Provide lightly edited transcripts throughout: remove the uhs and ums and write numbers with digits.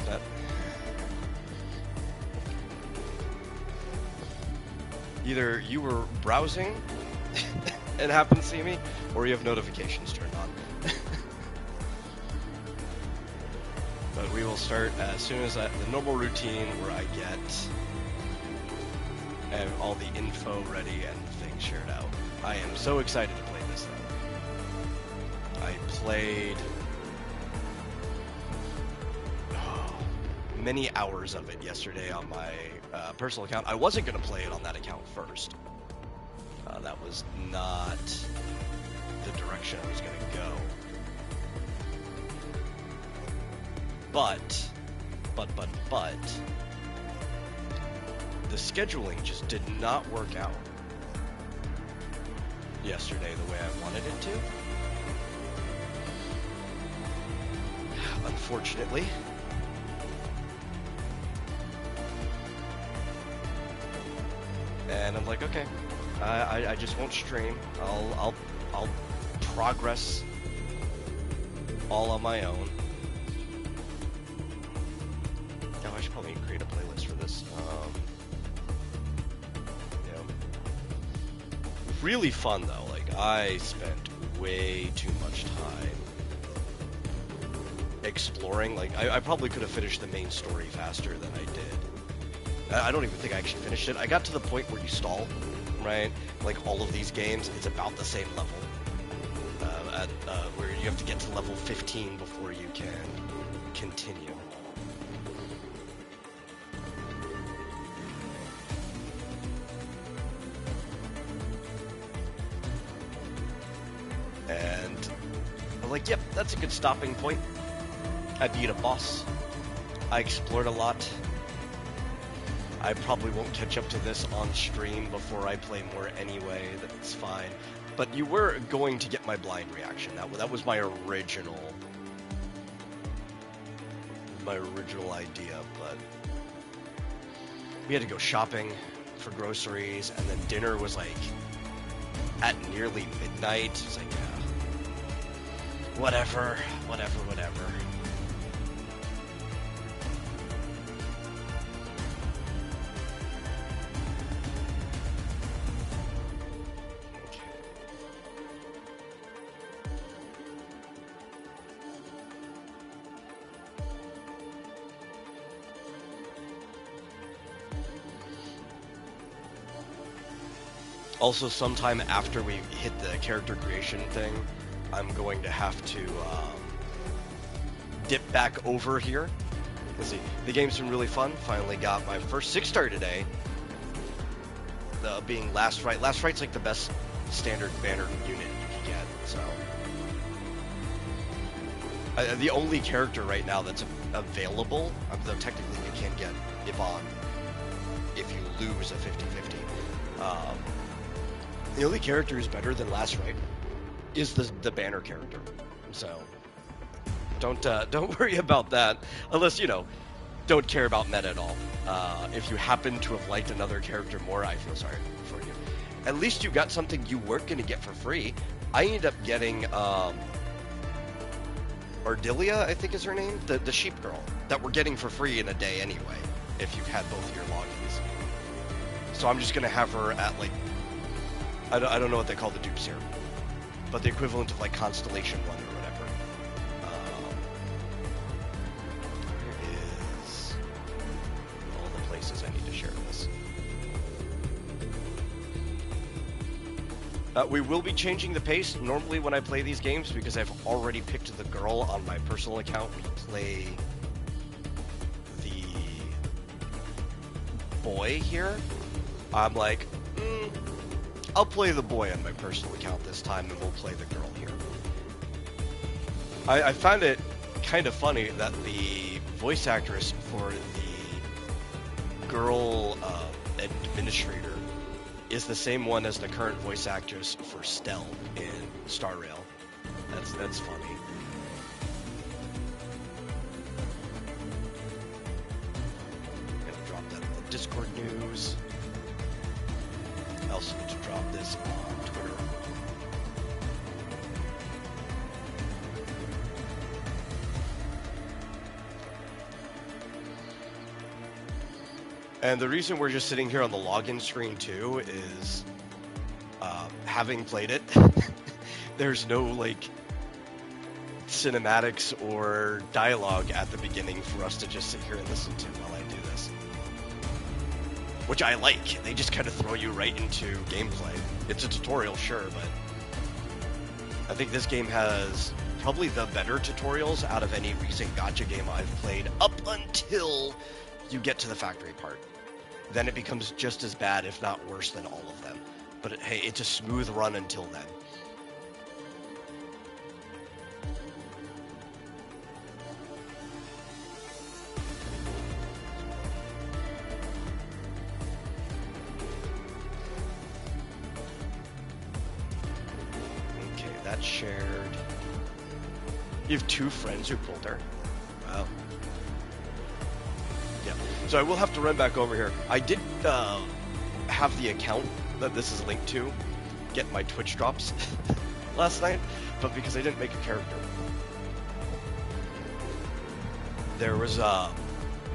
Darknet. Either you were browsing and happened to see me, or you have notifications turned on. But we will start as soon as the normal routine where I get all the info ready and things shared out. I am so excited to play this though. I played many hours of it yesterday on my personal account. I wasn't going to play it on that account first. That was not the direction I was going to go. But, the scheduling just did not work out yesterday the way I wanted it to. Unfortunately. And I'm like, okay, I just won't stream. I'll progress all on my own. Oh, I should probably create a playlist for this. Really fun though. Like, I spent way too much time exploring. Like, I probably could have finished the main story faster than I did. I don't even think I actually finished it. I got to the point where you stall, right? Like all of these games, it's about the same level. Where you have to get to level 15 before you can continue. And I'm like, yep, that's a good stopping point. I beat a boss. I explored a lot. I probably won't catch up to this on stream before I play more anyway. That's fine. But you were going to get my blind reaction. That was my original idea. But we had to go shopping for groceries, and then dinner was like at nearly midnight. It's like, yeah, whatever. Also, sometime after we hit the character creation thing, I'm going to have to dip back over here. Let's see, the game's been really fun. Finally got my first 6-star today. Being Last Right. Last Right's like the best standard banner unit you can get, so. The only character right now that's available, though technically you can get Yvonne if you lose a 50-50. The only character who's better than Last Right is the banner character. So don't worry about that unless don't care about meta at all. If you happen to have liked another character more, I feel sorry for you. At least you got something you weren't going to get for free. I ended up getting Ardelia, I think is her name, the sheep girl that we're getting for free in a day anyway. If you've had both of your logins. So I'm just going to have her at like. I don't know what they call the dupes here, but the equivalent of like Constellation 1 or whatever. Where is all the places I need to share this? We will be changing the pace. Normally when I play these games, because I've already picked the girl on my personal account, we play the boy here. I'm like, I'll play the boy on my personal account this time, and we'll play the girl here. I found it kind of funny that the voice actress for the girl administrator is the same one as the current voice actress for Stell in Star Rail. That's funny. I'm gonna drop that in the Discord news. I also need to drop this on Twitter. And the reason we're just sitting here on the login screen too is, having played it, there's no like cinematics or dialogue at the beginning for us to just sit here and listen to while I do this. Which I like. They just kind of throw you right into gameplay. It's a tutorial, sure, but I think this game has probably the better tutorials out of any recent gacha game I've played up until you get to the factory part. Then it becomes just as bad, if not worse, than all of them. But hey, it's a smooth run until then. Okay, that's shared. You have 2 friends who pulled her. Wow. Yeah. So I will have to run back over here. I did have the account that this is linked to get my Twitch drops last night, but because I didn't make a character, there was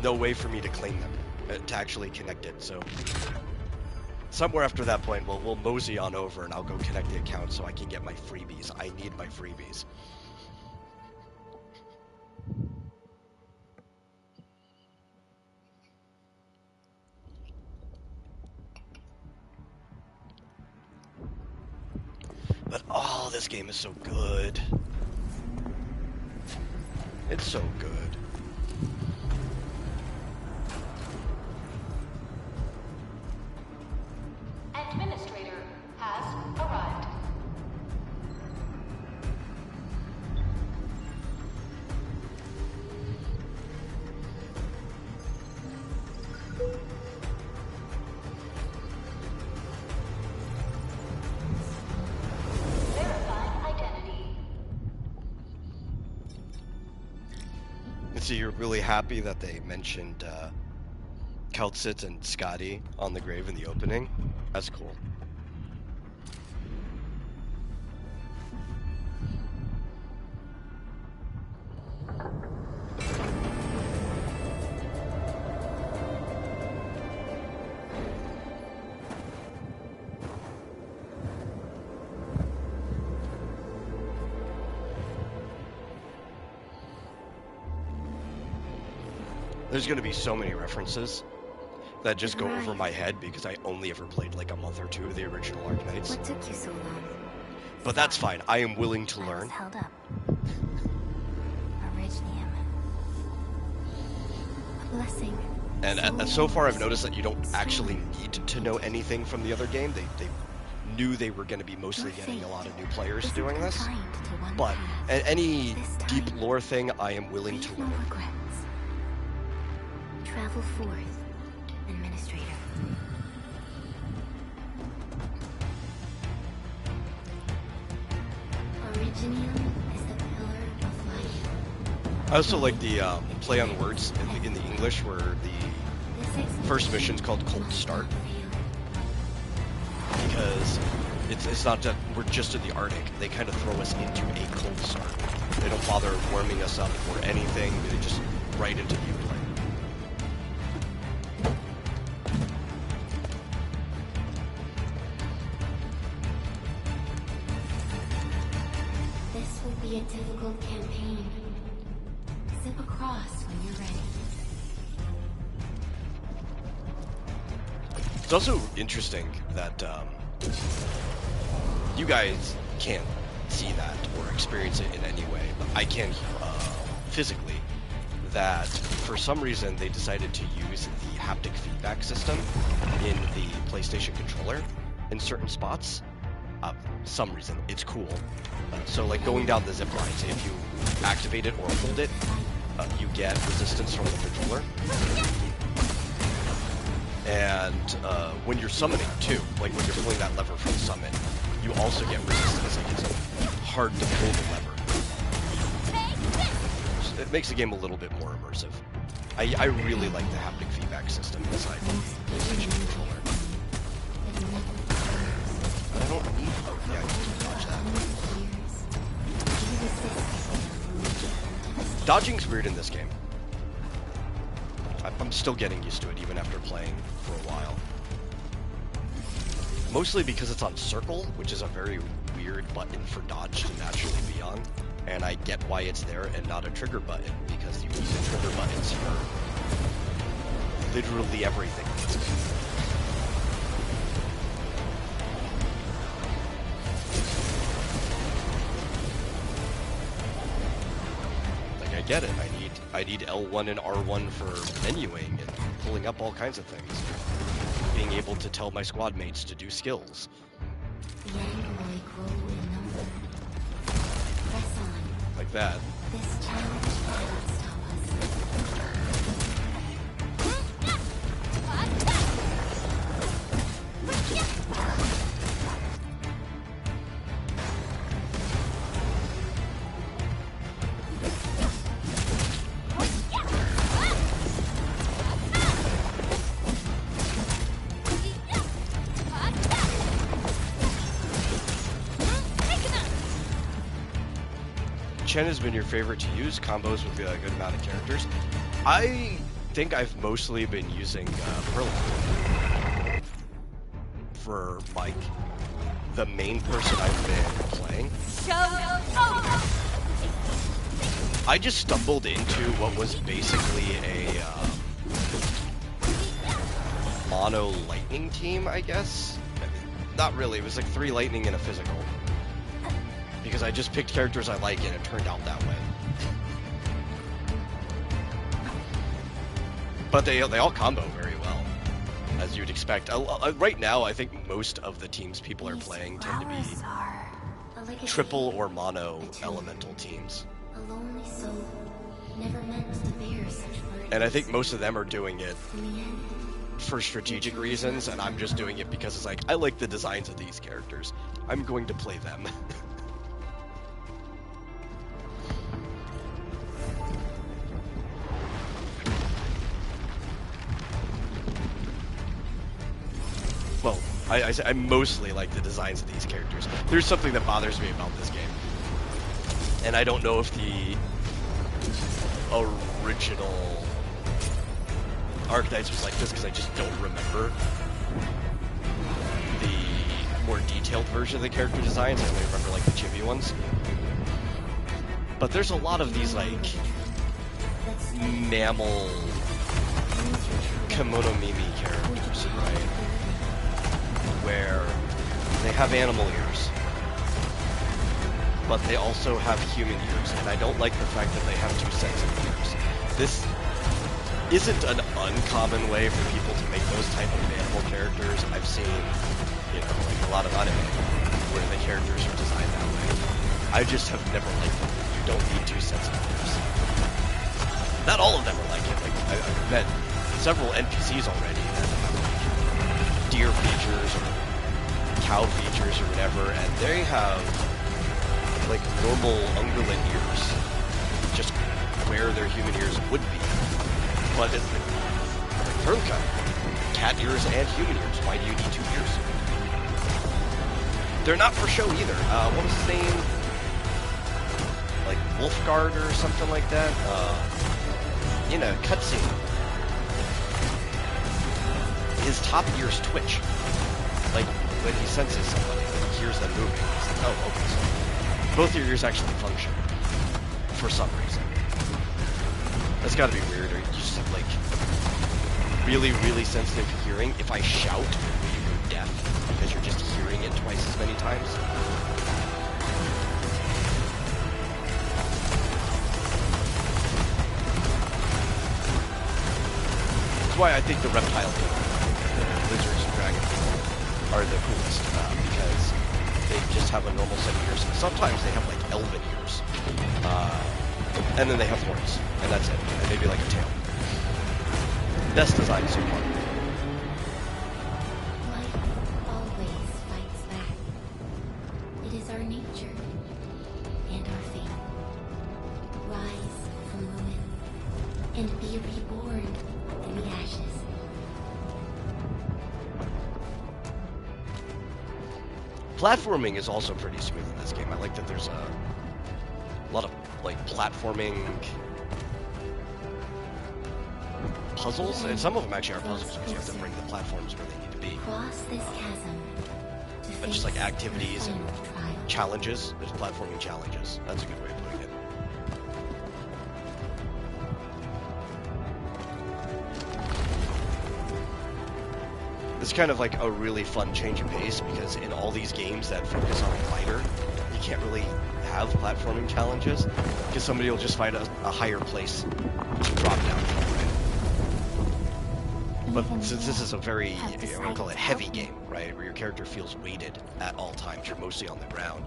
no way for me to claim them, to actually connect it. So somewhere after that point, we'll mosey on over and I'll go connect the account so I can get my freebies. I need my freebies. But oh, this game is so good. It's so good. Administrator has arrived. So you're really happy that they mentioned Keltsit and Scotty on the grave in the opening? That's cool. There's going to be so many references that just go over my head because I only ever played like a month or 2 of the original Arknights. What took you so long? But that's fine. I am willing to I learn. was held up. Originium. A blessing. And so far I've noticed that you don't actually need to know anything from the other game. They knew they were going to be mostly getting a lot of new players doing this. But any deep lore thing I am willing to learn. Travel forth, Administrator. Originium is the pillar of life. I also like the play on words in the English where the first mission's called Cold Start. Because it's not that we're just in the Arctic. They kind of throw us into a cold start. They don't bother warming us up or anything. They just right into the play. This will be a difficult campaign. Zip across when you're ready. It's also interesting that you guys can't see that or experience it in any way, but I can physically, that for some reason they decided to use the haptic feedback system in the PlayStation controller in certain spots. Some reason. It's cool. So like going down the zip lines, if you activate it or hold it, you get resistance from the controller. And when you're summoning too, like when you're pulling that lever for the summon, you also get resistance. Like it's hard to pull the lever. It makes the game a little bit more immersive. I really like the haptic feedback system inside the PlayStation controller. But I don't need. Oh yeah, I need to dodge that. Dodging's weird in this game. I'm still getting used to it even after playing for a while. Mostly because it's on circle, which is a very weird button for dodge to naturally be on. And I get why it's there and not a trigger button, because you use the trigger buttons for literally everything. Like, I get it. I need L1 and R1 for menuing and pulling up all kinds of things. Being able to tell my squad mates to do skills. The annually grow in number. Press on. Like that. This challenge cannot stop us. Chen has been your favorite to use, combos with a good amount of characters. I think I've mostly been using Perla for Mike, the main person I've been playing. I just stumbled into what was basically a mono lightning team, I guess. Not really, it was like 3 lightning and a physical. Because I just picked characters I like and it turned out that way. But they all combo very well, as you'd expect. Right now, I think most of the teams people are playing tend to be triple or mono elemental teams. A lonely soul, never meant to bear such burdens. And I think most of them are doing it In the end, for strategic reasons, and I'm just doing it because it's like, I like the designs of these characters. I'm going to play them. Well, I mostly like the designs of these characters. There's something that bothers me about this game. And I don't know if the original Arknights was like this, because I just don't remember the more detailed version of the character designs. I only remember like the chibi ones. But there's a lot of these like mammal kimono mimi characters, right? Where they have animal ears, but they also have human ears, and I don't like the fact that they have 2 sets of ears. This isn't an uncommon way for people to make those type of animal characters. I've seen, like a lot of anime where the characters are designed that way. I just have never liked them. You don't need 2 sets of ears. Not all of them are like it. Like I've met several NPCs already that have like deer features or cow features or whatever, and they have like normal ungulate ears, just where their human ears would be. But it's like Perlka, cat ears and human ears. Why do you need 2 ears? They're not for show either. What was his name? Like Wolfguard or something like that. In a cutscene, his top ears twitch. Like when he senses somebody, when he hears them moving, he's like, oh, okay, so both your ears actually function for some reason. That's gotta be weird, or you just have like really, really sensitive hearing. If I shout, will you go deaf because you're just hearing it twice as many times? That's why I think the reptile people, the lizards and dragons, are the coolest, because they just have a normal set of ears. Sometimes they have like elven ears, and then they have horns, and that's it, and maybe like a tail. Best design so far. life always fights back. It is our nature and our fate. Rise from ruin and be reborn in the ashes. Platforming is also pretty smooth in this game. I like that there's a lot of like platforming puzzles, and some of them actually are puzzles because you have to bring the platforms where they need to be. Cross this chasm. But just like activities and challenges, there's platforming challenges. That's a good way of putting it. It's kind of like a really fun change of pace because in all these games that focus on a fighter, you can't really have platforming challenges because somebody will just find a higher place to drop down from, right? But since this is a very, I want to call it heavy game, right, where your character feels weighted at all times, you're mostly on the ground,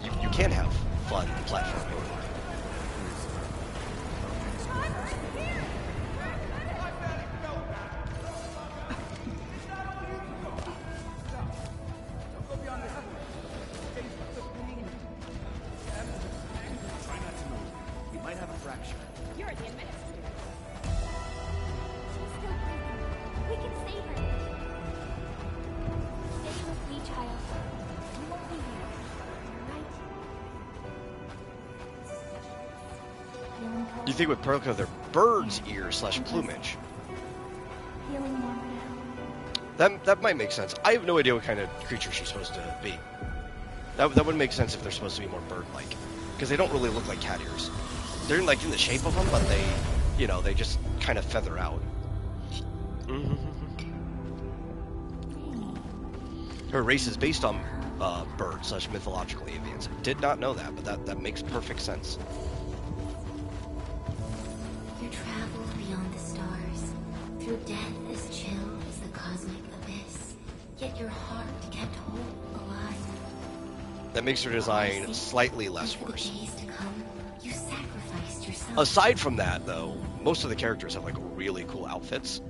you can have fun platforming. You're the administrator. She's still breathing. We can save her. Stay with me, child. We won't be here. Right? Feeling cold? You think with Perka, they're bird's ear / plumage. Feeling warmer now? That might make sense. I have no idea what kind of creature she's supposed to be. That would make sense if they're supposed to be more bird-like, because they don't really look like cat ears. They're like in the shape of them, but they, you know, they just kind of feather out. Her race is based on bird / mythological avians. Did not know that, but that makes perfect sense. You traveled beyond the stars, through death as chill as the cosmic abyss. Yet your heart kept hope alive. That makes her design slightly less And for the worse. days to come, you sacrificed yourself. Aside from that, though, most of the characters have like really cool outfits,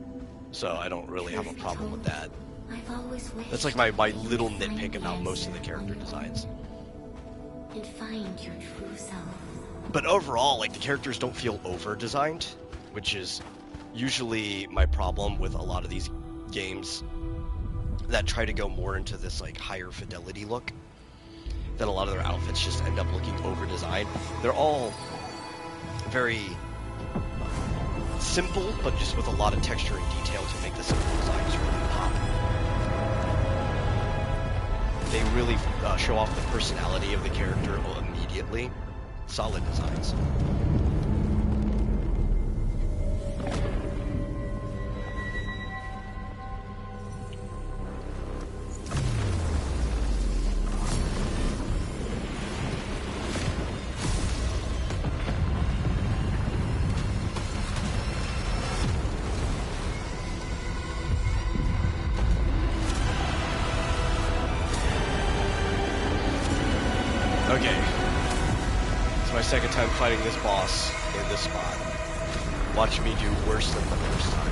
so I don't really have a problem with that. I've always wished That's like my little nitpick about most of the character designs. and find your true self. But overall, like, the characters don't feel over-designed, which is usually my problem with a lot of these games that try to go more into this, like, higher fidelity look. That a lot of their outfits just end up looking over-designed. They're all very simple, but just with a lot of texture and detail to make the simple designs really pop. They really show off the personality of the character immediately. Solid designs. Okay. It's my second time fighting this boss in this spot. Watch me do worse than the first time.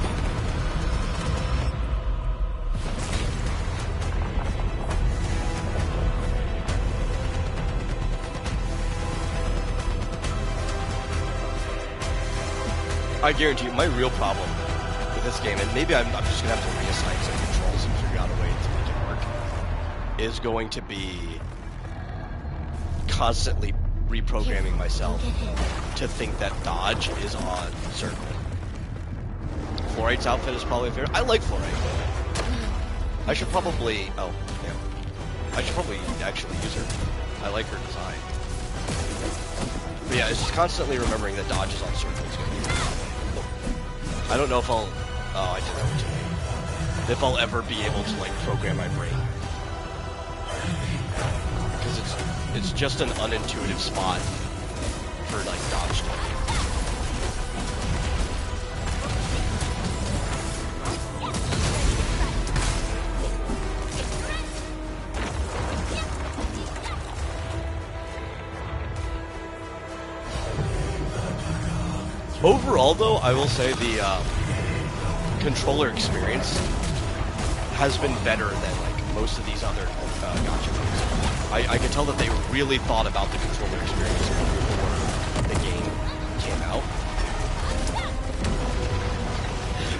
I guarantee you, my real problem with this game, and maybe I'm just going to have to reassign some controls and figure out a way to make it work, is going to be constantly reprogramming myself to think that dodge is on circle. Fluorite's outfit is probably fair. I like Fluorite. I should probably... Oh, yeah. I should probably actually use her. I like her design. But yeah, it's just constantly remembering that dodge is on circle is going to be a problem. I don't know if I'll... Oh, I did that one too late. If I'll ever be able to, like, program my brain. Because it's just an unintuitive spot for, like, dodge timing. Overall, though, I will say the controller experience has been better than like most of these other gacha games. I can tell that they really thought about the controller experience before the game came out,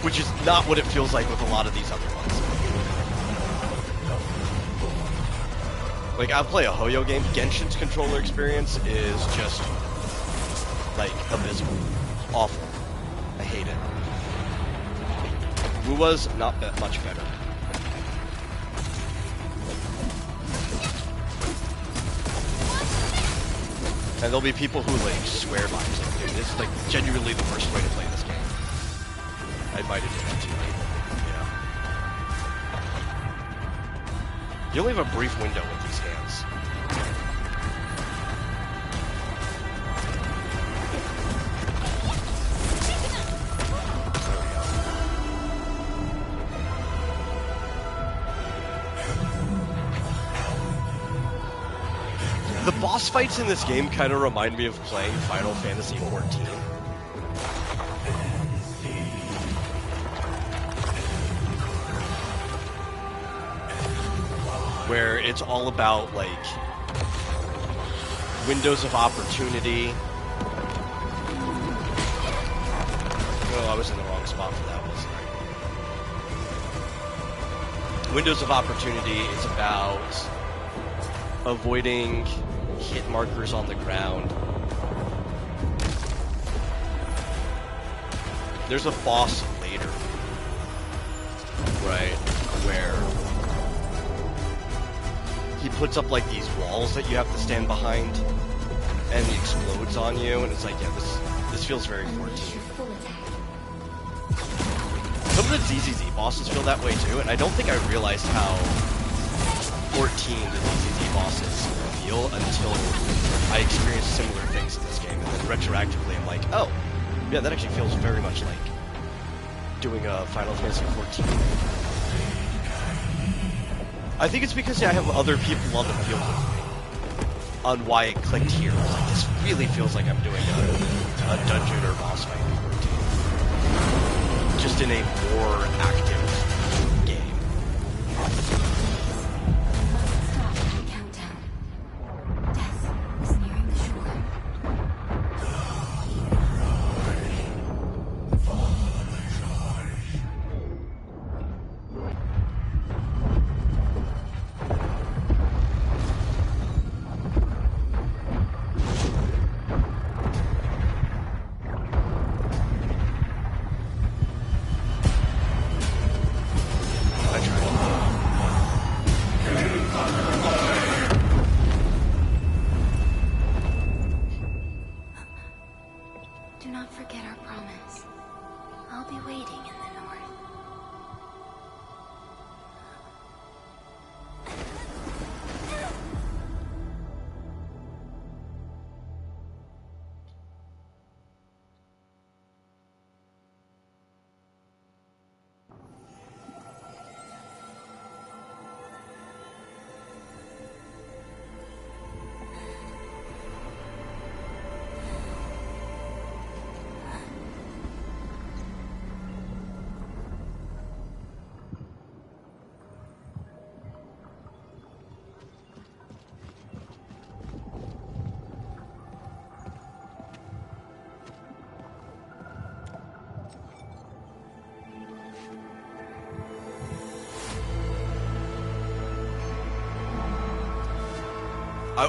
which is not what it feels like with a lot of these other ones. Like, I'll play a Hoyo game. Genshin's controller experience is just like abysmal. Awful. I hate it. Mua's not much better. And there'll be people who like swear by it. Like, dude, this is like genuinely the worst way to play this game. I might have did that too, right? Yeah. You only have a brief window with these hands. The boss fights in this game kind of remind me of playing Final Fantasy XIV. Where it's all about, like, windows of opportunity. Oh, I was in the wrong spot for that, wasn't I? Windows of opportunity is about avoiding hit markers on the ground. There's a boss later, right, where he puts up like these walls that you have to stand behind, and he explodes on you, and it's like, yeah, this feels very 14. Some of the ZZZ bosses feel that way too, and I don't think I realized how 14 the ZZZ bosses feel until I experienced similar things in this game, and then retroactively I'm like, oh, yeah, that actually feels very much like doing a Final Fantasy XIV. I think it's because I have other people on the field with me on why it clicked here. Like, this really feels like I'm doing a dungeon or boss fight in 14. Just in a more active game.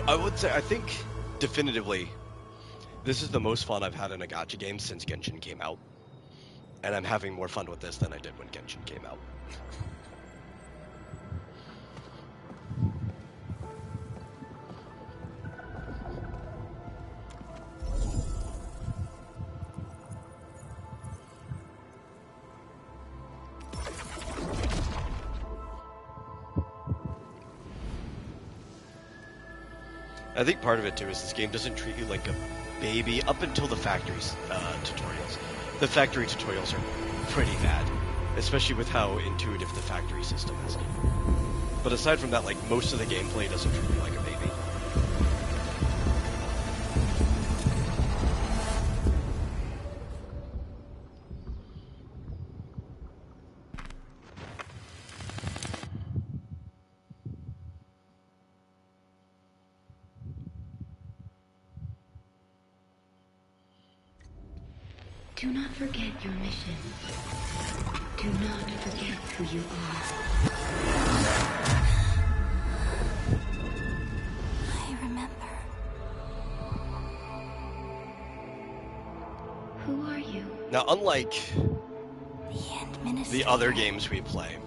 I would say, I think, definitively, this is the most fun I've had in a gacha game since Genshin came out. And I'm having more fun with this than I did when Genshin came out. I think part of it too is this game doesn't treat you like a baby up until the factory tutorials. The factory tutorials are pretty bad, especially with how intuitive the factory system is. But aside from that, like, most of the gameplay doesn't treat you like a baby. Do not forget your mission. Do not forget who you are. I remember. Who are you? Now, unlike The end the other games we play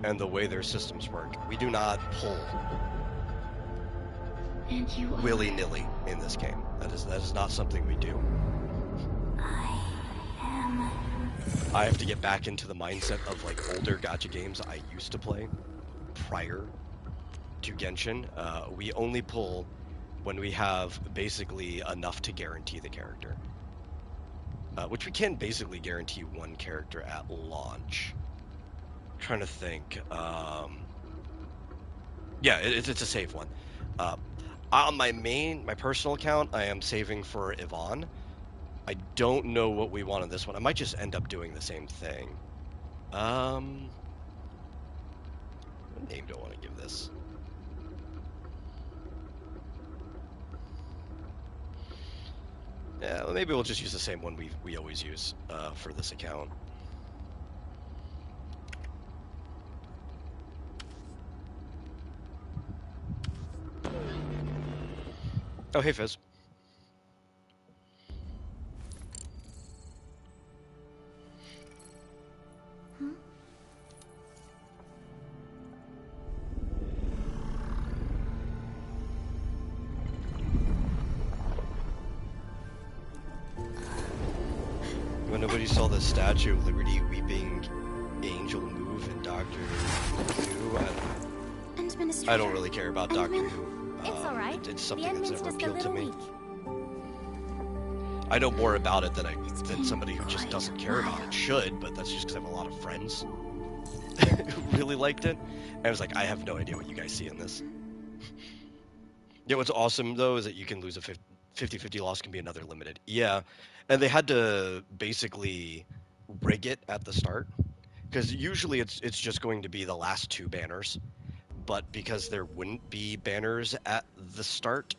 and the way their systems work. We do not pull And you are... willy-nilly in this game. That is not something we do. I have to get back into the mindset of like older gacha games I used to play prior to Genshin. We only pull when we have basically enough to guarantee the character. Which we can basically guarantee one character at launch. I'm trying to think. Yeah, it's a safe one. On my personal account, I am saving for Yvonne. I don't know what we want on this one. I might just end up doing the same thing. What name do I want to give this? Yeah, well, maybe we'll just use the same one we always use for this account. Oh, hey, Fizz. When nobody saw the Statue of Liberty weeping angel move in Doctor Who, I don't really care about Doctor Who. It's alright. It's something that's never just a appealed to little me. weak. I know more about it than somebody who just doesn't care about it should, but that's just because I have a lot of friends who really liked it. And I was like, I have no idea what you guys see in this. Yeah, what's awesome, though, is that you can lose a 50-50 loss can be another limited. Yeah, and they had to basically rig it at the start, because usually it's just going to be the last two banners, but because there wouldn't be banners at the start,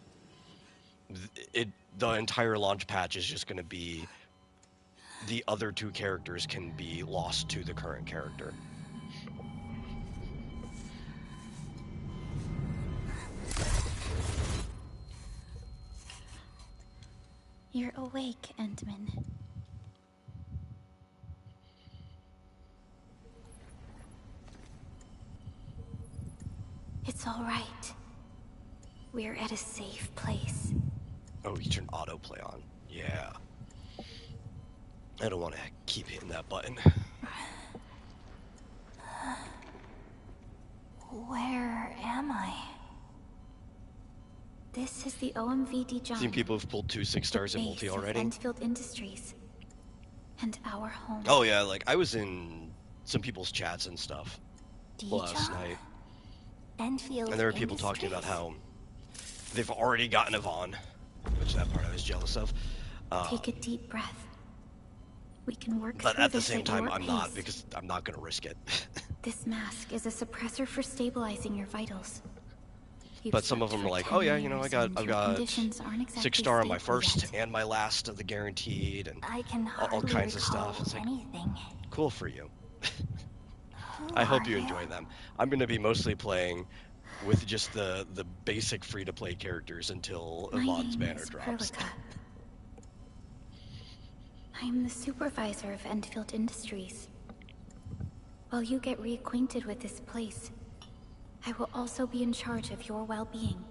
the entire launch patch is just going to be the other two characters can be lost to the current character. You're awake, Endman. It's all right. We're at a safe place. Oh, you turn autoplay on. Yeah. I don't want to keep hitting that button. Where am I? This is the OMVD John. Seen people have pulled 2 6-stars in multi already. Endfield Industries. And our home. Oh yeah, like I was in some people's chats and stuff last night. Endfield And there were people talking about how they've already gotten Yvonne, which that part I was jealous of. Take a deep breath. We can work But through at the this same at time, your I'm not, pace. because I'm not going to risk it. This mask is a suppressor for stabilizing your vitals. You've But some of slept them are for like, 10 oh yeah, you know, years I've and your got conditions aren't exactly 6-star on my stable first yet. and my last of the guaranteed, and I can all hardly kinds of recall stuff. It's like, anything. cool for you. Who I hope are you enjoy them. I'm going to be mostly playing with just the basic free-to-play characters until My Yvonne's name banner is drops. Perlica. I'm the supervisor of Endfield Industries. While you get reacquainted with this place, I will also be in charge of your well-being.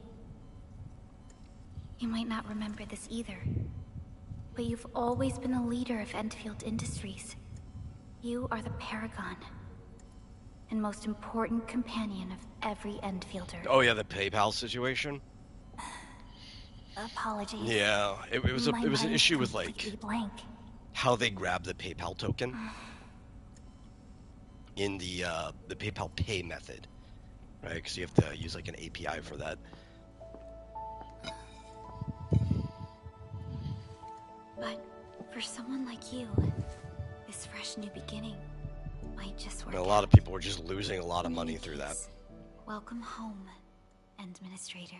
You might not remember this either, but you've always been the leader of Endfield Industries. You are the paragon and most important companion of every Endfielder. Oh yeah, the PayPal situation? Apologies. Yeah, it was My an mind is issue with completely like blank. how they grab the PayPal token in the PayPal Pay method, right? Because you have to use like an API for that. But for someone like you, this fresh new beginning might just work And a lot out. of people were just losing a lot of money through that. Please, welcome home, Administrator.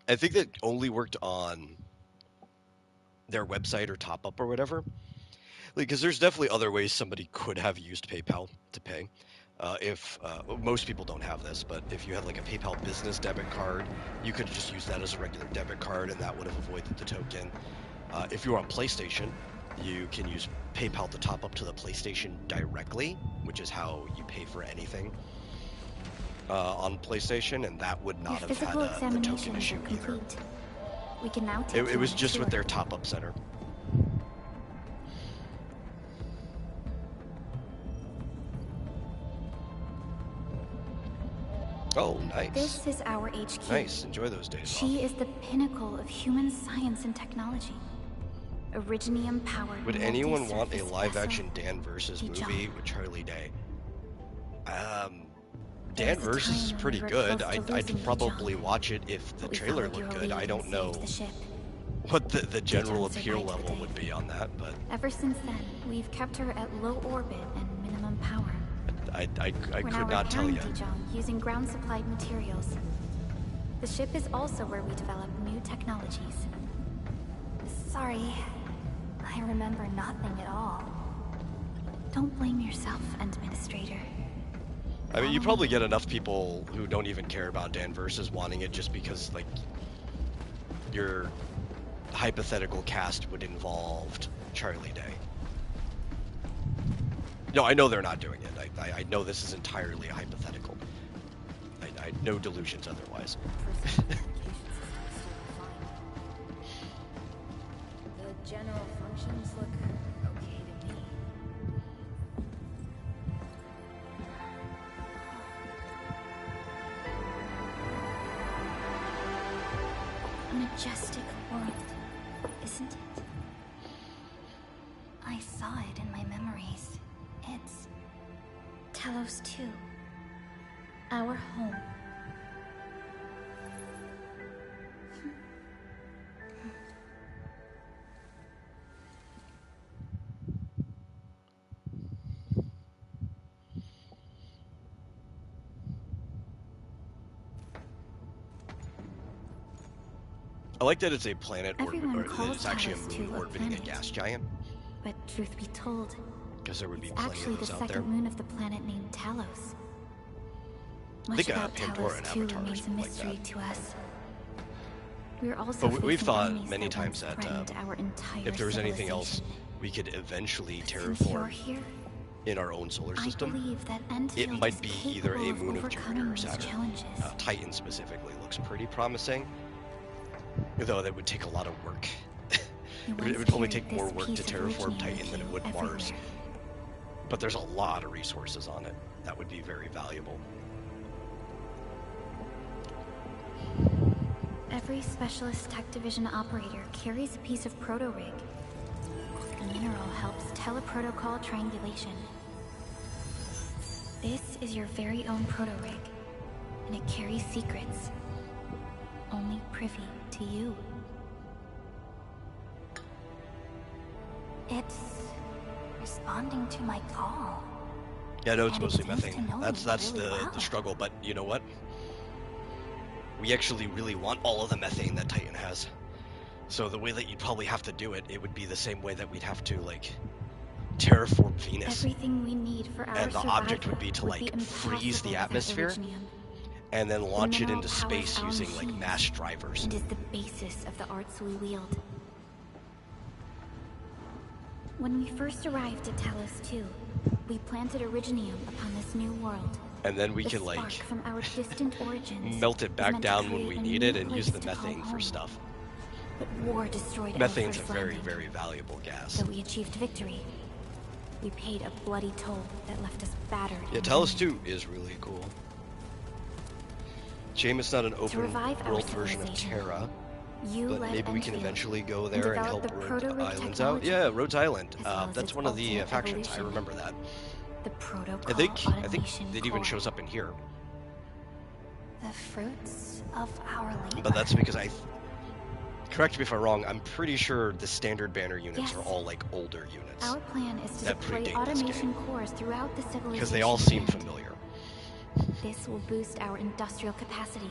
I think that only worked on their website or top up or whatever. Because there's definitely other ways somebody could have used PayPal to pay. If most people don't have this, but if you had like a PayPal business debit card, you could just use that as a regular debit card, and that would have avoided the token. If you were on PlayStation, you can use PayPal to top up to the PlayStation directly, which is how you pay for anything on PlayStation, and that would not Your have had physical the token examinations issue are either. complete. We can now take It you was on a just with tour. their top-up center. Oh, nice. This is our HQ. Nice. Enjoy those days She off. is the pinnacle of human science and technology. Originium-powered. Would anyone want a multi-surface live-action vessel. Dan versus Dijon. movie with Charlie Day? There Dan was a versus is time when pretty we were good. close to I'd losing probably Dijon, watch it if the but we trailer followed looked your good. lead I don't and know saved the ship. what the general Dijon appeal survived the level day. would be on that, but Ever since then, we've kept her at low orbit and minimum power. I We're could now not tell repairing you. Dijon using ground-supplied materials. The ship is also where we develop new technologies. Sorry, I remember nothing at all. Don't blame yourself, Administrator. I mean, you probably get enough people who don't even care about Dan versus wanting it just because, like, your hypothetical cast would involve Charlie Day. No, I know they're not doing it. I know this is entirely a hypothetical. I no delusions otherwise. The general functions look okay to me. A majestic world, isn't it? I saw it in my memories. It's Talos 2. Our home. I like that it's a planet Everyone or that calls it's actually a Talos moon 2 a orbiting a planet. gas giant, But truth be told, because there would be it's plenty actually of the those out there. second moon of the planet named Talos. I Much think about Pandora and Talos 2 Avatar or remains a something like mystery that. to us. We're also But we've facing thought enemies many that times once that threatened our entire if there was anything else civilization. we could eventually Since you're terraform here, in our own solar I system, believe that it Endfield might is be either capable a of moon of overcoming Jupiter or these Saturn. challenges. Titan specifically looks pretty promising, though that would take a lot of work. You It once would probably carried take more this work to piece of terraform Originium Titan with than it you would Mars. everywhere. But there's a lot of resources on it that would be very valuable. Every Specialist Tech Division operator carries a piece of proto-rig. The mineral helps teleprotocol triangulation. This is your very own proto-rig, and it carries secrets only privy to you. It's responding to my call. Yeah, I know it's And it mostly seems to methane. know That's me the really well. the struggle. But you know what? We actually really want all of the methane that Titan has. So the way that you'd probably have to do it, it would be the same way that we'd have to like terraform Venus, Everything we need for our and the object would survival be to like impossible freeze the without atmosphere Originium. and then launch it mineral into powers space our using like machines mass drivers. and is the basis of the arts we wield. When we first arrived at Talos 2, we planted Originium upon this new world. And then we The can spark like from our distant origins melt it was back meant to down when create we a need new it and use place the to call methane for home. stuff. But war destroyed Methane's our a first very, landing. very valuable gas. Though we achieved victory, we paid a bloody toll that left us battered. Yeah, and Talos ruined. 2 is really cool. Shame it's not an open revive our world version of civilization, Terra, You but led maybe we can Endfield eventually go and there and developed help the Rhodes proto-rig Islands out. technology, Yeah, Rhodes Island. as well as That's its one of the ultimate factions. I evolution. remember that. The protocol I think automation it even core. shows up in here. The fruits of our labor. But that's because correct me if I'm wrong, I'm pretty sure the standard banner units Yes. are all like older units. Our plan is to that deploy predate this automation game. cores throughout the civilization. Because they all seem and familiar. This will boost our industrial capacity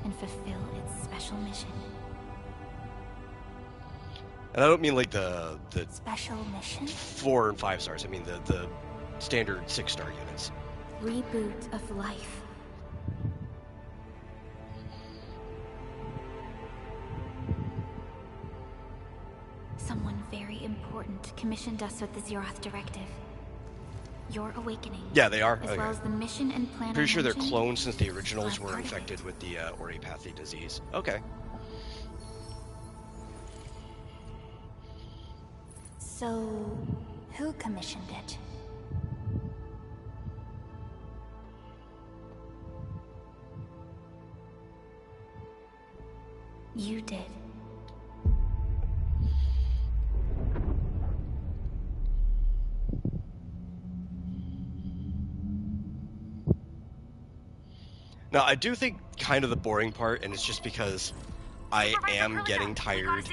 and fulfill its special mission. And I don't mean like the Special mission? 4 and 5 stars. I mean the standard 6-star units. Reboot of life. Someone very important commissioned us with the Zeroth Directive. Your awakening. Yeah, they are. As Okay. well as the mission and plan. Pretty sure they're mentioned clones since the are originals were part of infected it. with the Oripathy disease. Okay. So, who commissioned it? You did. Now, I do think kind of the boring part, and it's just because I am getting tired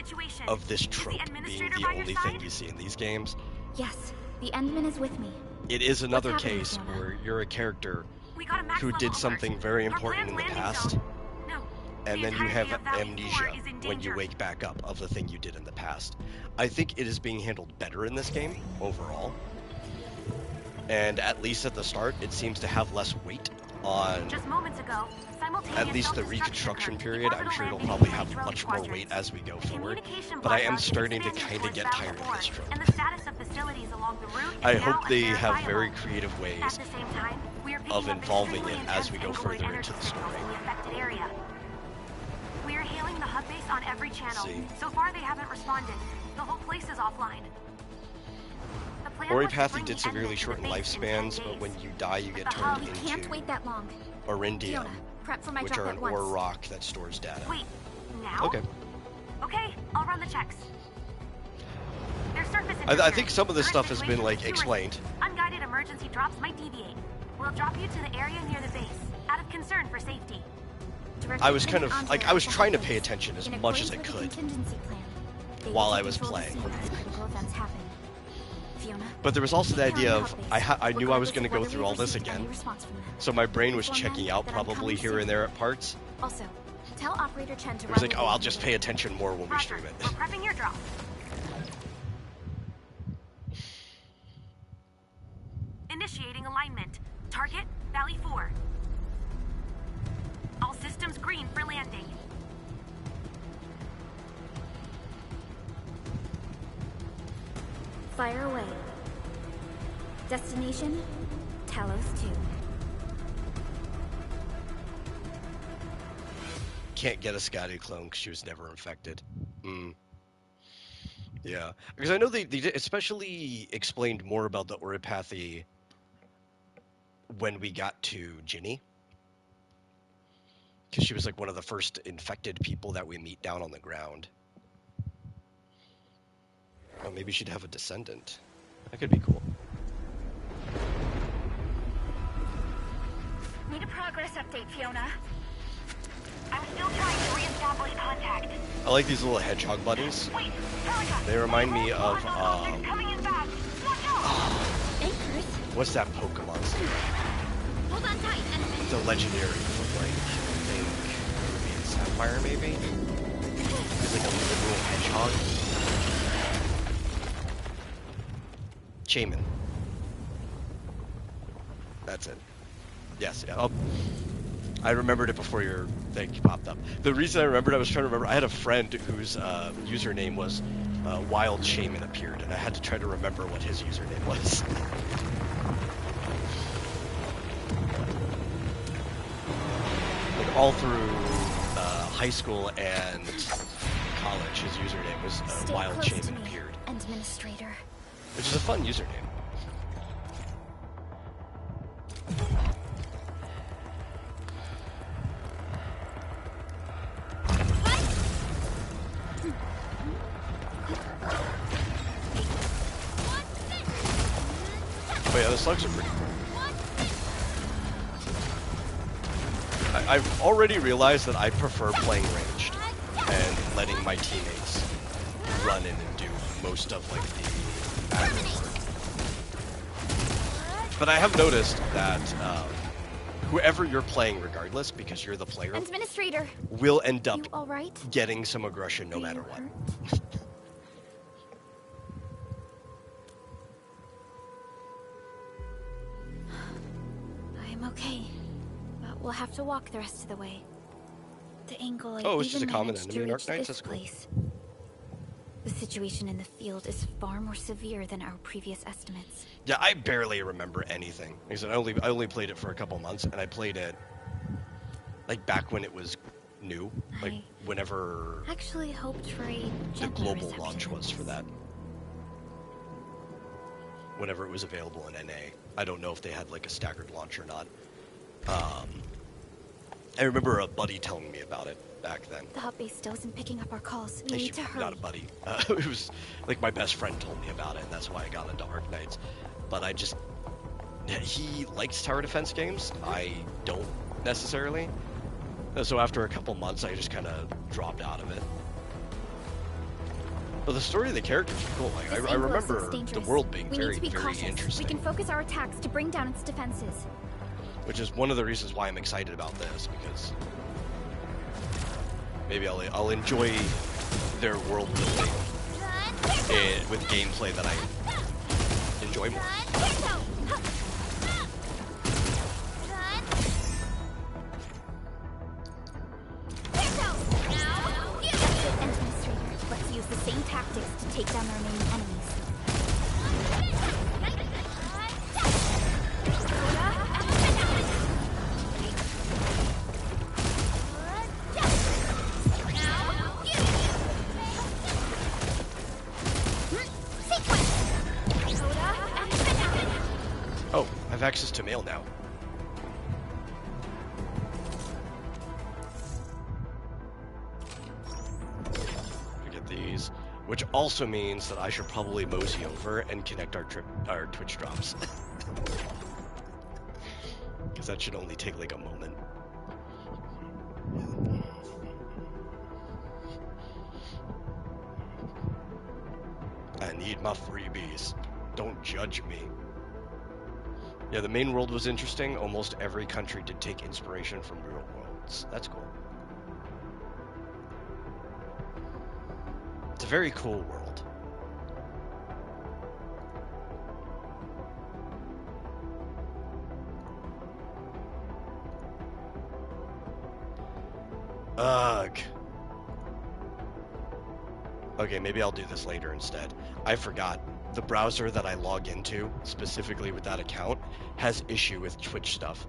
of this trope being the only thing you see in these games. Yes, the Endman is with me. It is another What's happening, case Fiona? where you're a character We got a max who level did alert. something very Our important in the planned landing past, zone. No, and the then you entirety have of Valley amnesia 4 is in when you danger. wake back up of the thing you did in the past. I think it is being handled better in this game overall. And at least at the start, it seems to have less weight on Just moments ago, at least the reconstruction period. I'm sure it'll probably have much more weight as we go forward. But I am starting to kind of get tired of this trope. And the status of facilities along the route I is now hope they have unverifiable. very creative At ways the same time, we are picking of up involving extremely it as we intense go angular further energy into the signals story. in the affected area. We are hailing the hub base on every channel. See. So far, they haven't responded. The whole place is offline. The plan was to Oripathy bring did the severely Endman to shorten the base in 10 lifespans, but days. when you die, you get The hub turned Can't into wait that long. Orindium, Fiona, prep for my which drop are at an once. ore rock that stores data. Wait, now? Okay. Okay, I'll run the checks. Their surface I think interference. some of this Current stuff has been, situation like, is too explained. risky. Unguided emergency drops might deviate. We'll drop you to the area near the base, out of concern for safety. Director I was kind Timmy of, like, Andre I was at the trying to hub pay base. attention as In much as I accordance with the could contingency plan, they will while take I was control of the playing. scene as critical events happen. Fiona, But there was also the keep idea carrying of, the hub base, I knew I was regardless going to of go whether through we all this received any again, response from them. so my brain was Inform them checking out that I'm probably coming here soon. and there at parts. Also, tell Operator Chen to It was run like, with oh, me I'll if just needed. pay attention more when we Roger, stream it. we're prepping your drop. Initiating alignment. Target, Valley 4. All systems green for landing. Fire away. Destination, Talos 2. Can't get a Scotty clone because she was never infected. Yeah, because I know they did especially explained more about the Oripathy when we got to Ginny. Because she was like one of the first infected people that we meet down on the ground. Oh, maybe she'd have a descendant. That could be cool. Need a progress update, Fiona. I'm still trying to reestablish contact. I like these little hedgehog buddies. Wait, Helica! They remind me of, coming in fast. Watch out! Anchors, what's that Pokemon? hold on tight and... The legendary from, like, I think, Ruby and Sapphire, maybe? It's like a little hedgehog. Shaman. That's it. Yes, yeah. I remembered it before your thing popped up. The reason I remembered, I was trying to remember, I had a friend whose username was Wild Shaman appeared, and I had to try to remember what his username was. Like all through high school and college, his username was Stay Wild close to Shaman me, appeared, Administrator. which is a fun username. But yeah, the slugs are pretty cool. I've already realized that I prefer playing ranged and letting my teammates run in and do most of like the admin work. But I have noticed that whoever you're playing, regardless, because you're the player, Administrator, will end up you all right? getting some aggression no Are matter you what. hurt? I'm okay, but we'll have to walk the rest of the way. The angle I Oh, it's just even a common managed enemy in to reach Arknights? this That's cool. place. The situation in the field is far more severe than our previous estimates. Yeah, I barely remember anything. Like I said, I only played it for a couple months, and I played it like back when it was new, like I whenever actually hoped for a the gentler global reception launch than was for this. that. Whenever it was available in NA. I don't know if they had like a staggered launch or not. I remember a buddy telling me about it back then. The hub base still isn't picking up our calls. We Actually, need to hurry. not a buddy. It was like my best friend told me about it, and that's why I got into Arknights. But he likes tower defense games. I don't necessarily. So after a couple months, I just kind of dropped out of it. But the story of the characters is cool. Like, I remember the world being very, very interesting. We can focus our attacks to bring down its defenses. Which is one of the reasons why I'm excited about this, because maybe I'll enjoy their world building with gameplay that I enjoy more. Administrator, let's use the same tactics to take down the remaining enemies. Oh, I have access to mail now. Forget these. Which also means that I should probably mosey over and connect our Twitch drops. Because that should only take like a moment. I need my freebies. Don't judge me. Yeah, the main world was interesting. Almost every country did take inspiration from real worlds. That's cool. It's a very cool world. Ugh. Okay, maybe I'll do this later instead. I forgot. The browser that I log into, specifically with that account, has issue with Twitch stuff.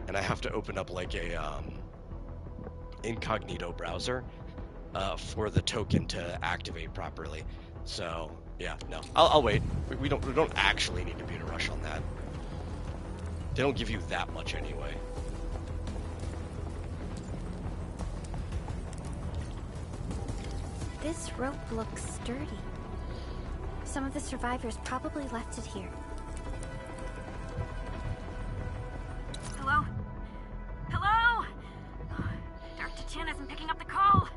And I have to open up like a incognito browser for the token to activate properly. So, yeah, no. I'll wait. We don't actually need to be in a rush on that. They don't give you that much anyway. This rope looks sturdy. Some of the survivors probably left it here. Hello? Hello? Dr. Chin isn't picking up the call.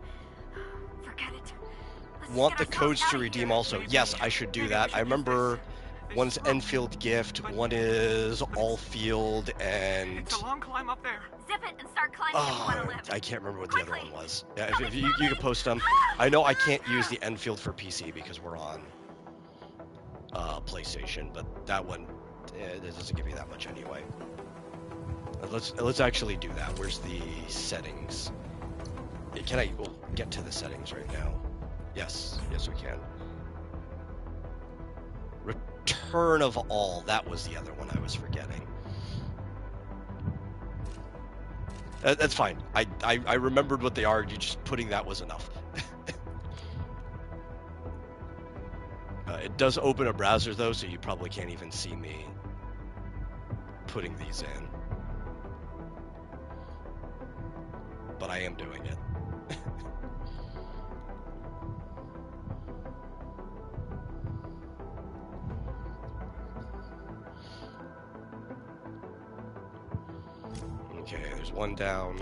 Forget it. Let's just Want get the ourselves codes to outta redeem here. also. Yes, I should do that. I remember one's Endfield gift, one is all field, and It's a long climb up there. Zip it and start climbing if you want to live. I can't remember what the other Quickly. one was. Yeah, if you could post them. I know I can't use the Endfield for PC because we're on PlayStation, but that one it doesn't give you that much anyway. Let's actually do that. Where's the settings? Can I we'll get to the settings right now? Yes, we can. Return of All. That was the other one I was forgetting. That's fine. I remembered what they are. You just putting that was enough. It does open a browser though, so you probably can't even see me putting these in. But I am doing it. Okay, there's one down.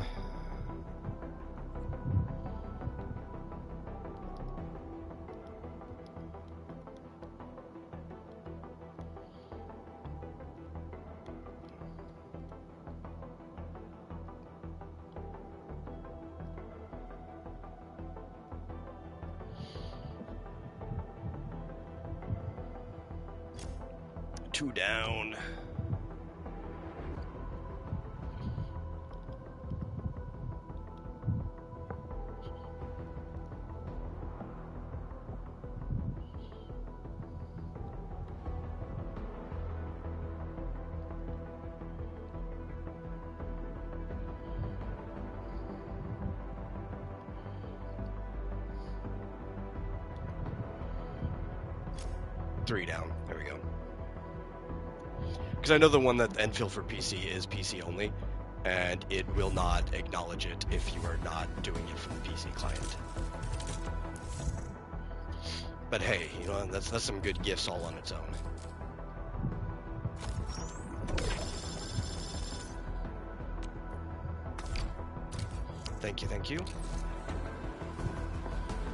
Two down. 3 down. There we go. Because I know the one that Endfield for PC is PC only, and it will not acknowledge it if you are not doing it from the PC client. But hey, you know, that's some good gifts all on its own. Thank you, thank you.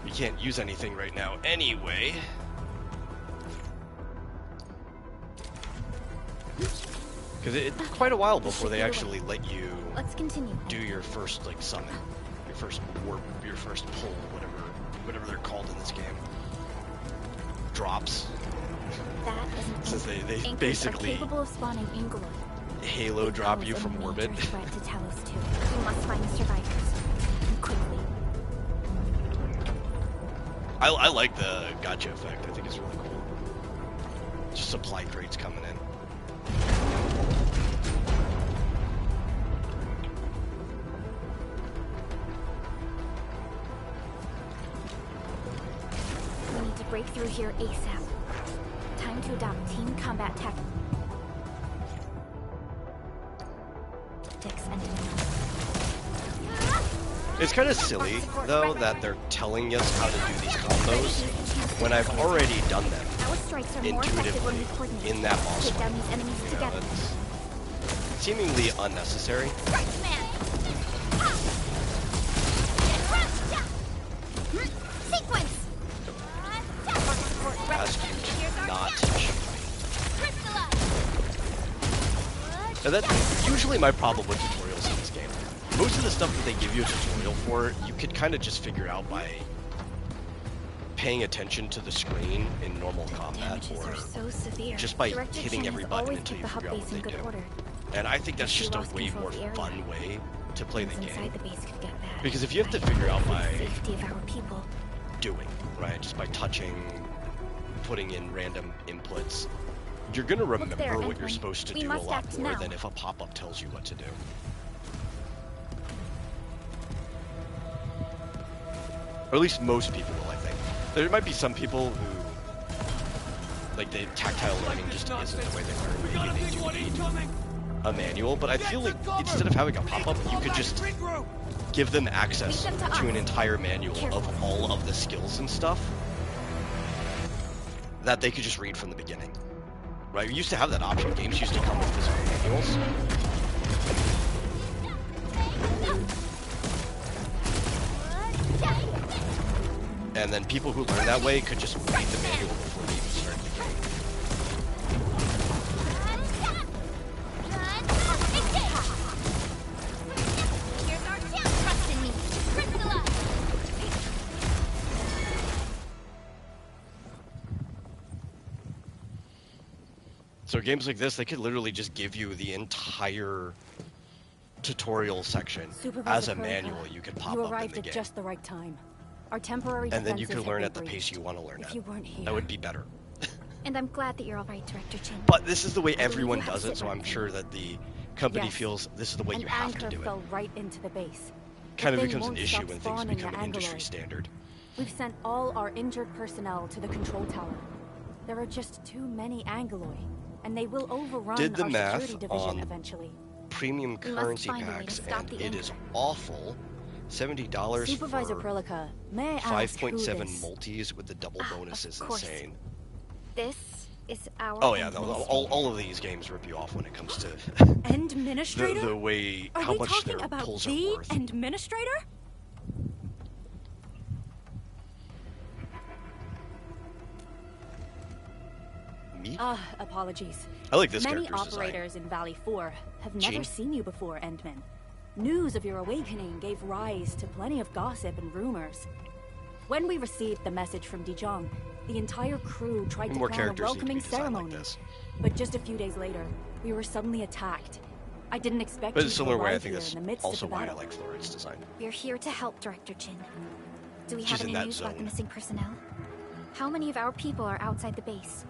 You can't use anything right now anyway. Because it's quite a while before they actually let you Let's continue. do your first like summon, your first warp, your first pull, whatever they're called in this game. Drops. That is an Since they Anchors are basically capable of spawning Angler. Halo drop you from orbit. Major threat to Talos too. We must find the survivors. And quickly. I like the gotcha effect. I think it's really cool. Just supply crates coming in. We need to break through here ASAP. Time to adopt team combat tactics and It's kind of silly, though, that they're telling us how to do these combos when I've already done them our strikes are more effective when we intuitively coordinate. in that boss Take down fight. these enemies You know, together. it's seemingly unnecessary. Sequence! Ask you to not shoot me. Now that's usually my problem with tutorials in this game. Most of the stuff that they give you a tutorial for, you could kind of just figure out by paying attention to the screen in normal combat, Damages or are so severe. just by Director hitting Chen every has button always until kept you the hub figure out base what in they good do. order. And I think that's If she just a lost way control more of the area, fun way to play the Things game. inside the base could get bad. Because if you have to Right. figure out For the by safety of our people. doing, right? Just by touching, putting in random inputs, you're going to remember there, what you're Edwin. supposed to We do a must lot act more now. than if a pop-up tells you what to do. Or at least most people will, I think. There might be some people who, like, the tactile learning just isn't the way they learn. Maybe they do need a manual, but I feel like instead of having a pop-up, you could just give them access Lead them to to an us. entire manual Careful. of all of the skills and stuff that they could just read from the beginning. Right? We used to have that option. Games used to come with physical manuals. And then people who learn that way could just read the manual before they even start the game. Here's our chance. Trust in me. Crystallized. So games like this, they could literally just give you the entire tutorial section as a manual you could pop You up in arrived the at game. just the right time. Our temporary And then you defenses could learn have at the been pace breached. you want to learn If at. you weren't here, That would be better. And I'm glad that you're all right, Director Chen. But this is the way everyone you have does it, sit so right I'm there. sure that the company Yes. feels this is the way an you have to anchor do it. fell right into the base. Kind of thing becomes an won't issue stop when things spawning become the an industry Angloid. standard. We've sent all our injured personnel to the control tower. There are just too many Angloi, and they will overrun Did the our math security division on eventually. Premium We must currency find a way to packs, stop and the it is awful. $70 Supervisor for Prilica, may I ask who 5.7 this... multis with the double bonus is course. insane. This is our Oh yeah, no, administrator. all of these games rip you off when it comes to Administrator? the way Are how we much talking their about pulls the are worth. administrator? Me? Apologies. I like this Many character's design. operators in Valley 4 have never Jean? seen you before, Endman. News of your awakening gave rise to plenty of gossip and rumors. When we received the message from Dijon, the entire crew tried to More plan a characters need to welcoming be designed like ceremony. this. But just a few days later, we were suddenly attacked. I didn't expect But you in a to similar way, I arrive think here that's in the midst also of the why I battle. like Florent's design. We're here to help, Director Chen. Do we She's have in any that news about the zone. missing personnel? How many of our people are outside the base?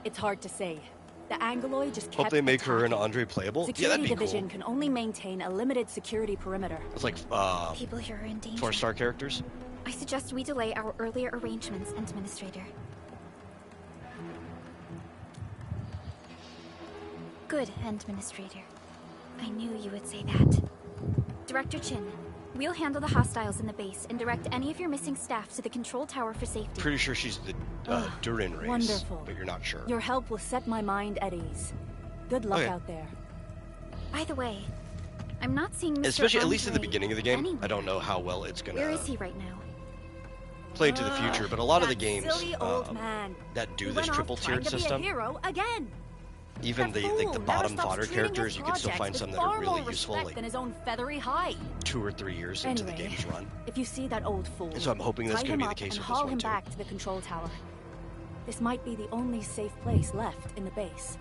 It's hard to say. The Angloi just kept Hope they make her an attacking. Andre playable. Yeah, Security that'd be division cool. can only maintain a limited security perimeter. It's like People here are in danger. 4-star characters. I suggest we delay our earlier arrangements, Administrator. Good, Administrator. I knew you would say that. Director Chin, we'll handle the hostiles in the base and direct any of your missing staff to the control tower for safety. Pretty sure she's the Durin race, wonderful. but you're not sure. Your help will set my mind at ease. Good luck out there. By the way, I'm not seeing Mr. Especially at least at the Andre beginning of the game. anywhere. I don't know how well it's gonna Where is he right now? play into the future, but a lot of the That games silly old man. that do He this went off triple trying tiered to be a system, hero again. even That the like the fool bottom never stops fodder treating his characters, you can still projects find with some that are far really more useful, respect like than his own feathery hide. 2 or 3 years into the Anyway, game's run. If you see that old fool, And so I'm hoping that's tie gonna him be the up case and with this haul one, him too. back to the control tower. This might be the only safe place left in the base.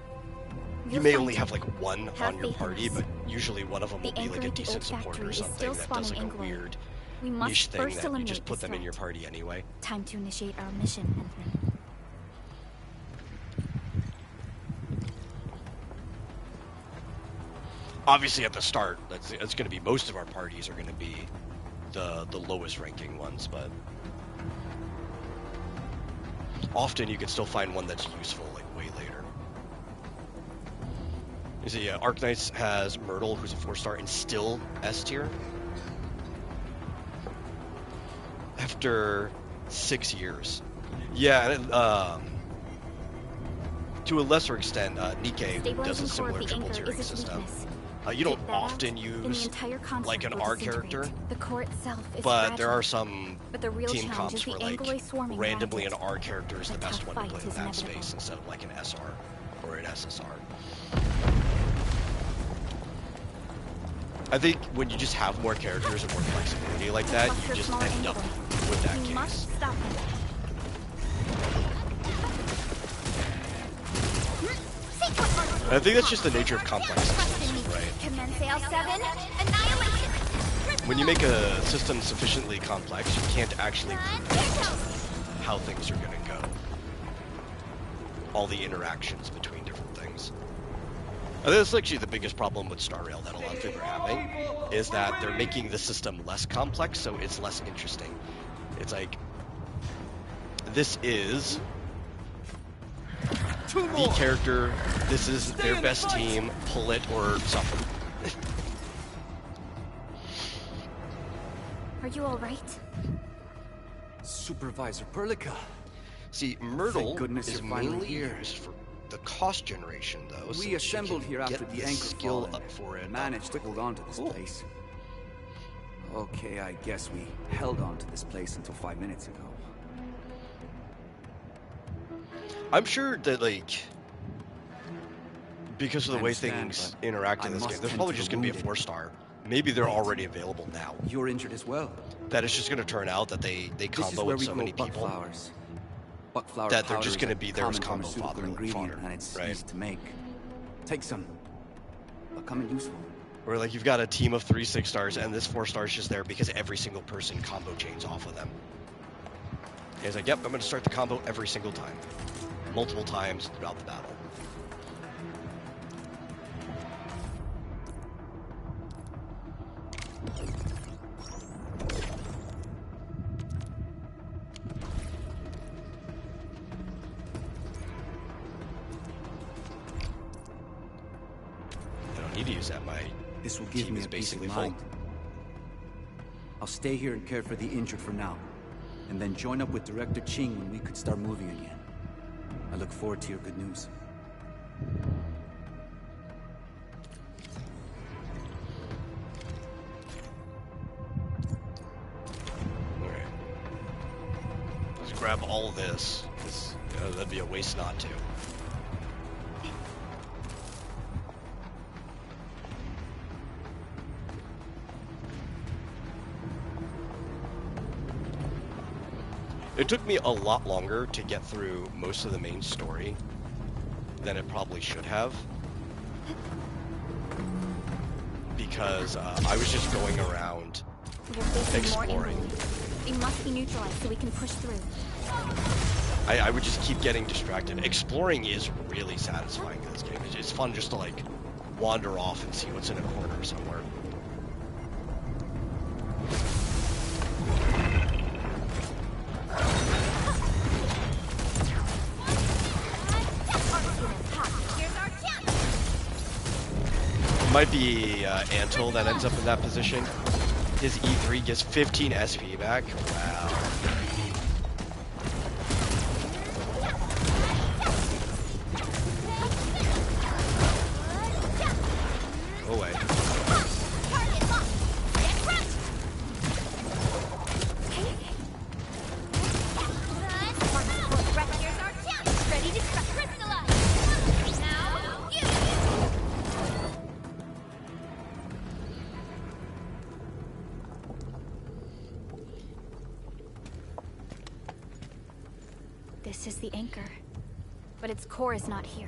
You You'll may find only him. have like one Have on your faith in party, us. but usually one of them The will be anchor like a at the decent old support factory or is something still that does spawning like a England. weird We must niche thing first that you eliminate just put this them in your threat. party anyway. Time to initiate our mission, Endman. Obviously, at the start, that's going to be most of our parties are going to be the lowest ranking ones, but often you can still find one that's useful like way later. You see, Arknights has Myrtle, who's a 4-star and still S tier after 6 years. Yeah, and, to a lesser extent, Nikkei does a Stabilizing core similar of the triple anchor tiering is its system. weakness. You don't Take that out, often and the use entire concept like an will R disintegrate. character, The core itself is but there fragile. are some But the real team challenge comps is the where like Angloid swarming randomly around an it. R character is the The best tough one to fight play in is that inevitable. space instead of like an SR or an SSR. I think when you just have more characters and more flexibility like that, Cluster you just smaller end up Angloid. with that We case. must stop him. I think that's just the nature of complex systems, right? Commence L7, annihilation! When you make a system sufficiently complex, you can't actually predict how things are going to go. All the interactions between different things. I think that's actually the biggest problem with Star Rail that a lot of people are having, is that they're making the system less complex, so it's less interesting. It's like, this is the character, this is their best team, pull it or suffer. Are you alright? Supervisor Perlica. See, Myrtle Thank goodness is you're finally mainly here. used for the cost generation, though. We since you assembled can here after get the anchor skill fall up for it. and managed to hold on to this Cool. place. Okay, I guess we held on to this place until 5 minutes ago. I'm sure that, like, because of the I way understand, things but interact I in this must game, there's tend probably to just the going to be a wounded. 4-star. Maybe they're already available now. You're injured as well. That it's just going to turn out that they This is combo where with we so grow many people buckflowers. Buckflower that they're powder just is going a to be there as common combo pharmaceutical fodder, ingredient, and it's right? easy to make. Take some. They'll come in useful. Or like you've got a team of 3 6-stars, and this 4-star is just there because every single person combo chains off of them. And he's like, yep, I'm going to start the combo every single time. Multiple times throughout the battle. I don't need to use that. My This will give team me is a peace of basically full. mind. I'll stay here and care for the injured for now, and then join up with Director Ching when we could start moving again. I look forward to your good news. Okay. Let's grab all this, because that'd be a waste not to. It took me a lot longer to get through most of the main story than it probably should have. Because I was just going around We are facing more exploring. Angloid. They must be neutralized so we can push through. I would just keep getting distracted. Exploring is really satisfying in this game. It's fun just to like wander off and see what's in a corner somewhere. might be Antil that ends up in that position. His E3 gives 15 SP back. Wow. Go away. This is the anchor, but its core is not here.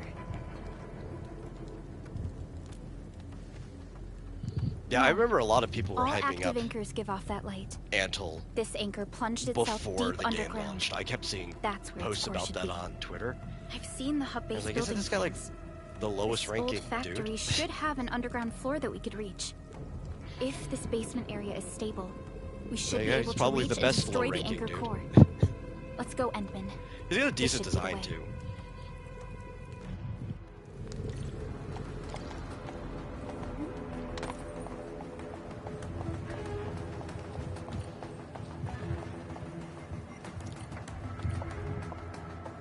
Yeah, I remember a lot of people were All hyping active up anchors give off that light. Antil This anchor plunged itself before deep the game underground. launched. I kept seeing That's where posts its core about should that be. on Twitter. I've seen the hub I base was like, isn't building this guy like plans. the lowest This ranking old factory dude? should have an underground floor that we could reach. If this basement area is stable, we should be Yeah, able he's to probably reach the and best destroy the low-ranking anchor dude. core. Let's go, Endman. He's got a This decent should be the design way. too.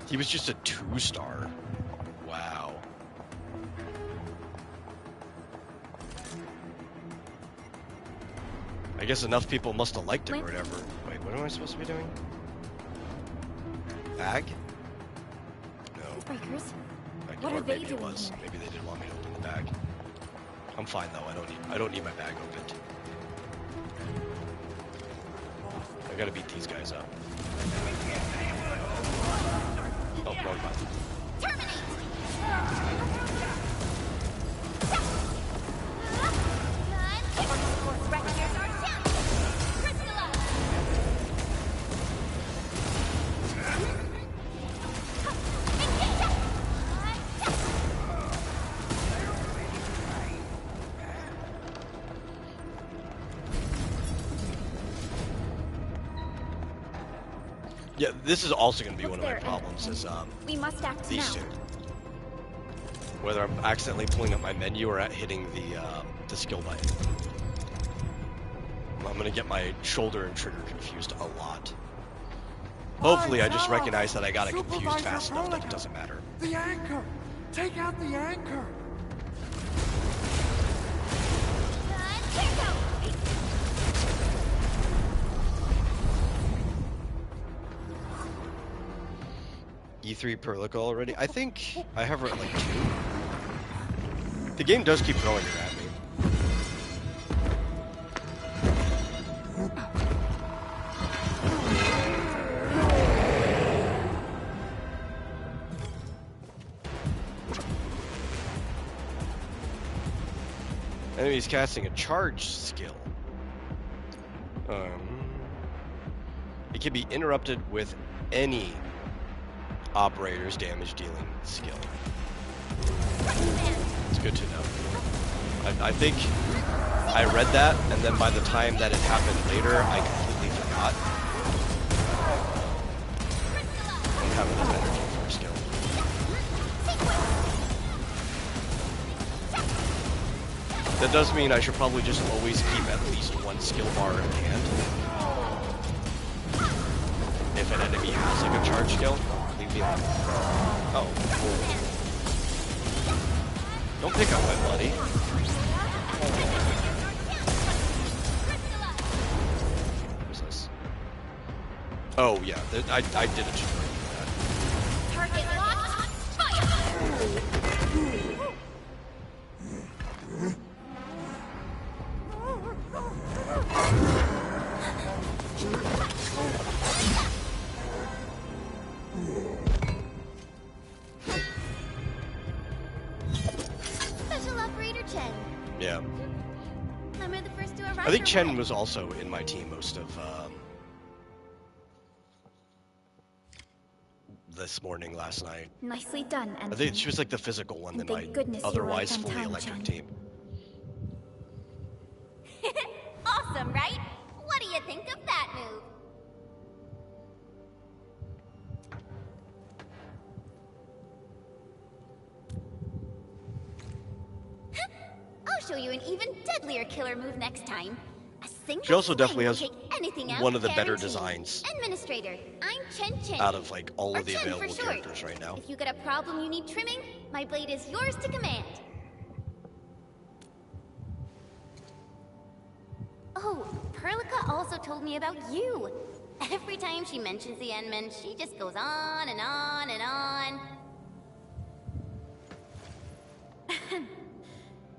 He was just a 2-star. Wow. I guess enough people must have liked him or whatever. Wait, what am I supposed to be doing? Bag? No. Breakers. Like, What or are they maybe it doing was. here? Maybe they didn't want me to open the bag. I'm fine though. I don't need my bag opened. I gotta beat these guys up. Oh, wrong button. Yeah, this is also going to be Look one of my there, problems is We must act these now. two. Whether I'm accidentally pulling up my menu or at hitting the skill button. I'm going to get my shoulder and trigger confused a lot. Hopefully I just recognize that I got it confused fast enough that it doesn't matter. The anchor! Take out the anchor! E3 protocol already? I think I have her at like 2. The game does keep throwing it at me. Enemies casting a charge skill. It can be interrupted with any operator's damage dealing skill. It's good to know. I think I read that, and then by the time that it happened later, I completely forgot. I don't have enough energy for a skill. That does mean I should probably just always keep at least one skill bar in hand. If an enemy has like a charge skill, leave me alone. Oh. Don't pick up my buddy. Who's this? Oh yeah, I did a tutorial for that. Target locked. Fire! Special Operator Chen. Yeah. Remember the first to arrive? I think Chen was also in my team most of this morning, last night. Nicely done, I Endman. think she was like the physical one And in my thank goodness you otherwise arrived on fully time, electric Chen. team. Awesome, right? What do you think of that move? Oh, show you an even deadlier killer move next time. A single She also swing definitely will has take anything out, one of the better guaranteed. designs Administrator, I'm Chen. out of like all Or of the Chen for available short. characters right now. If you got a problem you need trimming, my blade is yours to command. Oh, Perlica also told me about you. Every time she mentions the Endmen, she just goes on and on and on.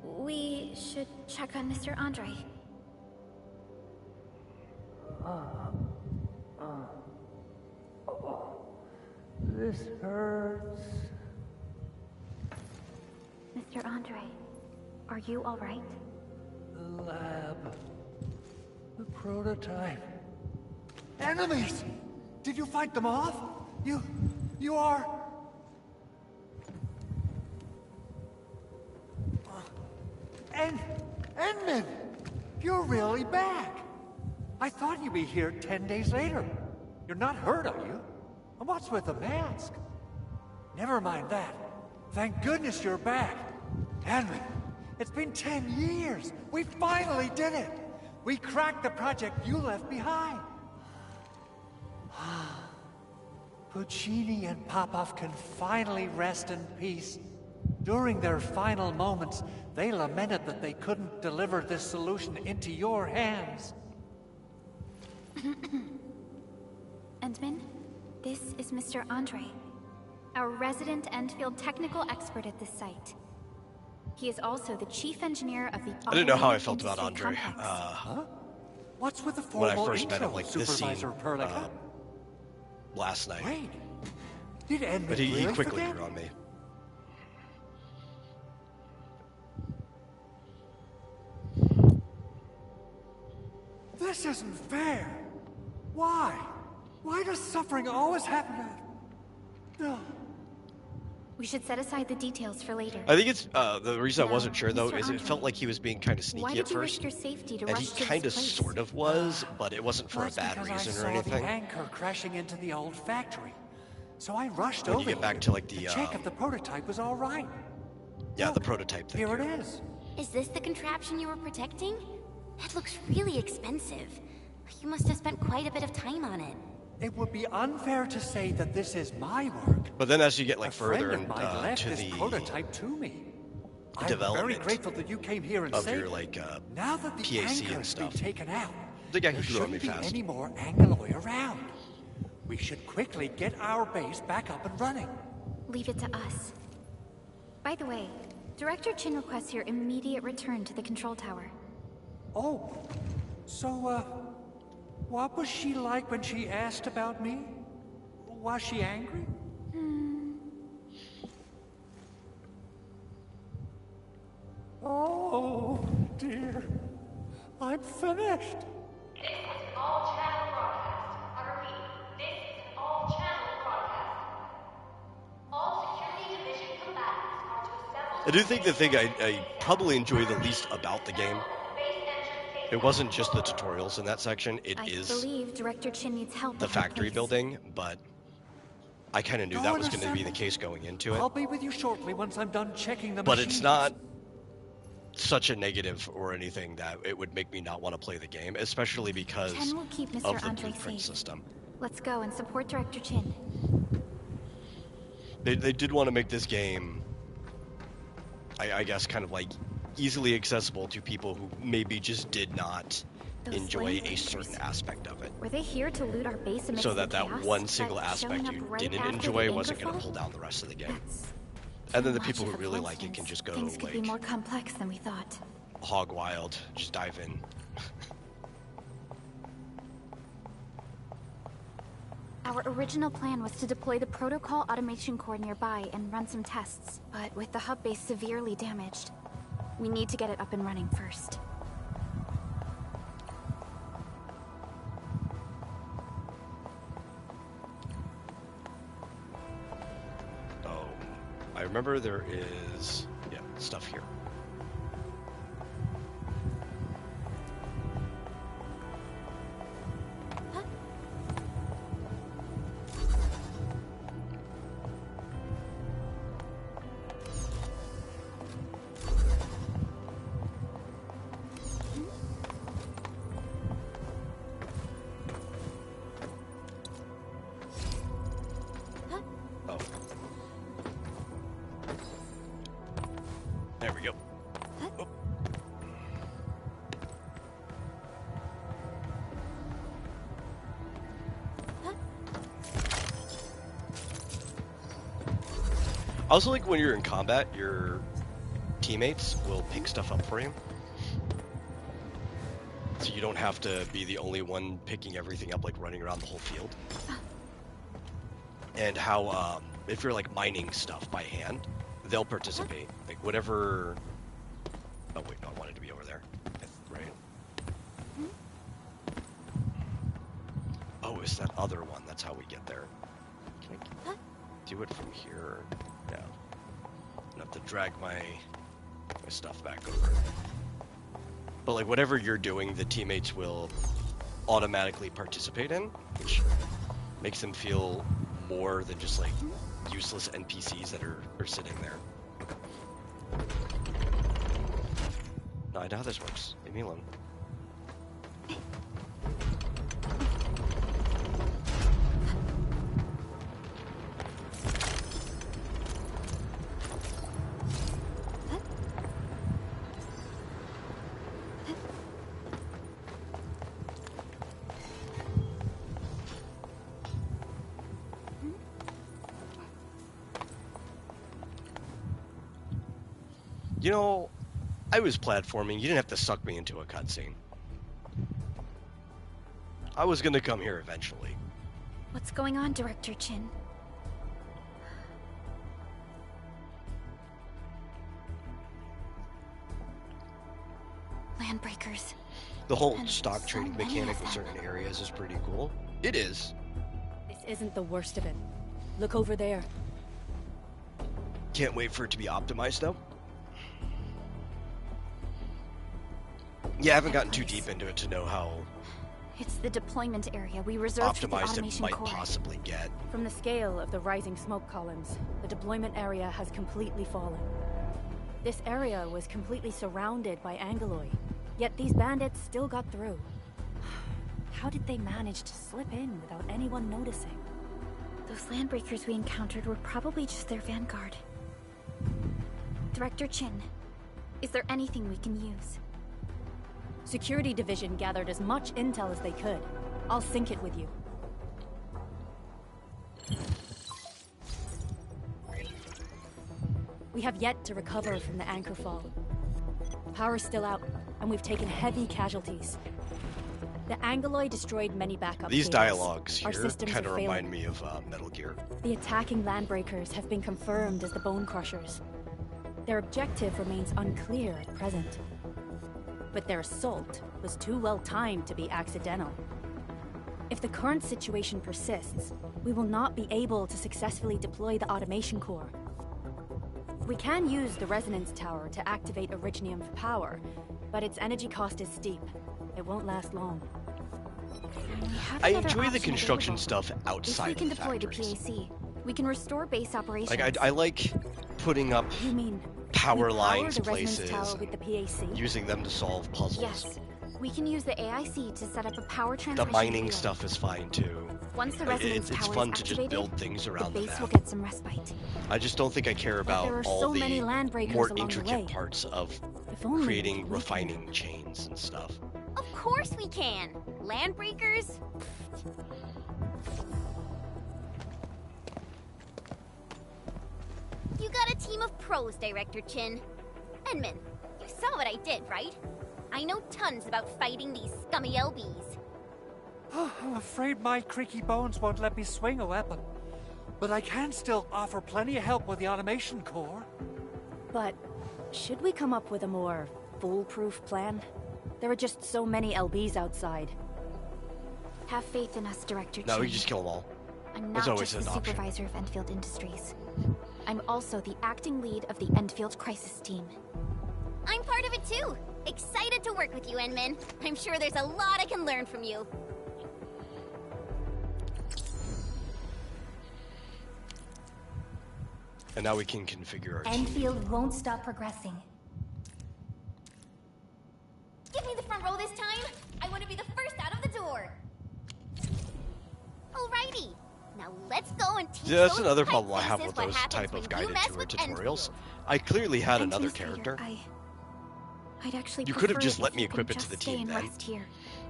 We should check on Mr. Andre. This hurts. Mr. Andre, are you all right? The lab. The prototype. Enemies! Did you fight them off? You are... Endman! You're really back! I thought you'd be here 10 days later. You're not hurt, are you? And what's with the mask? Never mind that. Thank goodness you're back. Endman, it's been 10 years. We finally did it. We cracked the project you left behind. Puccini and Popov can finally rest in peace. During their final moments, they lamented that they couldn't deliver this solution into your hands. Endman, this is Mr. Andre, our resident Endfield technical expert at this site. He is also the chief engineer of the I didn't know how I automated felt about industry Andre complex. Huh? What's with the when I formal first met intro, him, like this scene, Supervisor Perlica? last night. Wait, did Endman But he really quickly forget? grew on me. This isn't fair. Why? Why does suffering always happen to... No. We should set aside the details for later. I think it's the reason I wasn't sure though Mr. is it Andre, felt like he was being kind of Why sneaky did at you first, risk your safety to and rush he to this kind of place? sort of was, but it wasn't for a That's bad because reason I or saw anything. the anchor crashing into the old factory. So I rushed When over you get back here to, like, the, check if the prototype was all right. Yeah, the Look, prototype thing. Here it is. Is this the contraption you were protecting? That looks really expensive. You must have spent quite a bit of time on it. It would be unfair to say that this is my work. But then as you get like A friend further of mine left to this the prototype to me. I'm very development grateful that you came here and of saved your it. like Now that the PAC anchor and has stuff. been taken out, The guy there who grew on me shouldn't be fast. any more Angeloy around. We should quickly get our base back up and running. Leave it to us. By the way, Director Chin requests your immediate return to the control tower. Oh, so, what was she like when she asked about me? Was she angry? Oh, dear. I'm finished. This is an all-channel broadcast. I repeat, this is an all-channel broadcast. All security division combatants are to assemble... I do think the thing I probably enjoy the least about the game, it wasn't just the tutorials in that section, it I is believe Director Chin needs help the at her factory place. building, but I kind of knew Go that and was going to be the assemble. case going into I'll it. be with you shortly once I'm done checking the But machines. it's not such a negative or anything that it would make me not want to play the game, especially because Chen will keep of Mr. the Andre blueprint safe. system. Let's go and support Director Chin. They did want to make this game, I guess, kind of like easily accessible to people who maybe just did not Those enjoy slave a raiders. certain aspect of it. Were they here to loot our base amidst So that the that chaos, one single but aspect showing you up right didn't after enjoy the wasn't going to Angerfall? pull down the rest of the game. That's And then too the people much who of a really like it can coincidence. just go Things could be like more complex than we thought. hog wild, just dive in. Our original plan was to deploy the protocol automation core nearby and run some tests, but with the hub base severely damaged, we need to get it up and running first. Oh, I remember there is, yeah, stuff here. There we go. Oh. I also like when you're in combat, your teammates will pick stuff up for you. So you don't have to be the only one picking everything up, like running around the whole field. And how, if you're like mining stuff by hand, they'll participate. Like whatever... Oh wait, no, I wanted to be over there. Right? Oh, it's that other one. That's how we get there. Can I do it from here? No. I have to drag my stuff back over. But like whatever you're doing, the teammates will automatically participate in, which makes them feel more than just like useless NPCs that are sitting there. No, I know how this works. Leave me alone. You know, I was platforming. You didn't have to suck me into a cutscene. I was gonna come here eventually. What's going on, Director Chin? Landbreakers. The whole And stock so trading many mechanic of in them. certain areas is pretty cool. It is. This isn't the worst of it. Look over there. Can't wait for it to be optimized, though. Yeah, I haven't gotten too deep into it to know how It's the deployment area we reserved for the optimized it automation might core. possibly get. From the scale of the rising smoke columns, the deployment area has completely fallen. This area was completely surrounded by Angeloid, yet these bandits still got through. How did they manage to slip in without anyone noticing? Those landbreakers we encountered were probably just their vanguard. Director Chin, is there anything we can use? Security Division gathered as much intel as they could. I'll sync it with you. We have yet to recover from the anchor fall. Power's still out, and we've taken heavy casualties. The Angeloid destroyed many backup These cables. dialogues Our here systems kind of are failing. remind me of Metal Gear. The attacking landbreakers have been confirmed as the Bone Crushers. Their objective remains unclear at present. But their assault was too well timed to be accidental. If the current situation persists, we will not be able to successfully deploy the automation core. We can use the resonance tower to activate Originium for power, but its energy cost is steep. It won't last long. We have I another enjoy the option construction available. stuff If outside we of can the deploy the factories. PAC, we can restore base operations. Like I like putting up You mean power we lines power the resonance places tower and with the PAC? using them to solve puzzles. Yes, we can use the AIC to set up a power The transmission mining relay. stuff is fine too. Once the Like, resonance it's tower fun is to just activated, build things the around the base will map. get some respite. I just don't think I care about there are all so the many landbreakers more along the intricate way. parts of If only we creating could weaken refining them. chains and stuff. Of course we can. Landbreakers? You got a team of pros, Director Chin. Edmund, you saw what I did, right? I know tons about fighting these scummy LBs. I'm afraid my creaky bones won't let me swing a weapon. But I can still offer plenty of help with the automation core. But should we come up with a more foolproof plan? There are just so many LBs outside. Have faith in us, Director No, Chin. we just kill them all. I'm There's not always just the an option. supervisor of Endfield Industries. I'm also the acting lead of the Endfield Crisis Team. I'm part of it too. Excited to work with you, Enmin. I'm sure there's a lot I can learn from you. And now we can configure our team. Enfield won't stop progressing. Give me the front row this time. I want to be the first out of the door. Alrighty. Now let's go and teach Yeah, that's those another kite problem I have faces with what those happens type when of you guided mess tour with tutorials. Endfield. I clearly had another Administrator, character. I'd actually You could have prefer just it let if me you can equip it to just the stay team and then. rest here.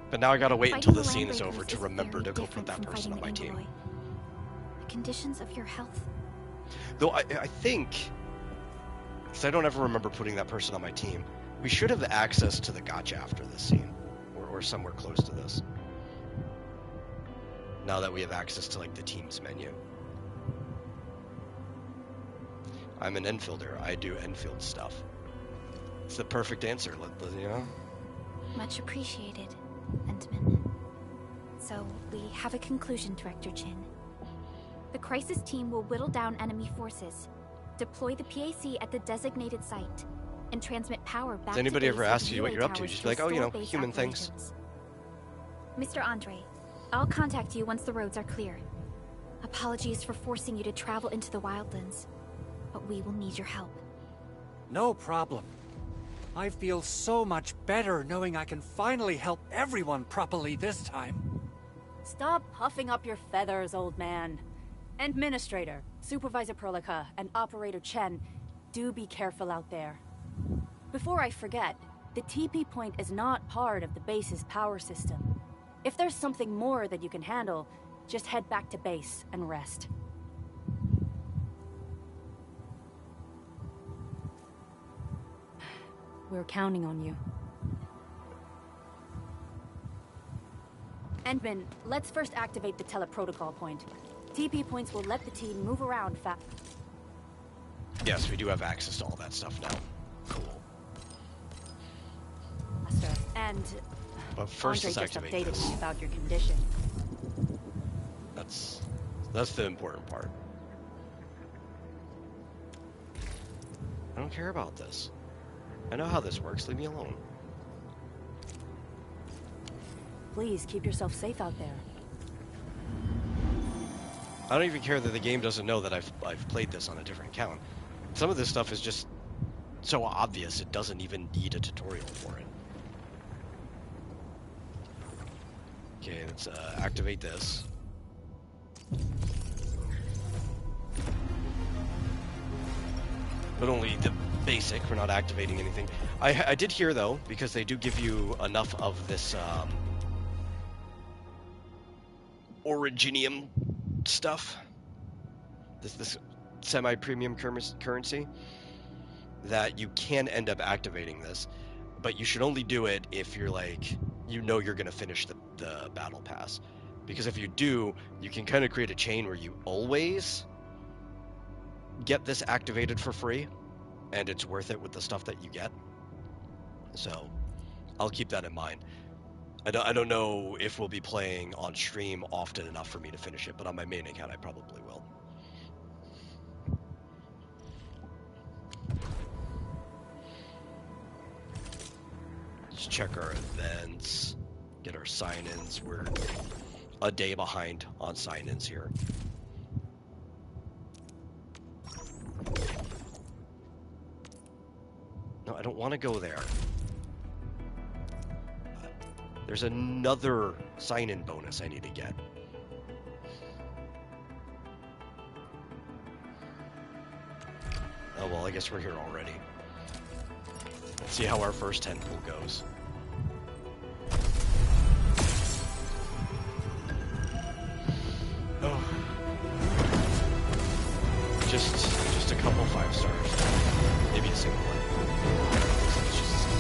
But now I gotta wait Fighting until the the scene is Landbreakers over to is remember very to go put different that from person fighting on my the team. Angloy. The conditions of your health. Though I think, because I don't ever remember putting that person on my team, we should have access to the gotcha after this scene, or somewhere close to this. Now that we have access to like the teams menu. I'm an Enfielder. I do Enfield stuff. It's the perfect answer, you know? Much appreciated, Entman. So, we have a conclusion, Director Chin. The crisis team will whittle down enemy forces, deploy the PAC at the designated site, and transmit power back Does anybody to ever base ask with you what relay you're up to? towers Just be like, oh, you know, restore base human things. operations. Mr. Andre, I'll contact you once the roads are clear. Apologies for forcing you to travel into the wildlands, but we will need your help. No problem. I feel so much better knowing I can finally help everyone properly this time. Stop puffing up your feathers, old man. Administrator, Supervisor Perlica, and Operator Chen, do be careful out there. Before I forget, the TP point is not part of the base's power system. If there's something more that you can handle, just head back to base and rest. We're counting on you. Endman, let's first activate the teleprotocol point. TP points will let the team move around fast. Yes, we do have access to all that stuff now. Cool. And But first, Andre let's just activate updated this. me about your condition. That's the important part. I don't care about this. I know how this works. Leave me alone. Please keep yourself safe out there. I don't even care that the game doesn't know that I've played this on a different account. Some of this stuff is just so obvious it doesn't even need a tutorial for it. Okay, let's activate this. But only the basic, we're not activating anything. I did hear though, because they do give you enough of this Originium stuff, this semi-premium currency, that you can end up activating this, but you should only do it if you're like, you know you're gonna finish the battle pass. Because if you do, you can kind of create a chain where you always get this activated for free, and it's worth it with the stuff that you get. So I'll keep that in mind. I don't know if we'll be playing on stream often enough for me to finish it, but on my main account I probably will. Let's check our events, get our sign-ins. We're a day behind on sign-ins here. No, I don't want to go there. There's another sign-in bonus I need to get. Oh well, I guess we're here already. Let's see how our first 10 pool goes. Oh. Just a couple 5 stars. Maybe a single one. It's just a single.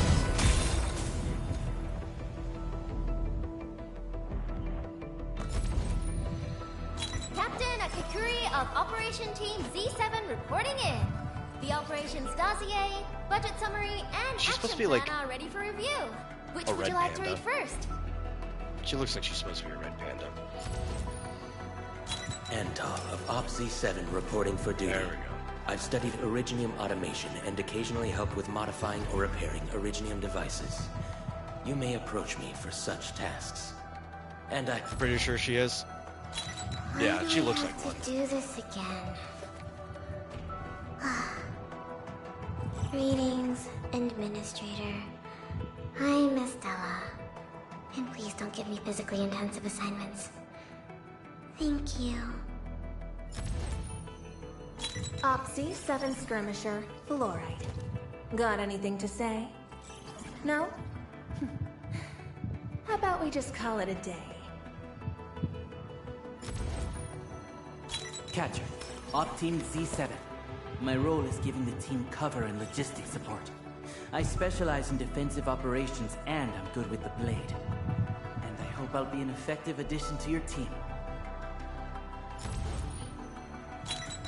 Captain Akakuri of Operation Team Z7 reporting in. The operations dossier, budget summary, and She's supposed action to be plan like are ready for review. Which a would red you like panda. to read first? She looks like she's supposed to be a red panda. Antar of Op Z7 reporting for duty. There we go. I've studied Originium automation and occasionally helped with modifying or repairing Originium devices. You may approach me for such tasks. And I... Pretty sure she is. Yeah, she looks like one. Do this again. Greetings, Administrator. I'm Estella. And please don't give me physically intensive assignments. Thank you. Opsy 7 Skirmisher, Fluorite. Got anything to say? No? How about we just call it a day? Catcher, Op Team Z7. My role is giving the team cover and logistics support. I specialize in defensive operations and I'm good with the blade. And I hope I'll be an effective addition to your team.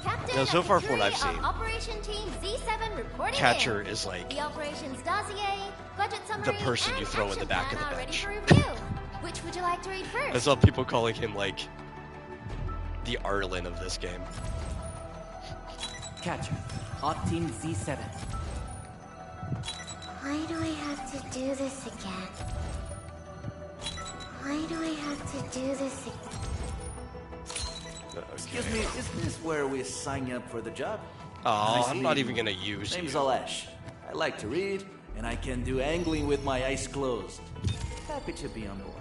Captain, Now, so far from what I've Akakuri of seen, Operation Team Z7 reporting Catcher in. is like The operations dossier, budget summary, person and you throw in the action back of plan the are ready bench. for review. Which would you like to read I first? saw people calling him like the Arlen of this game. Catcher, Op Team Z7. Why do I have to do this again? Why do I have to do this again? Excuse me, is this where we sign up for the job? Oh, Nice I'm not meeting even you. gonna use Name's you. Alesh. I like to read, and I can do angling with my eyes closed. Happy to be on board.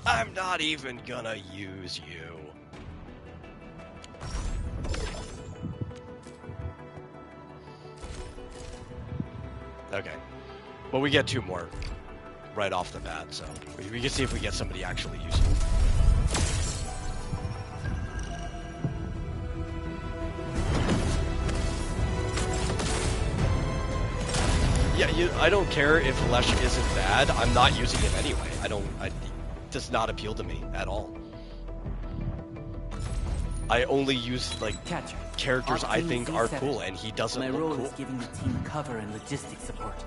I'm not even gonna use you. Okay. Well, we get 2 more right off the bat, so we can see if we get somebody actually useful. Yeah, I don't care if Lesh isn't bad. I'm not using him anyway. It does not appeal to me at all. I only use like Catcher, characters Op I Team think are Z7. cool, and he doesn't My look role cool. is giving the team cover and logistics support.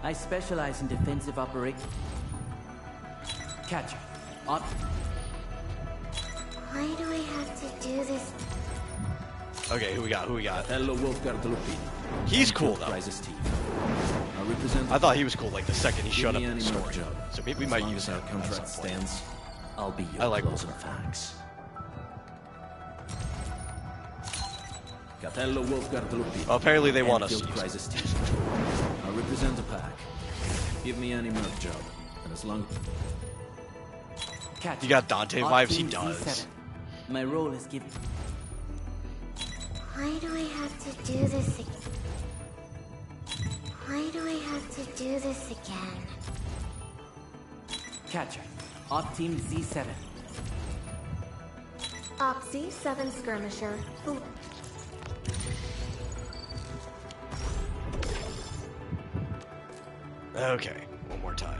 I specialize in defensive operations. Catcher, Op. Why do I have to do this? Okay, who we got? Hello, Wolfgard Lupin. He's cool Endfield though. Crisis Team. I represent. I thought he was cool like the second he Give showed up me in any the more story. job. So maybe we As might long use as our him. contract at some point. stands, I'll be your I like closing Wolfgard. thanks. Catello Wolfgard Lupin. Well, apparently they want us to Endfield use him. Crisis Team. I represent the pack. Give me any merc job, and as long. Catcher, You got Dante Op vibes? He Team does. Z7. My role is giving. Why do I have to do this again? Why do I have to do this again? Catcher, Op Team Z7. Opsy 7 Skirmisher, Okay, one more time.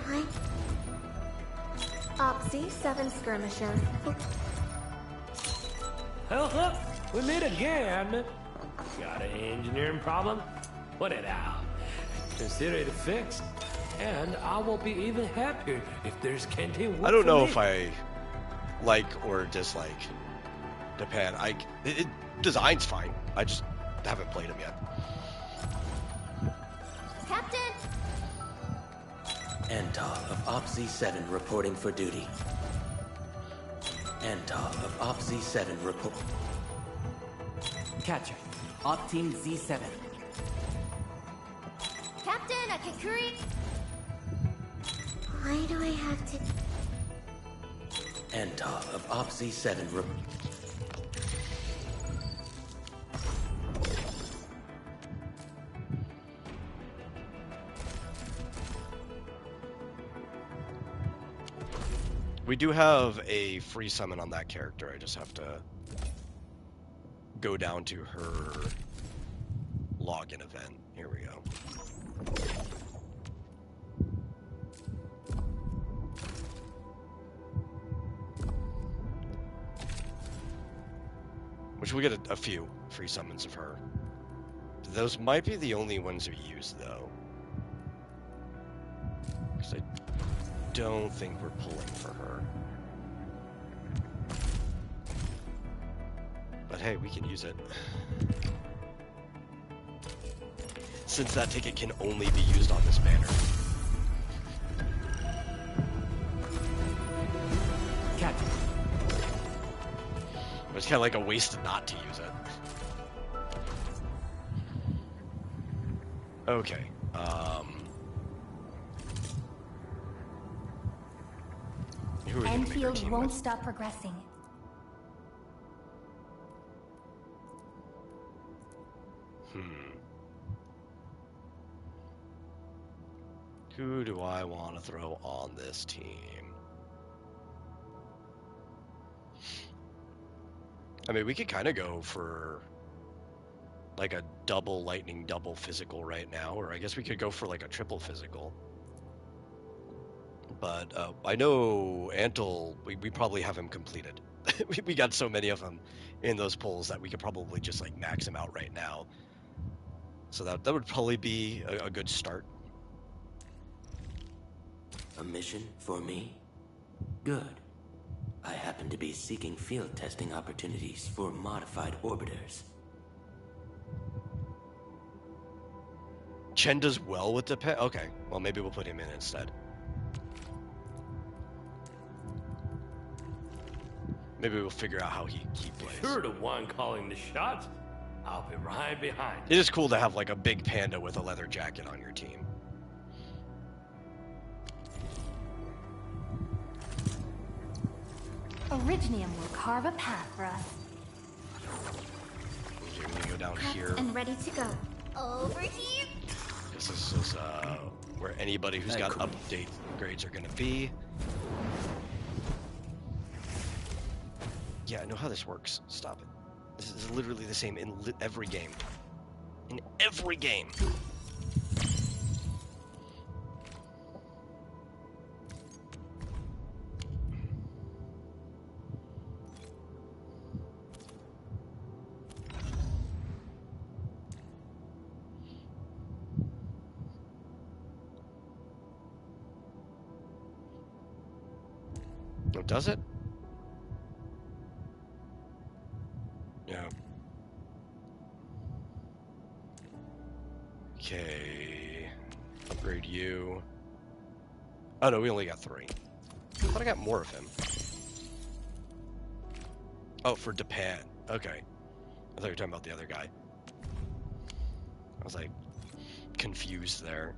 Why? Opsy 7 Skirmisher, We meet again. Got an engineering problem? Put it out. Consider it fixed. And I will be even happier if there's canteen work I don't for know me. if I like or dislike Japan. Design's fine. I just haven't played him yet. Captain! Antov of Op Z7 reporting for duty. Antov of Op Z7 report. Catcher, Op Team Z7. Captain Akakuri! Why do I have to? Antov of Op Z7 We do have a free summon on that character. I just have to go down to her login event. Here we go. Which we get a few free summons of her. Those might be the only ones we use, though. Because I don't think we're pulling for her. But hey, we can use it. since that ticket can only be used on this banner. Captain. It's kind of like a waste not to use it. Okay. Who are we gonna make our Endfield team won't with? stop progressing. Who do I want to throw on this team? I mean, we could kind of go for like a double lightning, double physical right now, or I guess we could go for like a triple physical. But I know Antle, we probably have him completed. We got so many of them in those polls that we could probably just like max him out right now. So that would probably be a good start. A mission for me? Good. I happen to be seeking field testing opportunities for modified orbiters. Chen does well with the pet. Okay, well maybe we'll put him in instead. Maybe we'll figure out how he plays. You're the one calling the shots. I'll be right behind. It is cool to have like a big panda with a leather jacket on your team. Originium will carve a path for us. Okay, we're gonna go down here. And ready to go. Over here. This is where anybody who's got update grades are gonna be. Yeah, I know how this works. Stop it. This is literally the same in every game. In every game. Oh, does it? Yeah. Okay. Upgrade you. Oh no, we only got 3. I thought I got more of him. Oh, for Japan. Okay. I thought you were talking about the other guy. I was like confused there.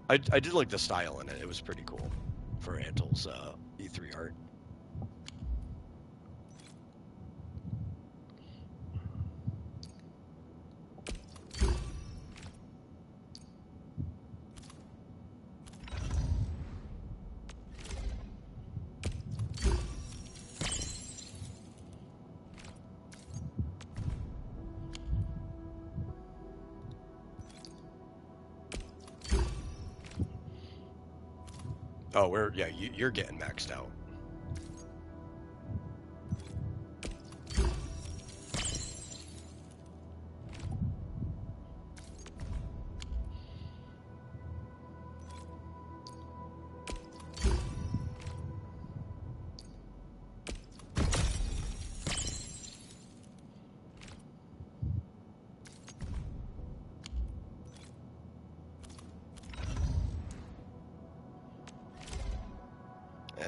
I did like the style in it. It was pretty cool for Antle's E3 art. Oh, you're getting maxed out.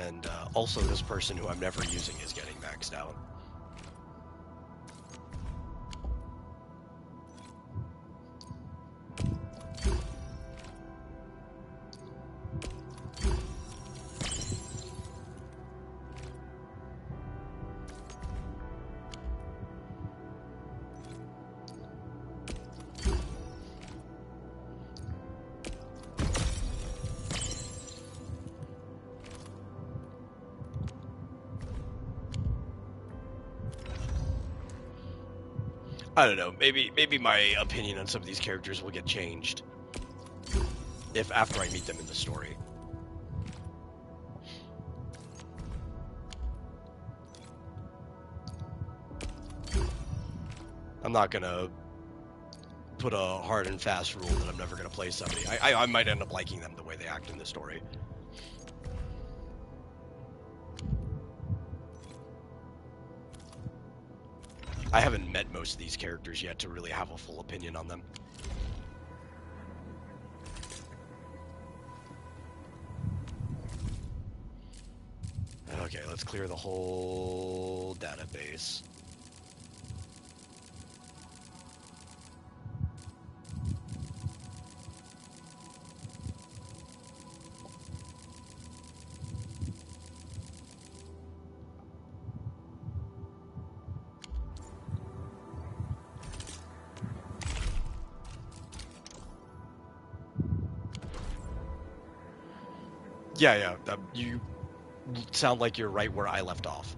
And also this person who I'm never using is getting maxed out. I don't know. Maybe my opinion on some of these characters will get changed if after I meet them in the story. I'm not gonna put a hard and fast rule that I'm never gonna play somebody. I might end up liking them the way they act in the story. I haven't met most of these characters yet to really have a full opinion on them. Okay, let's clear the whole database. Yeah, you sound like you're right where I left off.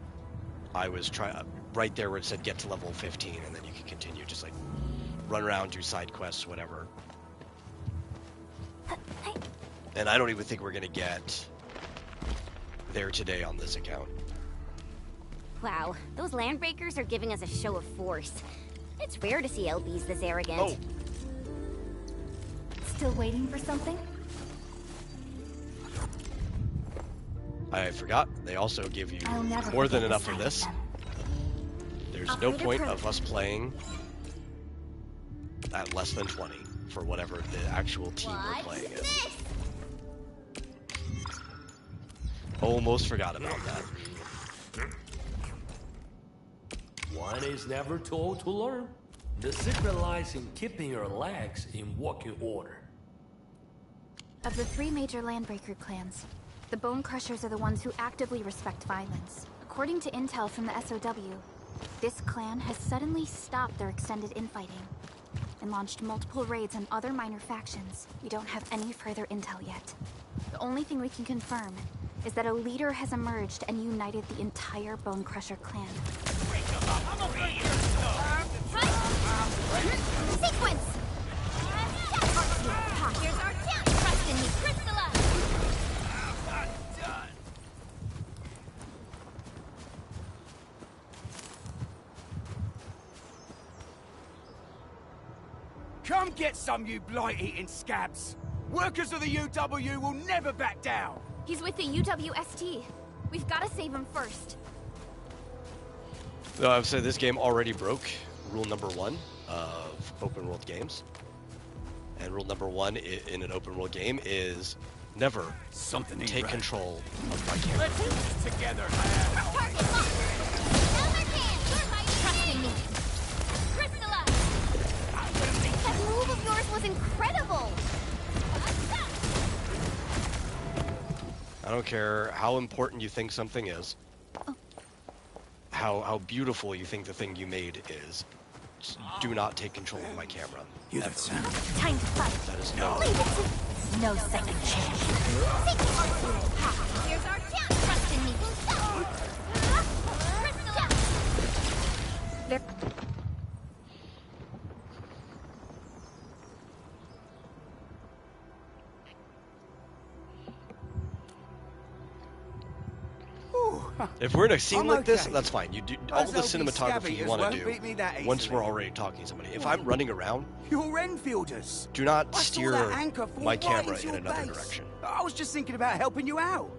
I was right there where it said get to level 15, and then you can continue, just like run around, do side quests, whatever. And I don't even think we're gonna get there today on this account. Wow, those landbreakers are giving us a show of force. It's rare to see LBs this arrogant. Oh. Still waiting for something? I forgot, they also give you I'll never more than forget enough the of sight this. them. There's no Operator point Pro. of us playing at less than 20 for whatever the actual team we're playing is. Almost forgot about that. One is never told to learn. The secret lies in keeping your legs in working order. Of the 3 major Landbreaker clans, the Bone Crushers are the ones who actively respect violence. According to intel from the SOW, this clan has suddenly stopped their extended infighting and launched multiple raids on other minor factions. We don't have any further intel yet. The only thing we can confirm is that a leader has emerged and united the entire Bone Crusher clan. Sequence! Here's our chance! Trust in me, crystallize! Come get some, you blight-eating scabs! Workers of the UW will never back down! He's with the UWST. We've got to save him first. So I've said this game already broke rule number 1 of open world games. And rule number 1 in an open world game is never take control of my camera. Let's do this together, man! Target locked! Another chance! You're my trusting me! Crystallize! That move of yours was incredible! I don't care how important you think something is, how beautiful you think the thing you made is. Just do not take control of my camera. Hear that sound? Time to fight. That is no. No second chance. Here's our chance! Trust in me! There. If we're in a scene I'm like this, okay. that's fine. You do all the Those LB cinematography you scabbers want won't to beat me that do once easily. we're already talking to somebody. If I'm running around, You're Enfielders! do not I saw steer that anchor fall my right camera into in your another base. direction. I was just thinking about helping you out.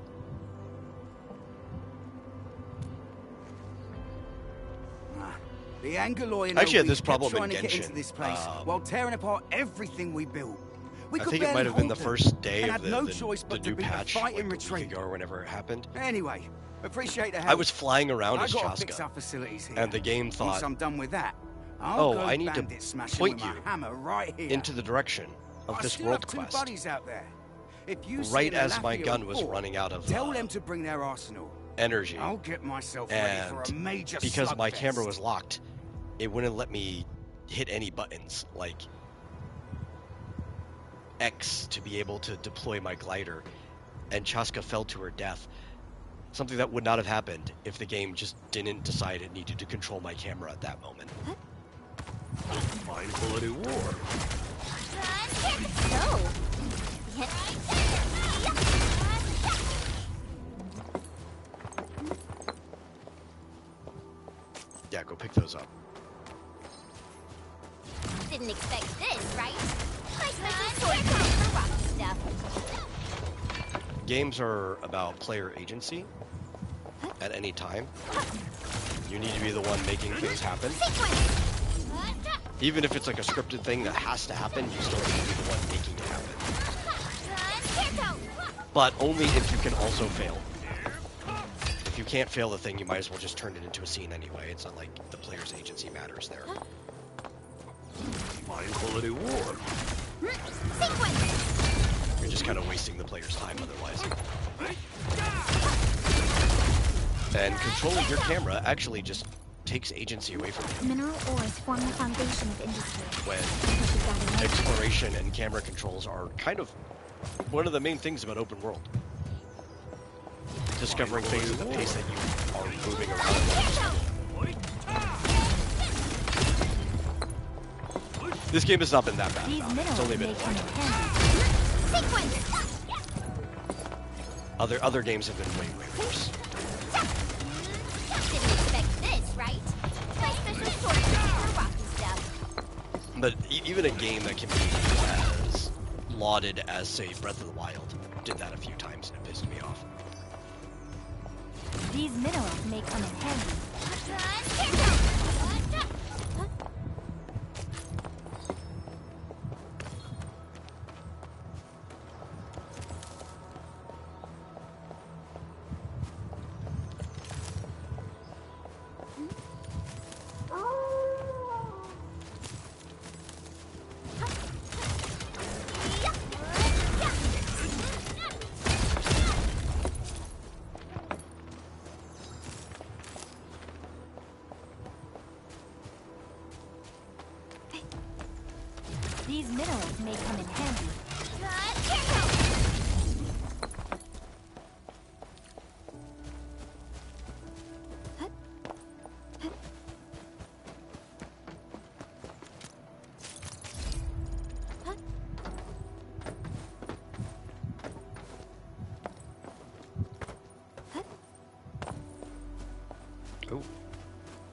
The Angaloy and I actually had LB this kept problem in trying to get Genshin, into this place while tearing apart everything we built. We I could think it barely might have been the hold them, first day and of had no choice the but to new be a patch, fight like in a week retreat. ago or whenever it happened. Anyway, appreciate the help. I was flying around I as gotta fix our Chaska, facilities here. and the game Once thought, I'm done with that, I'll oh, go I need to bandit smashing point with my you hammer right here. into the direction of I this still world have 2 quest. buddies out there. If you see Right an as my Alafia gun was report, running out of tell them to bring their arsenal. energy, I'll get myself ready for a and major because my slugfest. camera was locked, it wouldn't let me hit any buttons like X to be able to deploy my glider, and Chaska fell to her death. Something that would not have happened if the game just didn't decide it needed to control my camera at that moment. Mindful of war. So, Yeah, go pick those up. Didn't expect this, right? My special sword for rocky stuff. Games are about player agency at any time. You need to be the one making things happen. Even if it's like a scripted thing that has to happen, you still need to be the one making it happen. But only if you can also fail. If you can't fail the thing, you might as well just turn it into a scene anyway. It's not like the player's agency matters there. Fine quality war. You're just kind of wasting the player's time otherwise. And controlling your camera actually just takes agency away from you. Mineral ores form the foundation of industry. When exploration and camera controls are kind of one of the main things about open world. Discovering things at the pace that you are moving around. This game has not been that bad. It's only been other games have been way worse. Didn't expect this, right? My special sword for rocky stuff. But even a game that can be as lauded as, say, Breath of the Wild did that a few times and it pissed me off. These minerals may come in handy. These minerals may come in handy. Oh,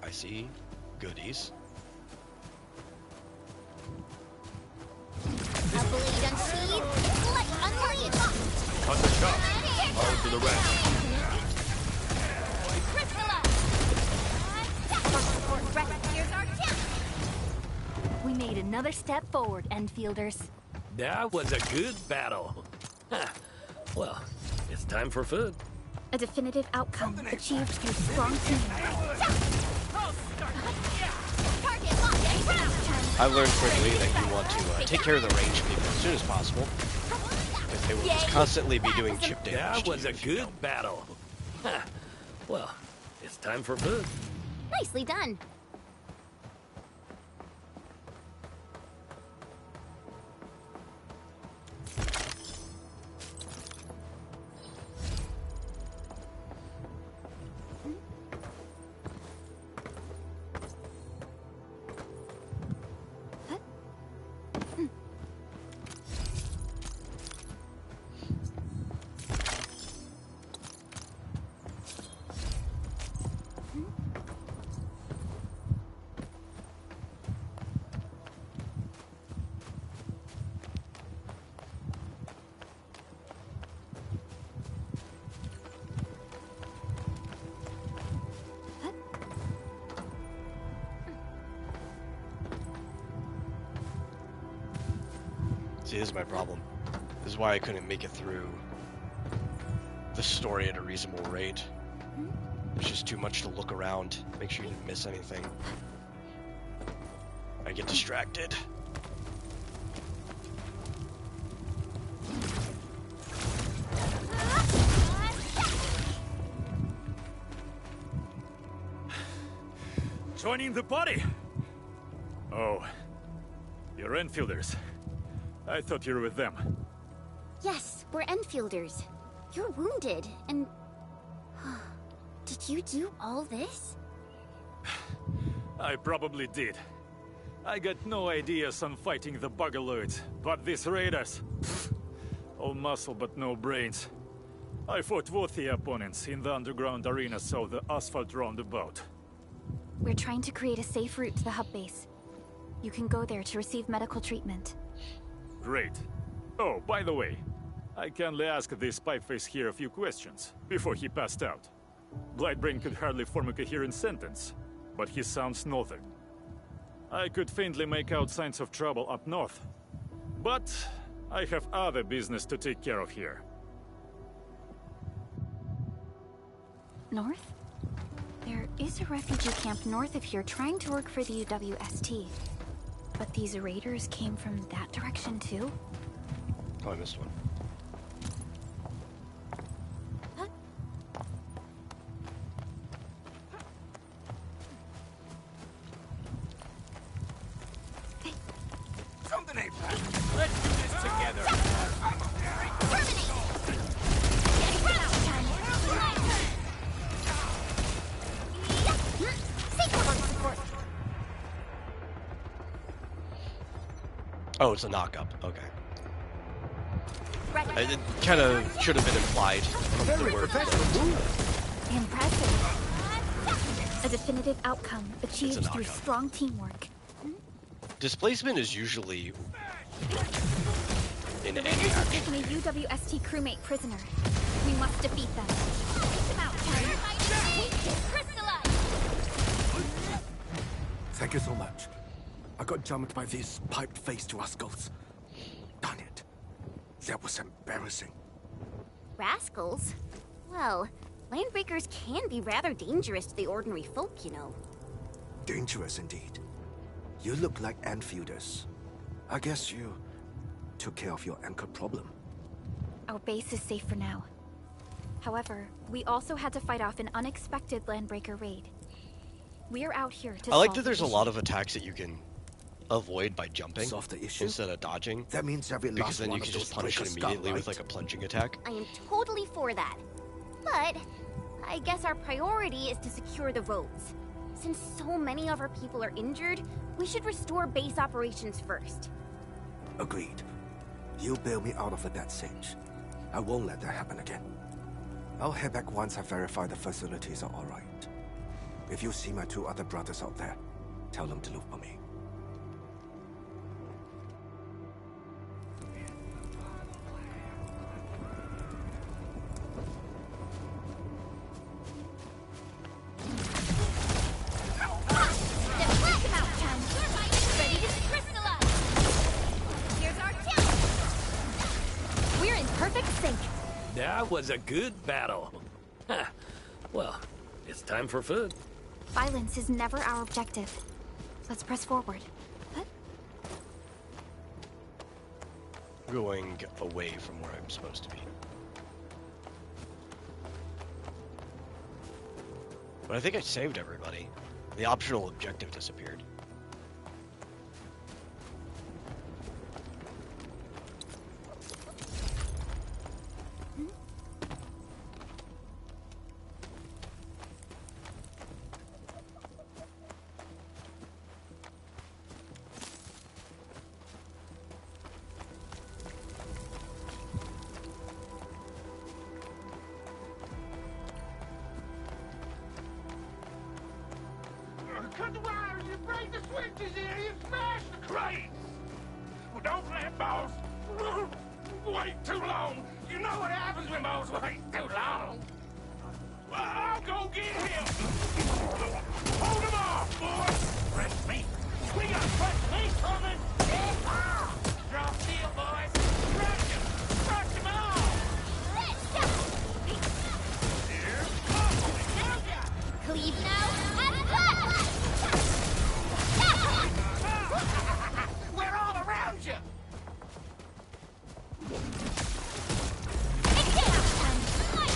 I see goodies. Cut the chop. All to the rest. We made another step forward, Endfielders. That was a good battle. Huh. Well, it's time for food. A definitive outcome achieved through strong teaming. I've learned quickly that you want to take care of the range people as soon as possible. If they will just constantly be doing chip damage. That was a good battle. Huh. Well, it's time for food. Nicely done. See, this is my problem. This is why I couldn't make it through the story at a reasonable rate. It's just too much to look around, make sure you didn't miss anything. I get distracted. Joining the party? Oh, you're Enfielders. I thought you were with them. Yes, we're Enfielders. You're wounded, and... Did you do all this? I probably did. I got no ideas on fighting the Bugaloids, but these raiders... all muscle but no brains. I fought worthy opponents in the underground arenas of the asphalt roundabout. We're trying to create a safe route to the hub base. You can go there to receive medical treatment. Great. Oh, by the way, I kindly asked this pipeface here a few questions before he passed out. Blightbrain could hardly form a coherent sentence, but he sounds northern. I could faintly make out signs of trouble up north, but I have other business to take care of here. North? There is a refugee camp north of here trying to work for the UWST. But these raiders came from that direction too? Oh, I missed one. Something ain't right. Let's do this together. Oh, it's a knock-up. Okay. It kind of should have been implied from the word. Impressive. A definitive outcome achieved through knockout. strong teamwork. Displacement is usually in The any raiders have action. taken a UWST crewmate prisoner. We must defeat them. Take them out, Ken. Thank you so much. I got jumped by these piped-faced rascals. Darn it. That was embarrassing. Rascals? Well, landbreakers can be rather dangerous to the ordinary folk, you know. Dangerous indeed. You look like Enfielders. I guess you took care of your anchor problem. Our base is safe for now. However, we also had to fight off an unexpected landbreaker raid. We are out here to I like solve that there's the a lot of attacks that you can avoid by jumping Solve the issue? instead of dodging. That means every Because last then one you of can just those punish it breakers immediately got with right. like a plunging attack. I am totally for that. But I guess our priority is to secure the roads. Since so many of our people are injured, we should restore base operations first. Agreed. You bail me out of a bad cinch. I won't let that happen again. I'll head back once I verify the facilities are all right. If you see my two other brothers out there, tell them to look for me. Ready to crystallize! Here's our challenge! We're in perfect sync. That was a good battle. Huh. Well, it's time for food. Violence is never our objective. Let's press forward. What? Going away from where I'm supposed to be. But I think I saved everybody. The optional objective disappeared. Cut the wires, you break the switches here, you smash the crates! Well, don't let boss wait too long. You know what happens when boss wait too long. Well, I'll go get him. Hold him off, boys. Fresh meat. We got fresh meat coming. Drop deal, boys. Crush him. Crush him all. Here comes. Cleave now and cut! We're all around you.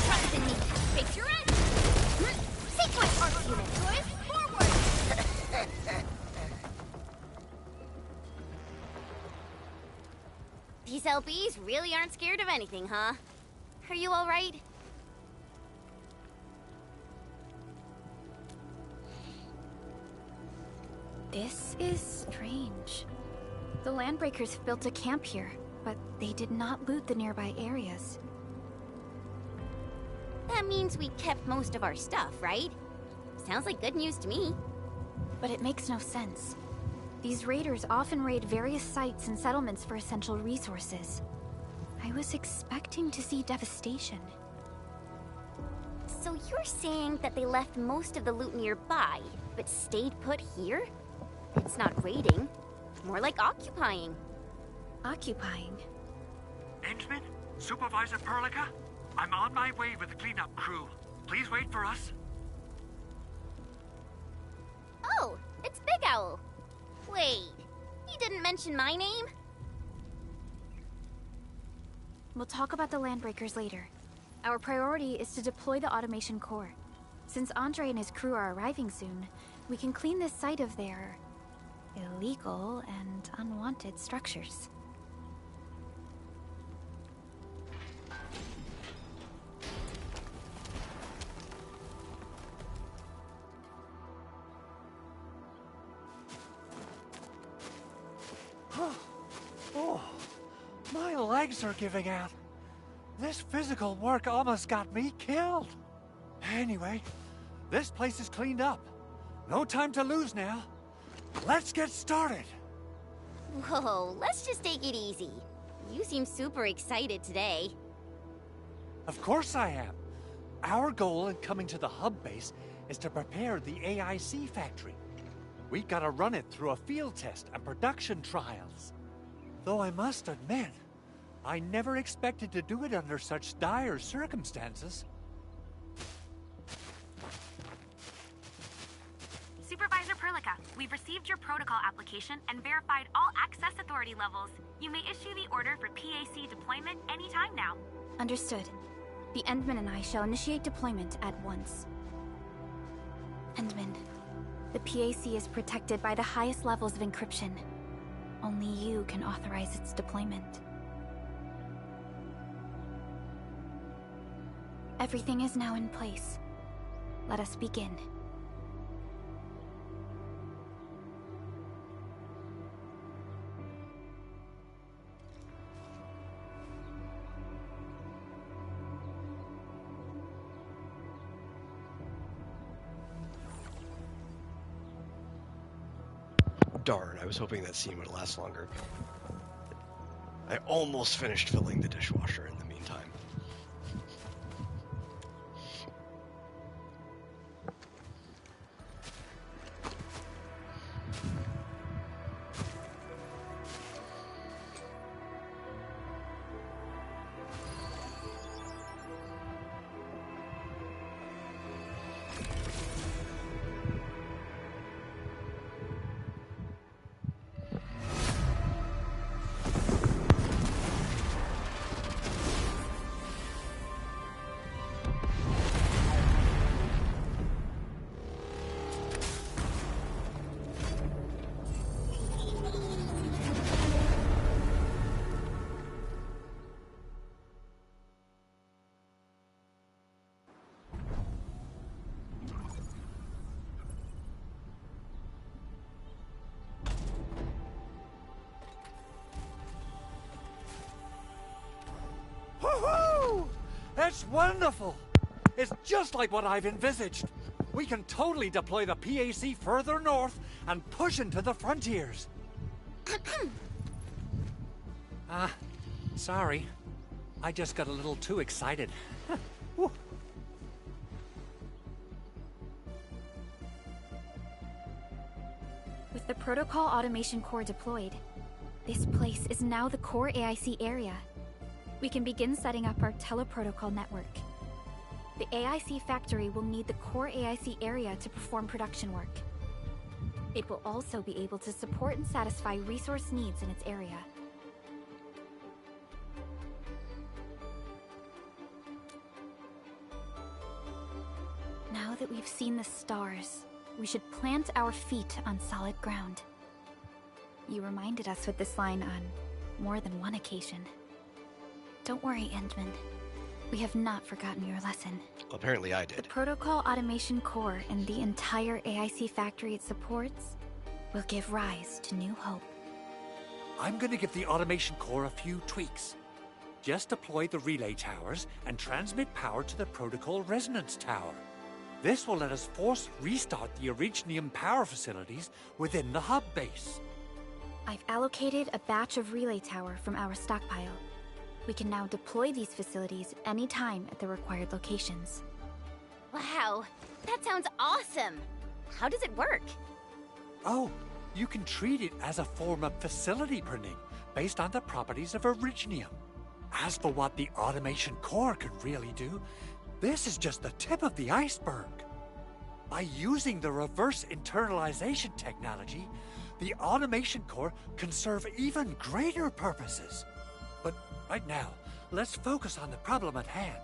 Trust in me. Picture it! Sequence arc unit, boys! Forward! These LBs really aren't scared of anything, huh? Are you alright? This is strange. The Landbreakers have built a camp here, but they did not loot the nearby areas. That means we kept most of our stuff, right? Sounds like good news to me. But it makes no sense. These raiders often raid various sites and settlements for essential resources. I was expecting to see devastation. So you're saying that they left most of the loot nearby, but stayed put here? It's not raiding, more like occupying. Occupying? Endman? Supervisor Perlica? I'm on my way with the cleanup crew. Please wait for us. Oh, it's Big Owl. Wait, he didn't mention my name? We'll talk about the Landbreakers later. Our priority is to deploy the automation core. Since Andre and his crew are arriving soon, we can clean this site of their illegal and unwanted structures. Oh, my legs are giving out. This physical work almost got me killed. Anyway, this place is cleaned up. No time to lose now. Let's get started. Whoa, let's just take it easy. You seem super excited today. Of course I am. Our goal in coming to the hub base is to prepare the AIC factory. We gotta run it through a field test and production trials. Though I must admit, I never expected to do it under such dire circumstances. Supervisor Perlica, we've received your protocol application and verified all access authority levels. You may issue the order for PAC deployment anytime now. Understood. The Endman and I shall initiate deployment at once. Endman, the PAC is protected by the highest levels of encryption. Only you can authorize its deployment. Everything is now in place. Let us begin. Darn, I was hoping that scene would last longer. I almost finished filling the dishwasher in the meantime. Woohoo! That's wonderful! It's just like what I've envisaged. We can totally deploy the PAC further north and push into the frontiers. Sorry. I just got a little too excited. Whew. With the protocol automation core deployed, this place is now the core AIC area. We can begin setting up our teleprotocol network. The AIC factory will need the core AIC area to perform production work. It will also be able to support and satisfy resource needs in its area. Now that we've seen the stars, we should plant our feet on solid ground. You reminded us with this line on more than one occasion. Don't worry, Endman. We have not forgotten your lesson. Apparently I did. The protocol automation core and the entire AIC factory it supports will give rise to new hope. I'm gonna give the automation core a few tweaks. Just deploy the relay towers and transmit power to the protocol resonance tower. This will let us force restart the Originium power facilities within the hub base. I've allocated a batch of relay tower from our stockpile. We can now deploy these facilities anytime at the required locations. Wow, that sounds awesome! How does it work? Oh, you can treat it as a form of facility printing based on the properties of Originium. As for what the automation core could really do, this is just the tip of the iceberg. By using the reverse internalization technology, the automation core can serve even greater purposes. But right now, let's focus on the problem at hand.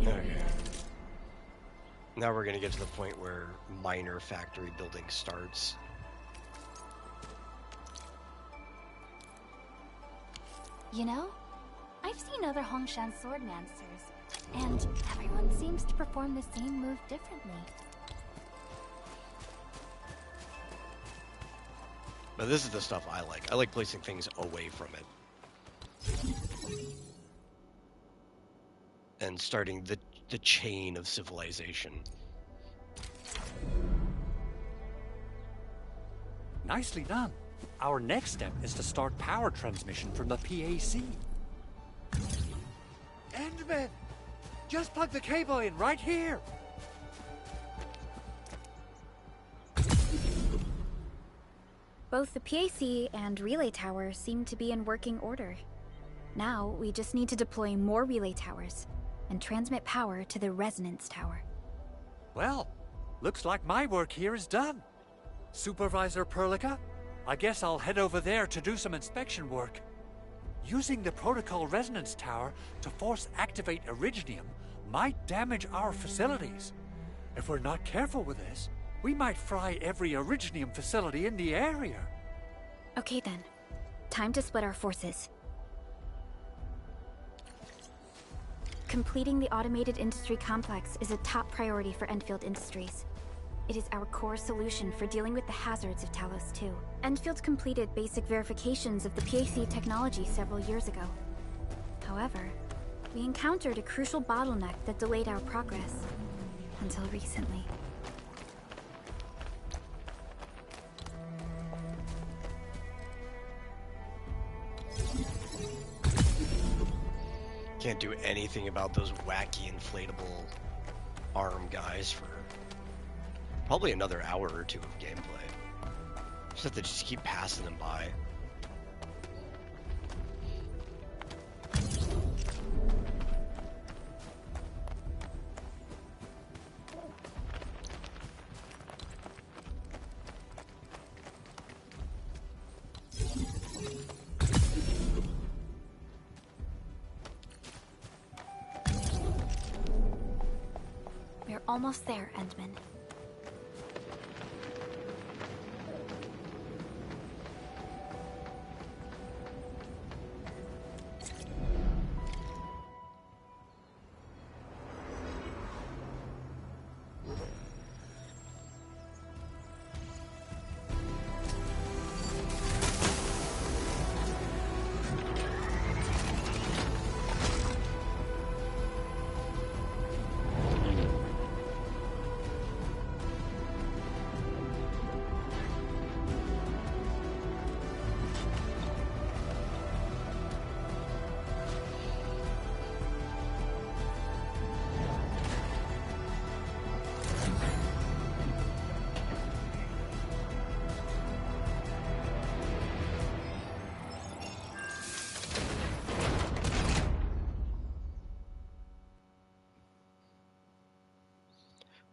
Okay. Now we're gonna get to the point where minor factory building starts. You know, I've seen other Hongshan swordmasters, and everyone seems to perform the same move differently. But this is the stuff I like. I like placing things away from it. And starting the chain of civilization. Nicely done. Our next step is to start power transmission from the PAC. Endman! Just plug the cable in right here! Both the PAC and relay tower seem to be in working order. Now, we just need to deploy more relay towers and transmit power to the resonance tower. Well, looks like my work here is done. Supervisor Perlica, I guess I'll head over there to do some inspection work. Using the protocol resonance tower to force activate Originium might damage our facilities. If we're not careful with this, we might fry every Originium facility in the area. Okay then, time to split our forces. Completing the automated industry complex is a top priority for Endfield Industries. It is our core solution for dealing with the hazards of Talos 2. Endfield completed basic verifications of the PAC technology several years ago. However, we encountered a crucial bottleneck that delayed our progress until recently. Can't do anything about those wacky inflatable arm guys for probably another hour or two of gameplay. Just have to just keep passing them by. We're almost there, Endman.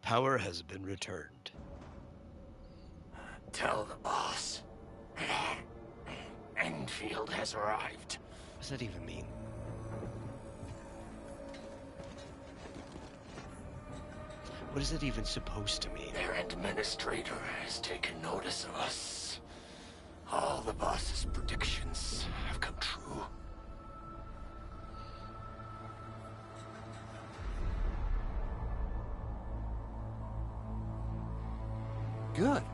Power has been returned. Tell the boss. Endfield has arrived. What does that even mean? What is it even supposed to mean? Their administrator has taken notice of us. All the boss's predictions have come true. Good.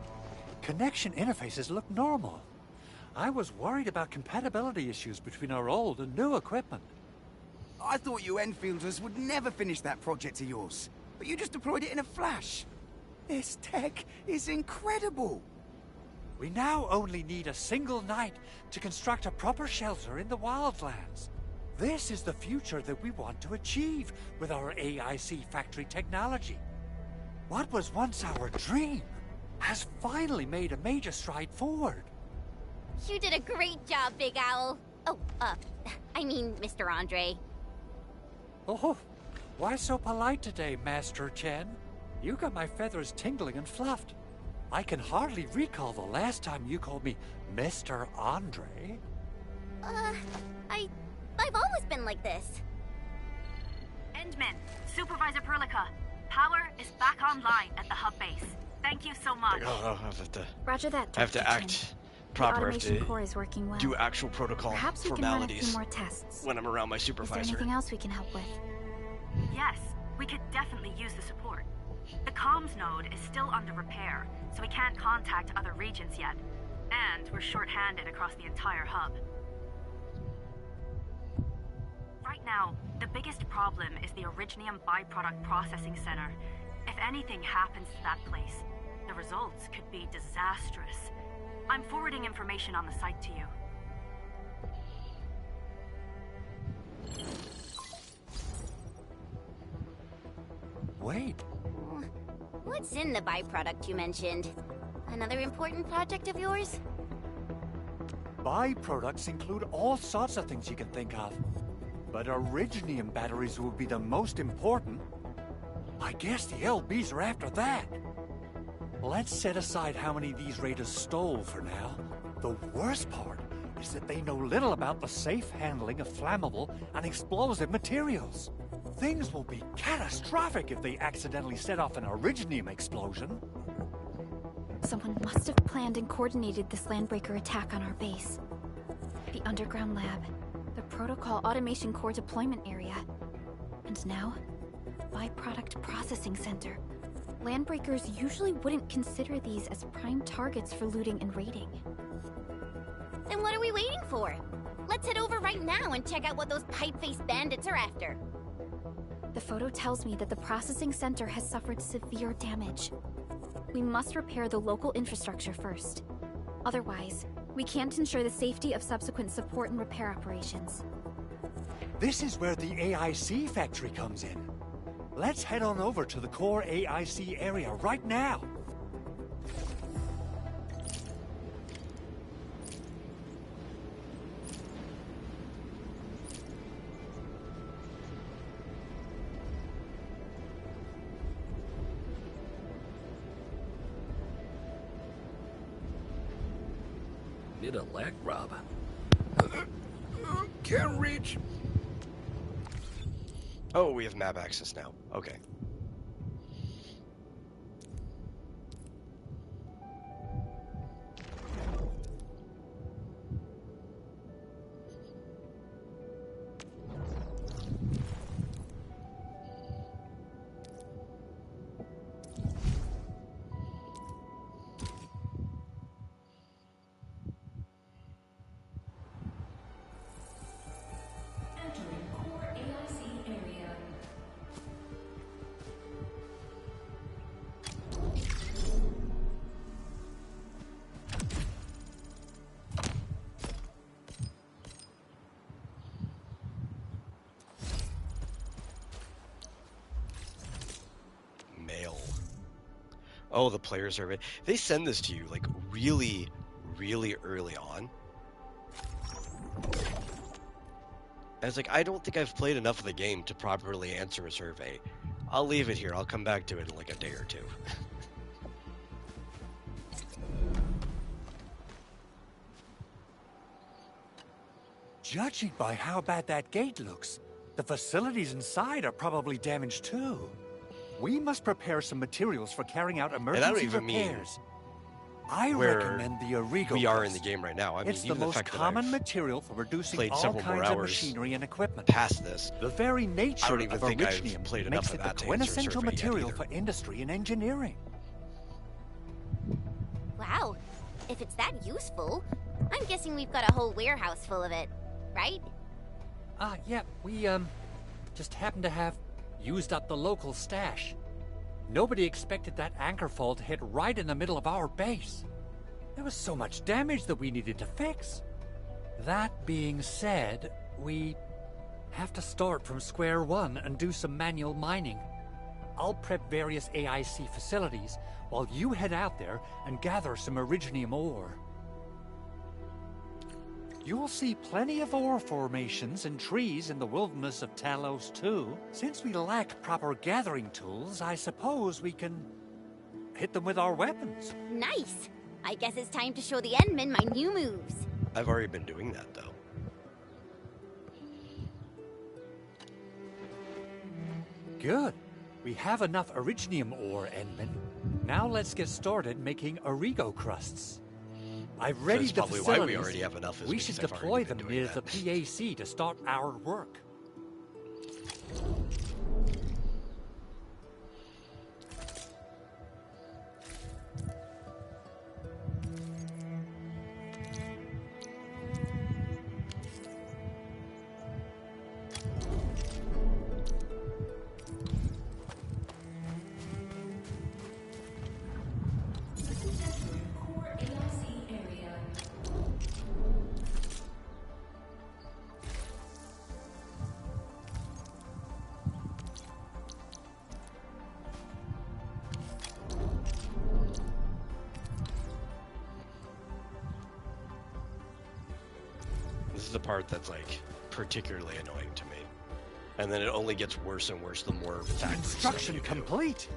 Connection interfaces look normal. I was worried about compatibility issues between our old and new equipment. I thought you Enfielders would never finish that project of yours, but you just deployed it in a flash. This tech is incredible. We now only need a single night to construct a proper shelter in the wildlands. This is the future that we want to achieve with our AIC factory technology. What was once our dream has finally made a major stride forward. You did a great job, Big Owl. Oh, I mean, Mr. Andre. Oh, why so polite today, Master Chen? You got my feathers tingling and fluffed. I can hardly recall the last time you called me Mr. Andre. I've always been like this. Endman, Supervisor Perlica, power is back online at the hub base. Thank you so much. Oh, I have to. Roger that. I have to act proper. I have to core is working well. do actual protocol Perhaps we formalities can run a few more tests. when I'm around my supervisor. Is there anything else we can help with? Yes, we could definitely use the support. The comms node is still under repair, so we can't contact other regions yet. And we're short-handed across the entire hub. Right now, the biggest problem is the Originium byproduct processing center. If anything happens to that place, the results could be disastrous. I'm forwarding information on the site to you. Wait. What's in the byproduct you mentioned? Another important project of yours? Byproducts include all sorts of things you can think of. But Originium batteries will be the most important. I guess the LBs are after that. Let's set aside how many these raiders stole for now. The worst part is that they know little about the safe handling of flammable and explosive materials. Things will be catastrophic if they accidentally set off an Originium explosion. Someone must have planned and coordinated this landbreaker attack on our base. The underground lab, the protocol automation core deployment area, and now, byproduct processing center. Landbreakers usually wouldn't consider these as prime targets for looting and raiding. Then what are we waiting for? Let's head over right now and check out what those pipe-faced bandits are after. The photo tells me that the processing center has suffered severe damage. We must repair the local infrastructure first. Otherwise, we can't ensure the safety of subsequent support and repair operations. This is where the AIC factory comes in. Let's head on over to the core AIC area right now. Need a leg rub. Can't reach. Oh, we have map access now. Okay. Oh, the player survey. They send this to you, like, really, really early on. And it's like, I don't think I've played enough of the game to properly answer a survey. I'll leave it here. I'll come back to it in, like, a day or two. Judging by how bad that gate looks, the facilities inside are probably damaged too. We must prepare some materials for carrying out emergency repairs. I recommend the Origo. We are in the game right now. I mean, it's the most common material for reducing all kinds of machinery and equipment. Past this, the very nature of Originium makes it the quintessential material for industry and engineering. Wow, if it's that useful, I'm guessing we've got a whole warehouse full of it, right? Yeah, we, just happened to have used up the local stash. Nobody expected that anchor fall to hit right in the middle of our base. There was so much damage that we needed to fix. That being said, we have to start from square one and do some manual mining. I'll prep various AIC facilities while you head out there and gather some Originium ore. You'll see plenty of ore formations and trees in the wilderness of Talos too. Since we lack proper gathering tools, I suppose we can hit them with our weapons. Nice! I guess it's time to show the Endmen my new moves. I've already been doing that, though. Good. We have enough Originium ore, Endman. Now let's get started making Origo crusts. I've readied the facilities. Why we already have enough. We should deploy them near the PAC to start our work. This is the part that's like particularly annoying to me. And then it only gets worse and worse the more factory Construction stuff you do. complete.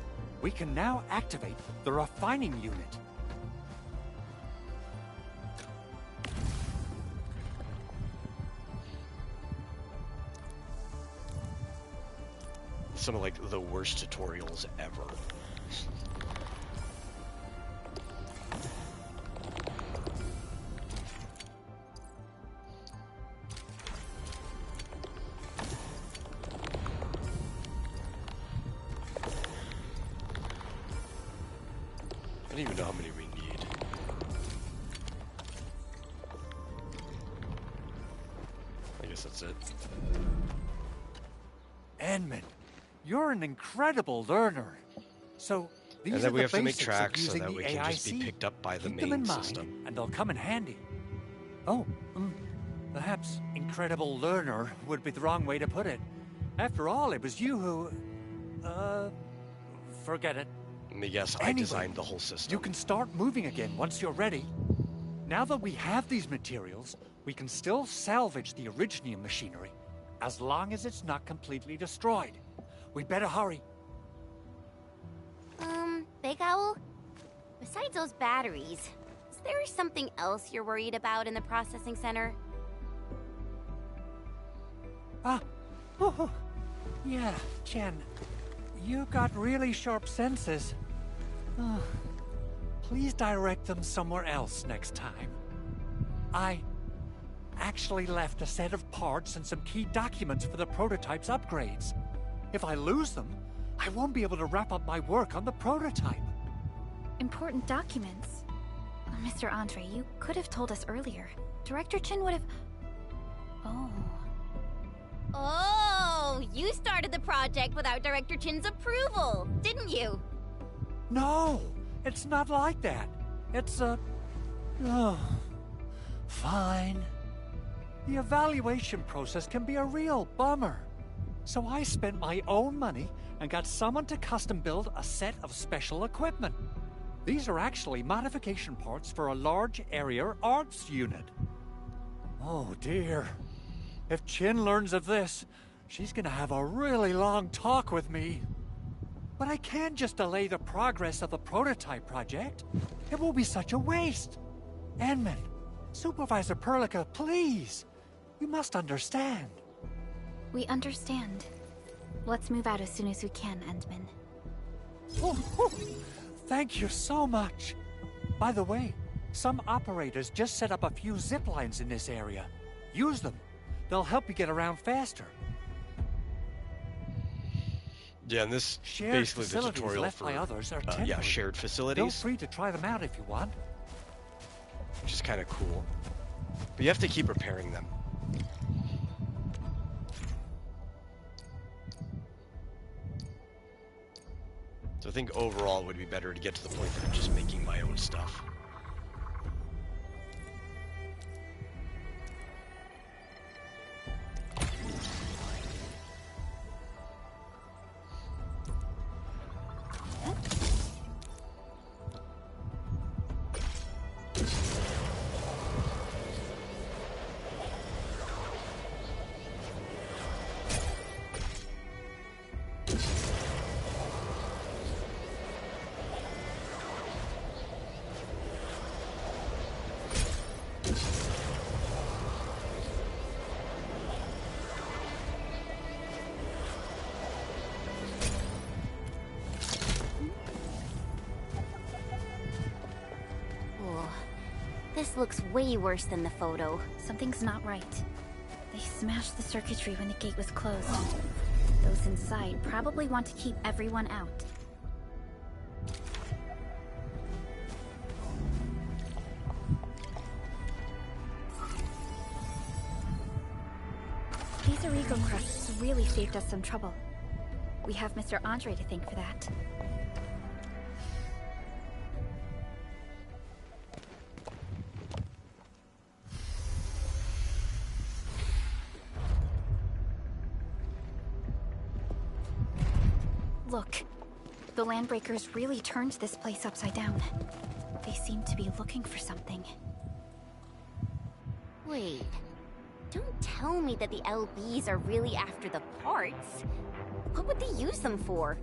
We can now activate the refining unit. Some of like the worst tutorials ever. I don't even know how many we need. I guess that's it. Endman, you're an incredible learner. So these And are then we the have to make basics of tracks so using that the we can just be AIC. picked up by the Keep them main in mind, system. and they'll come in handy. Oh, perhaps incredible learner would be the wrong way to put it. After all, it was you who... forget it. Yes, I Anyway, designed the whole system. You can start moving again once you're ready. Now that we have these materials, we can still salvage the Originium machinery, as long as it's not completely destroyed. We better hurry. Big Owl? Besides those batteries, is there something else you're worried about in the processing center? Yeah, Chen. You got really sharp senses. Please direct them somewhere else next time. I actually left a set of parts and some key documents for the prototype's upgrades. If I lose them, I won't be able to wrap up my work on the prototype. Important documents? Mr. Andre, you could have told us earlier. Director Chin would have... Oh. Oh, you started the project without Director Chin's approval, didn't you? No, it's not like that. It's fine. The evaluation process can be a real bummer. So I spent my own money and got someone to custom build a set of special equipment. These are actually modification parts for a large area arts unit. Oh dear. If Chin learns of this, she's gonna have a really long talk with me. But I can't just delay the progress of the prototype project. It will be such a waste. Endman, Supervisor Perlica, please. You must understand. We understand. Let's move out as soon as we can, Endman. Thank you so much. By the way, some operators just set up a few zip lines in this area. Use them. They'll help you get around faster. Yeah, and this Shared basically the facilities tutorial left for by others are temporary. yeah, shared Feel facilities, free to try them out if you want. which is kind of cool. But you have to keep repairing them. So I think overall it would be better to get to the point that I'm just making my own stuff. This looks way worse than the photo. Something's not right. They smashed the circuitry when the gate was closed. Those inside probably want to keep everyone out. These Origo crusts really saved us some trouble. We have Mr. Andre to thank for that. Look, the Landbreakers really turned this place upside down. They seem to be looking for something. Wait, don't tell me that the LBs are really after the parts. What would they use them for?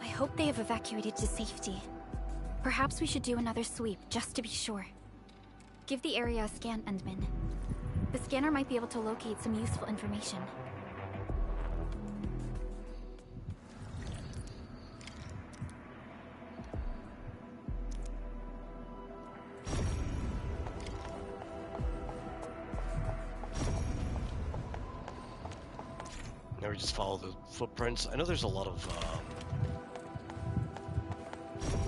I hope they have evacuated to safety. Perhaps we should do another sweep, just to be sure. Give the area a scan, Endman. The scanner might be able to locate some useful information. Now we just follow the footprints. I know there's a lot of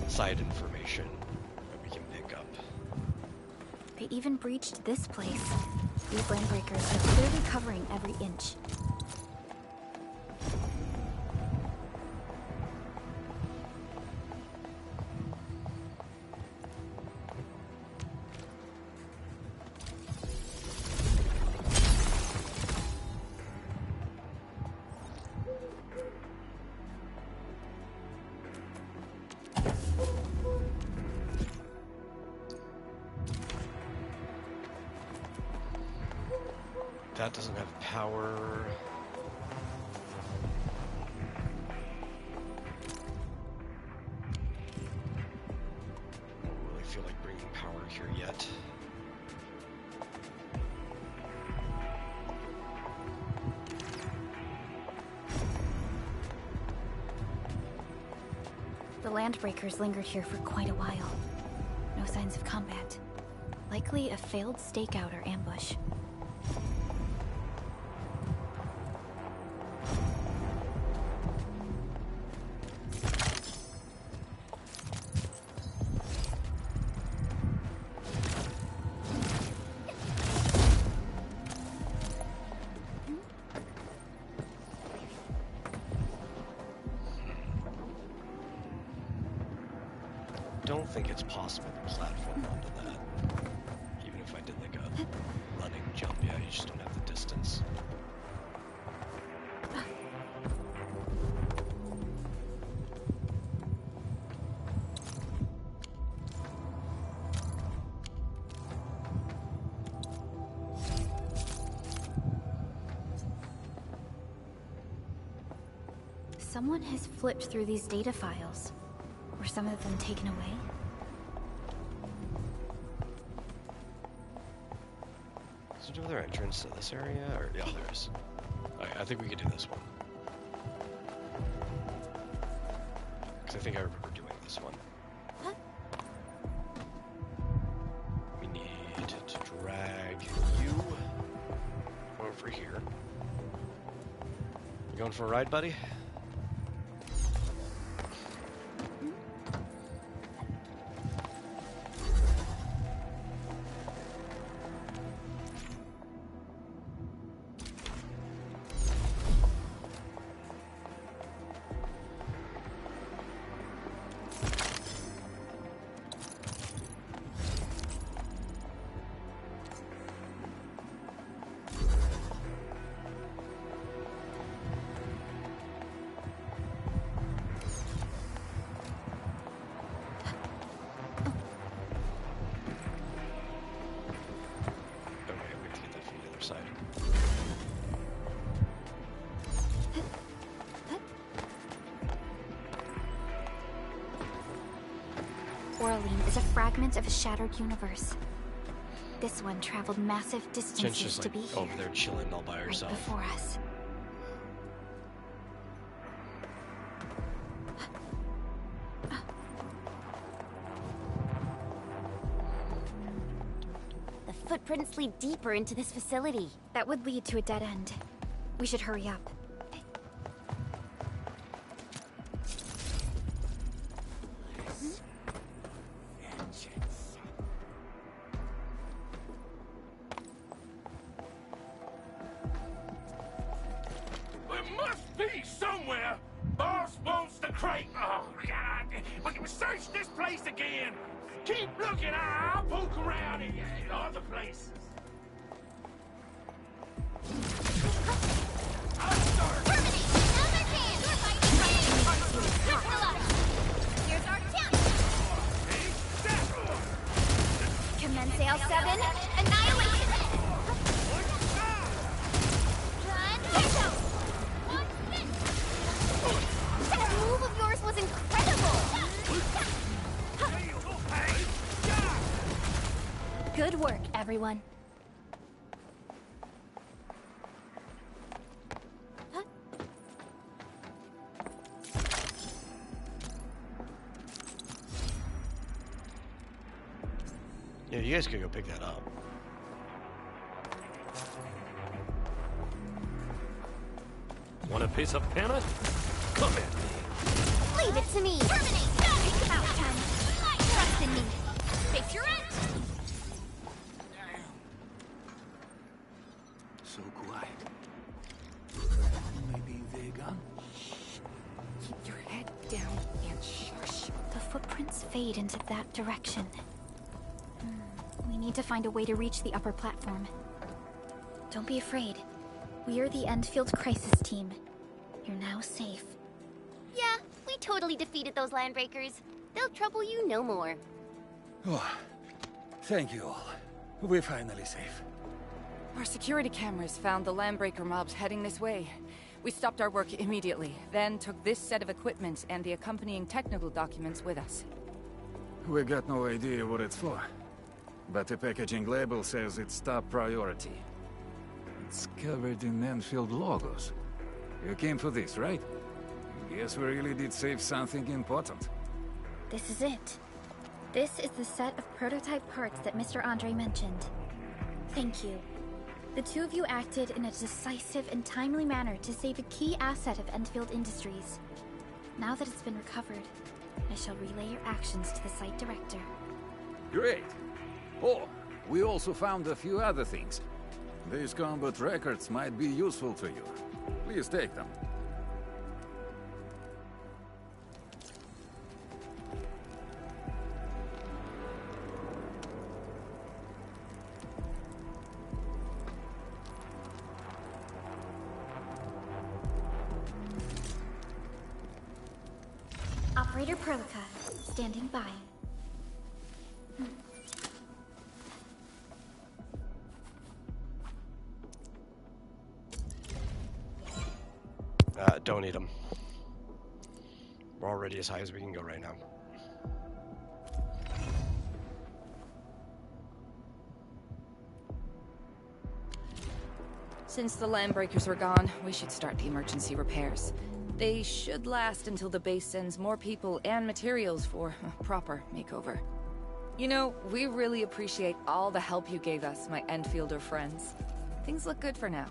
side information that we can pick up. They even breached this place. These Landbreakers are clearly covering every inch. That doesn't have power. I don't really feel like bringing power here yet. The Landbreakers lingered here for quite a while. No signs of combat. Likely a failed stakeout or ambush. I don't think it's possible to platform onto that. Even if I did like a running jump, yeah, you just don't have the distance. Someone has flipped through these data files. Were some of them taken away? Is there another entrance to this area? Or yeah, there is. Alright, I think we could do this one. Because I think I remember doing this one. Huh? We need to drag you over here. You going for a ride, buddy? Oraline is a fragment of a shattered universe. This one traveled massive Jen's distances just to like be here, over there chilling all by right herself. before us. The footprints lead deeper into this facility. That would lead to a dead end. We should hurry up. There must be somewhere. Boss wants the crate. Oh, God. We can search this place again. Keep looking. I'll poke around in other places. Here's our chance. Commence L7. Annihilation. That move of yours was incredible. Good work, everyone. Yeah, you guys could go pick that up. Want a piece of peanut? Come at me. Leave it to me. Terminate. Take him out, Ken. Trust in me. Face your end. So quiet. Maybe they're gone? Keep your head down and shush. The footprints fade into that direction. We need to find a way to reach the upper platform. Don't be afraid. We are the Endfield crisis team. You're now safe. Yeah, we totally defeated those landbreakers. They'll trouble you no more. Oh, thank you all. We're finally safe. Our security cameras found the landbreaker mobs heading this way. We stopped our work immediately, then took this set of equipment and the accompanying technical documents with us. We got no idea what it's for. But the packaging label says it's top priority. It's covered in Endfield logos. You came for this, right? Guess we really did save something important. This is it. This is the set of prototype parts that Mr. Andre mentioned. Thank you. The two of you acted in a decisive and timely manner to save a key asset of Endfield Industries. Now that it's been recovered, I shall relay your actions to the site director. Great. Oh, we also found a few other things. These combat records might be useful to you. Please take them. Operator Perlica, standing by. Don't eat them. We're already as high as we can go right now. Since the landbreakers were gone, we should start the emergency repairs. They should last until the base sends more people and materials for a proper makeover. You know, we really appreciate all the help you gave us, my Endfielder friends. Things look good for now.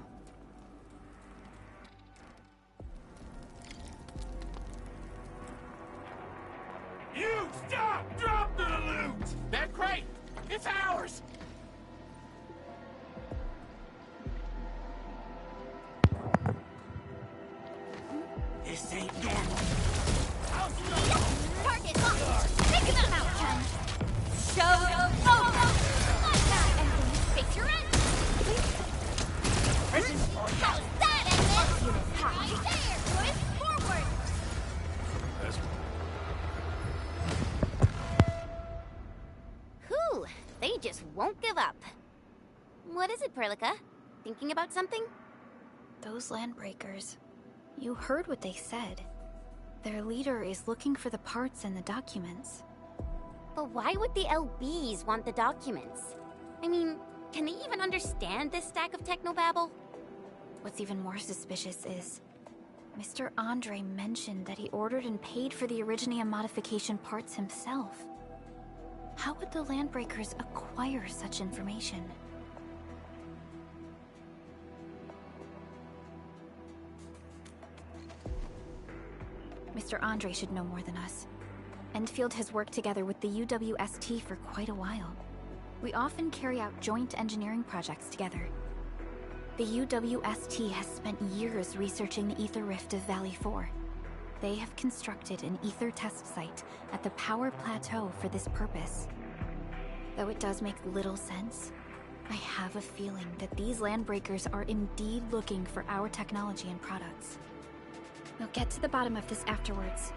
You stop! Drop the loot! That crate! It's ours! This ain't normal. Target locked. Take him out, Ken. Show over. Like that, Anthony. Face your end. How's that, Edmund? Right there, boys. Forward. Whew. They just won't give up. What is it, Perlica? Thinking about something? Those landbreakers. You heard what they said. Their leader is looking for the parts and the documents. But why would the LBs want the documents? I mean, can they even understand this stack of technobabble? What's even more suspicious is Mr. Andre mentioned that he ordered and paid for the Originium modification parts himself. How would the Landbreakers acquire such information? Mr. Andre should know more than us. Endfield has worked together with the UWST for quite a while. We often carry out joint engineering projects together. The UWST has spent years researching the ether rift of Valley 4. They have constructed an ether test site at the Power Plateau for this purpose. Though it does make little sense, I have a feeling that these Landbreakers are indeed looking for our technology and products. We'll get to the bottom of this afterwards.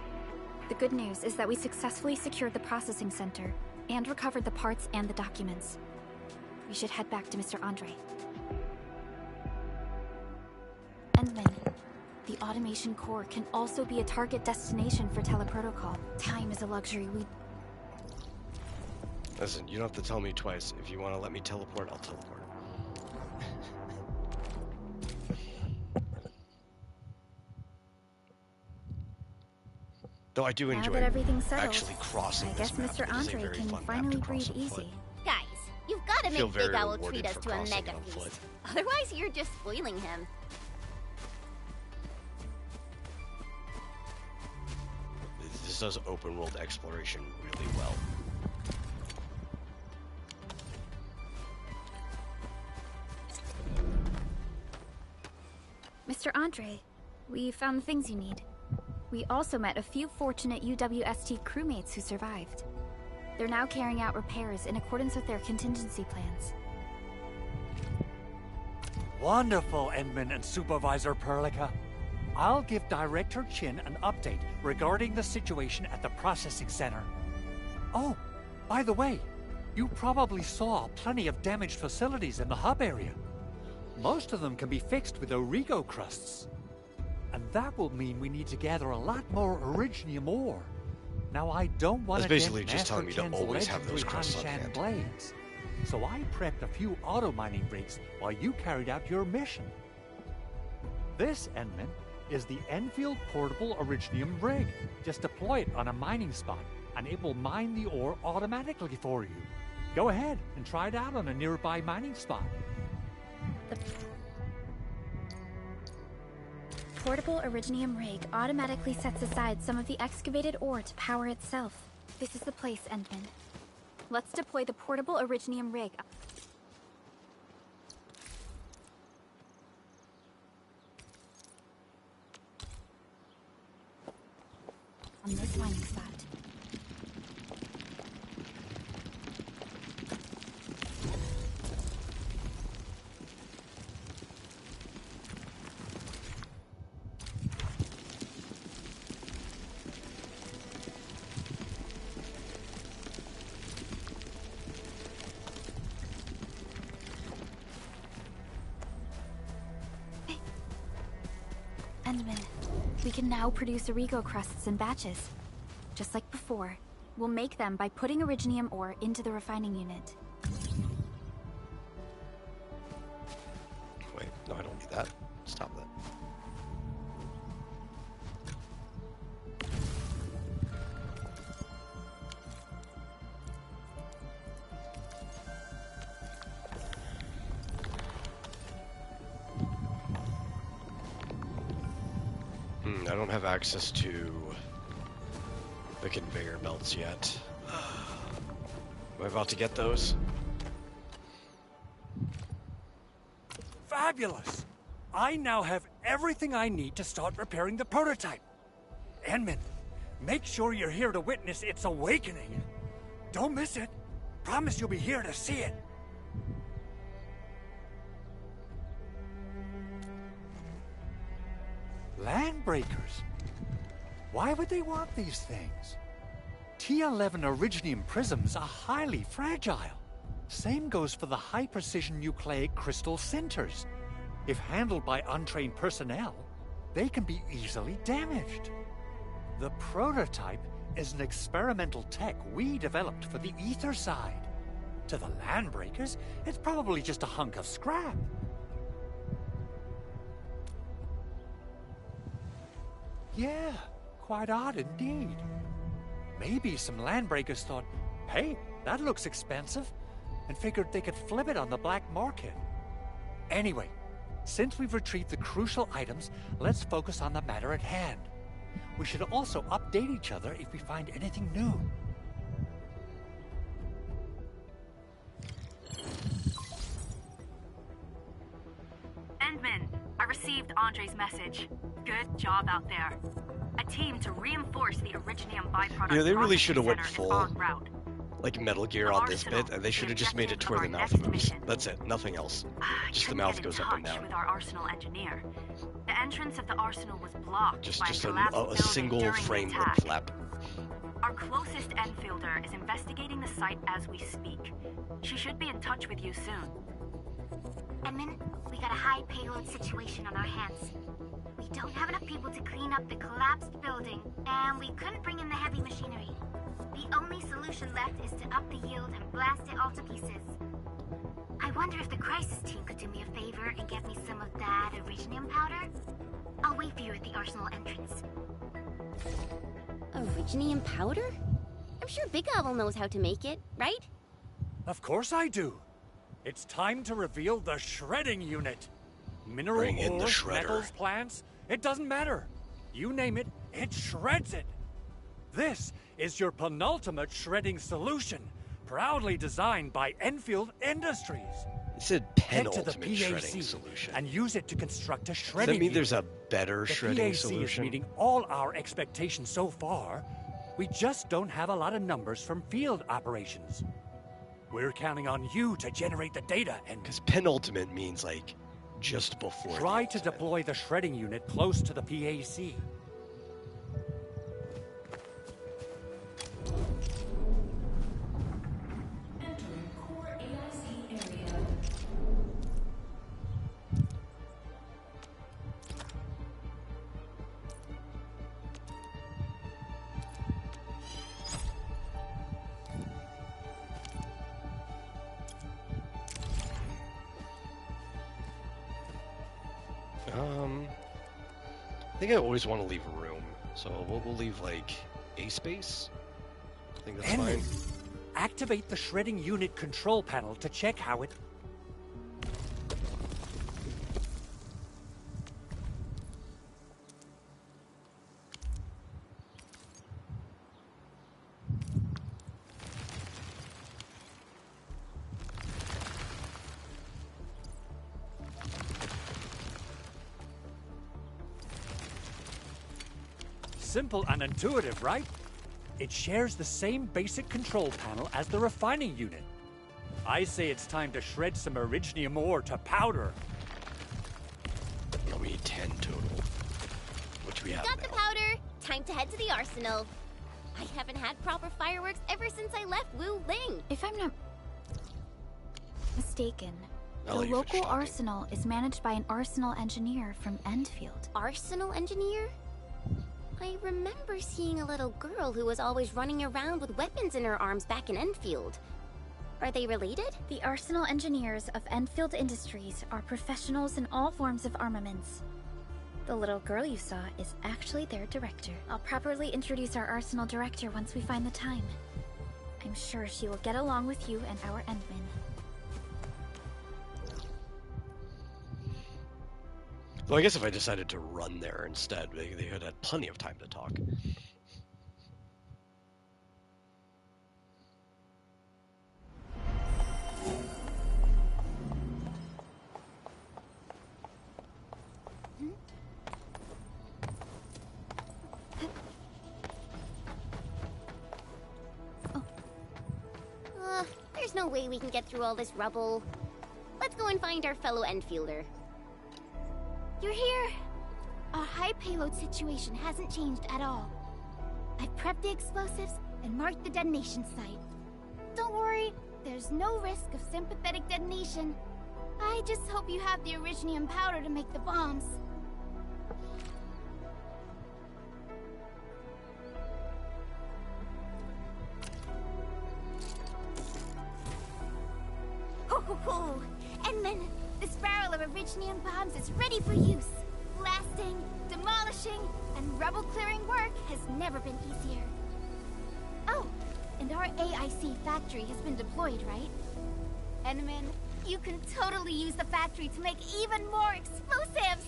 The good news is that we successfully secured the processing center and recovered the parts and the documents. We should head back to Mr. Andre. Endman, the automation core can also be a target destination for teleprotocol. Time is a luxury we... Listen, you don't have to tell me twice. If you want to let me teleport, I'll teleport. Though I do enjoy now that everything's settled, actually crossing I guess this map. Mr. Andre can finally breathe easy. Guys, you've got to make Big Owl rewarded treat us for to a crossing mega on feast. foot. Otherwise, you're just spoiling him. This does open world exploration really well. Mr. Andre, we found the things you need. We also met a few fortunate UWST crewmates who survived. They're now carrying out repairs in accordance with their contingency plans. Wonderful, Endman and Supervisor Perlica. I'll give Director Chin an update regarding the situation at the processing center. Oh, by the way, you probably saw plenty of damaged facilities in the hub area. Most of them can be fixed with Origo crusts. And that will mean we need to gather a lot more Originium ore. Now, I don't want to That's basically just telling me to Chen's always have those legendary crusts on Hanshan hand. blades. So I prepped a few auto mining rigs while you carried out your mission. This, Endman, is the Enfield Portable Originium rig. Just deploy it on a mining spot, and it will mine the ore automatically for you. Go ahead and try it out on a nearby mining spot. The portable Originium rig automatically sets aside some of the excavated ore to power itself. This is the place, Endman. Let's deploy the portable Originium rig. On this mining spot. Endman, we can now produce Origo crusts in batches. Just like before, we'll make them by putting Originium ore into the refining unit. Wait, no, I don't need that. Stop that. I don't have access to the conveyor belts yet. Am I about to get those? Fabulous! I now have everything I need to start repairing the prototype. Endman, make sure you're here to witness its awakening. Don't miss it. Promise you'll be here to see it. Landbreakers? Why would they want these things? T11 Originium prisms are highly fragile. Same goes for the high-precision nucleic crystal centers. If handled by untrained personnel, they can be easily damaged. The prototype is an experimental tech we developed for the ether side. To the landbreakers, it's probably just a hunk of scrap. Yeah, quite odd indeed. Maybe some landbreakers thought, hey, that looks expensive, and figured they could flip it on the black market. Anyway, since we've retrieved the crucial items, let's focus on the matter at hand. We should also update each other if we find anything new. Endman, I received Andre's message. Good job out there. A team to reinforce the Originium byproduct. You know, they really should have went processing full, center is en route. like Metal Gear on this bit, and they should have just made it to where the mouth moves. That's it, nothing else. Just the mouth goes up and down. With our arsenal engineer. The entrance of the arsenal was blocked Just by a building single during the frame attack. would flap. Our closest Enfielder is investigating the site as we speak. She should be in touch with you soon. Edmund, we got a high payload situation on our hands. We don't have enough people to clean up the collapsed building, and we couldn't bring in the heavy machinery. The only solution left is to up the yield and blast it all to pieces. I wonder if the crisis team could do me a favor and get me some of that Originium powder? I'll wait for you at the arsenal entrance. Originium powder? I'm sure Big Owl knows how to make it, right? Of course I do. It's time to reveal the shredding unit. Mineral Bring in the ores, shredder. metals, plants, it doesn't matter. You name it, it shreds it. This is your penultimate shredding solution, proudly designed by Enfield Industries. It said Head to the penultimate shredding PAC solution. and use it to construct a Does shredding that mean there's a unit. better The shredding PAC solution? is meeting all our expectations so far. We just don't have a lot of numbers from field operations. We're counting on you to generate the data and... Because penultimate means, like, just before. Try to deploy the shredding unit close to the PAC. I think I always want to leave a room, so we'll leave, like, a space. I think that's Henry, fine. activate the shredding unit control panel to check how it... Simple and intuitive, right? It shares the same basic control panel as the refining unit. I say it's time to shred some Originium ore to powder. We need 10 total, which we have Got now. the powder! Time to head to the arsenal. I haven't had proper fireworks ever since I left Wu Ling. If I'm not mistaken, I'll the let you finish local talking. arsenal is managed by an arsenal engineer from Endfield. Arsenal engineer? I remember seeing a little girl who was always running around with weapons in her arms back in Enfield. Are they related? The arsenal engineers of Endfield Industries are professionals in all forms of armaments. The little girl you saw is actually their director. I'll properly introduce our arsenal director once we find the time. I'm sure she will get along with you and our Endman. Well, I guess if I decided to run there instead, they had had plenty of time to talk. There's no way we can get through all this rubble. Let's go and find our fellow Enfielder. You're here! Our high payload situation hasn't changed at all. I've prepped the explosives and marked the detonation site. Don't worry, there's no risk of sympathetic detonation. I just hope you have the Originium powder to make the bombs. Edmund, this barrel of Originium bombs is ready for use. Blasting, demolishing, and rubble-clearing work has never been easier. Oh, and our AIC factory has been deployed, right? Edmund, you can totally use the factory to make even more explosives!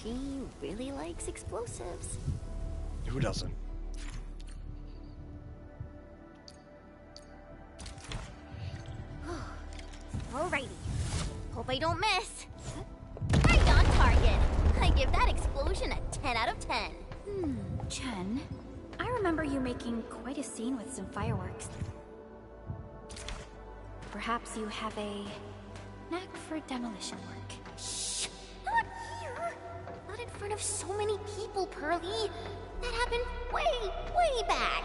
She really likes explosives. Who doesn't? Alrighty. Hope I don't miss. Right on target. I give that explosion a 10 out of 10. Chen, I remember you making quite a scene with some fireworks. Perhaps you have a knack for demolition work. Shh! Not here! Not in front of so many people, Pearly. That happened way back.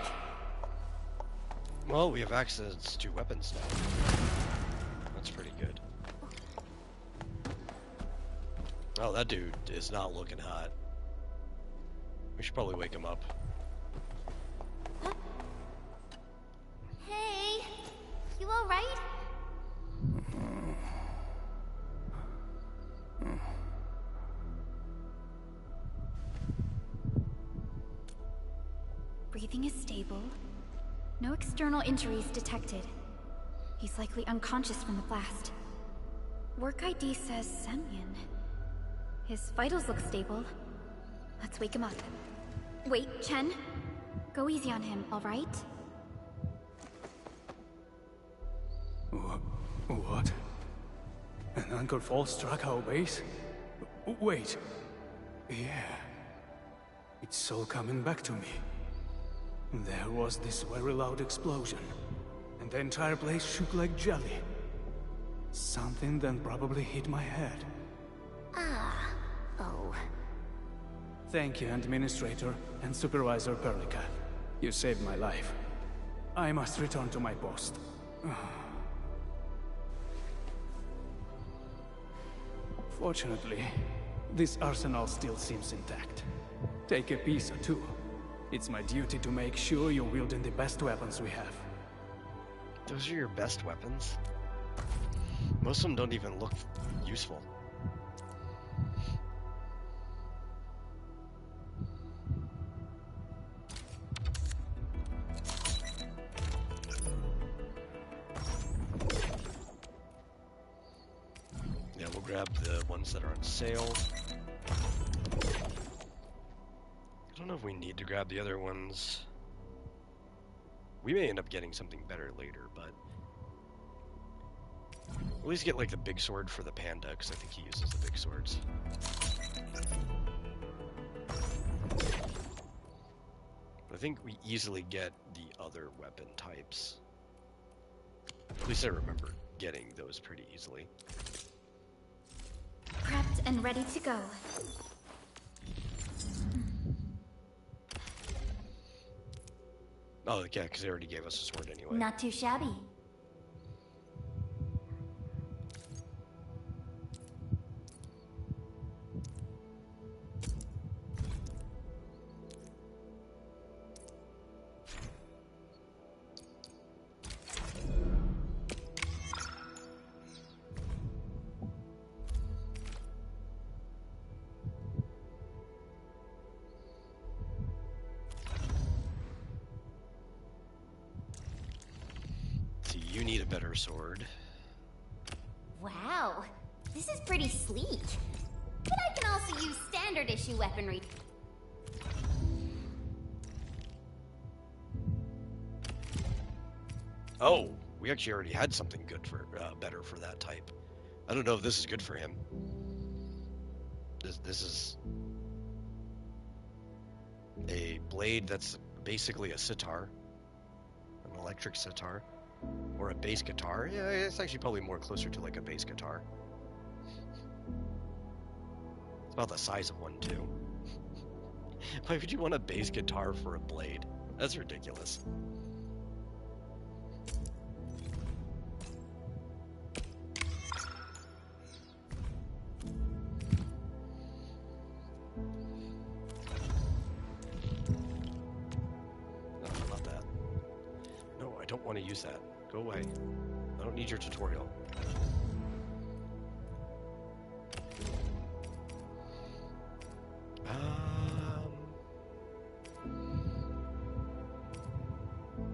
Well, we have access to weapons now. That's pretty good. Oh, that dude is not looking hot. We should probably wake him up. Hey, you alright? Breathing is stable. No external injuries detected. He's likely unconscious from the blast. Work ID says Semyon. His vitals look stable. Let's wake him up. Wait, Chen. Go easy on him, alright? What? An Anchor Fall struck our base? Wait. Yeah. It's all coming back to me. There was this very loud explosion, and the entire place shook like jelly. Something then probably hit my head. Oh. Thank you, Administrator and Supervisor Perlica. You saved my life. I must return to my post. Fortunately, this arsenal still seems intact. Take a piece or two. It's my duty to make sure you're wielding the best weapons we have. Those are your best weapons? Most of them don't even look useful. Yeah, we'll grab the ones that are on sale. I don't know if we need to grab the other ones. We may end up getting something better later, but at least get like the big sword for the panda, because I think he uses the big swords. I think we easily get the other weapon types. At least I remember getting those pretty easily. Prepped and ready to go. Oh, yeah, because they already gave us a sword anyway. Not too shabby. You need a better sword. Wow, this is pretty sleek. But I can also use standard issue weaponry. Oh, we actually already had something good for better for that type. I don't know if this is good for him. This is a blade that's basically a sitar, an electric sitar, or a bass guitar. Yeah, it's actually probably more closer to like a bass guitar. It's about the size of one too. Why would you want a bass guitar for a blade? That's ridiculous. No, not that. No, I don't want to use that. Go away. I don't need your tutorial. I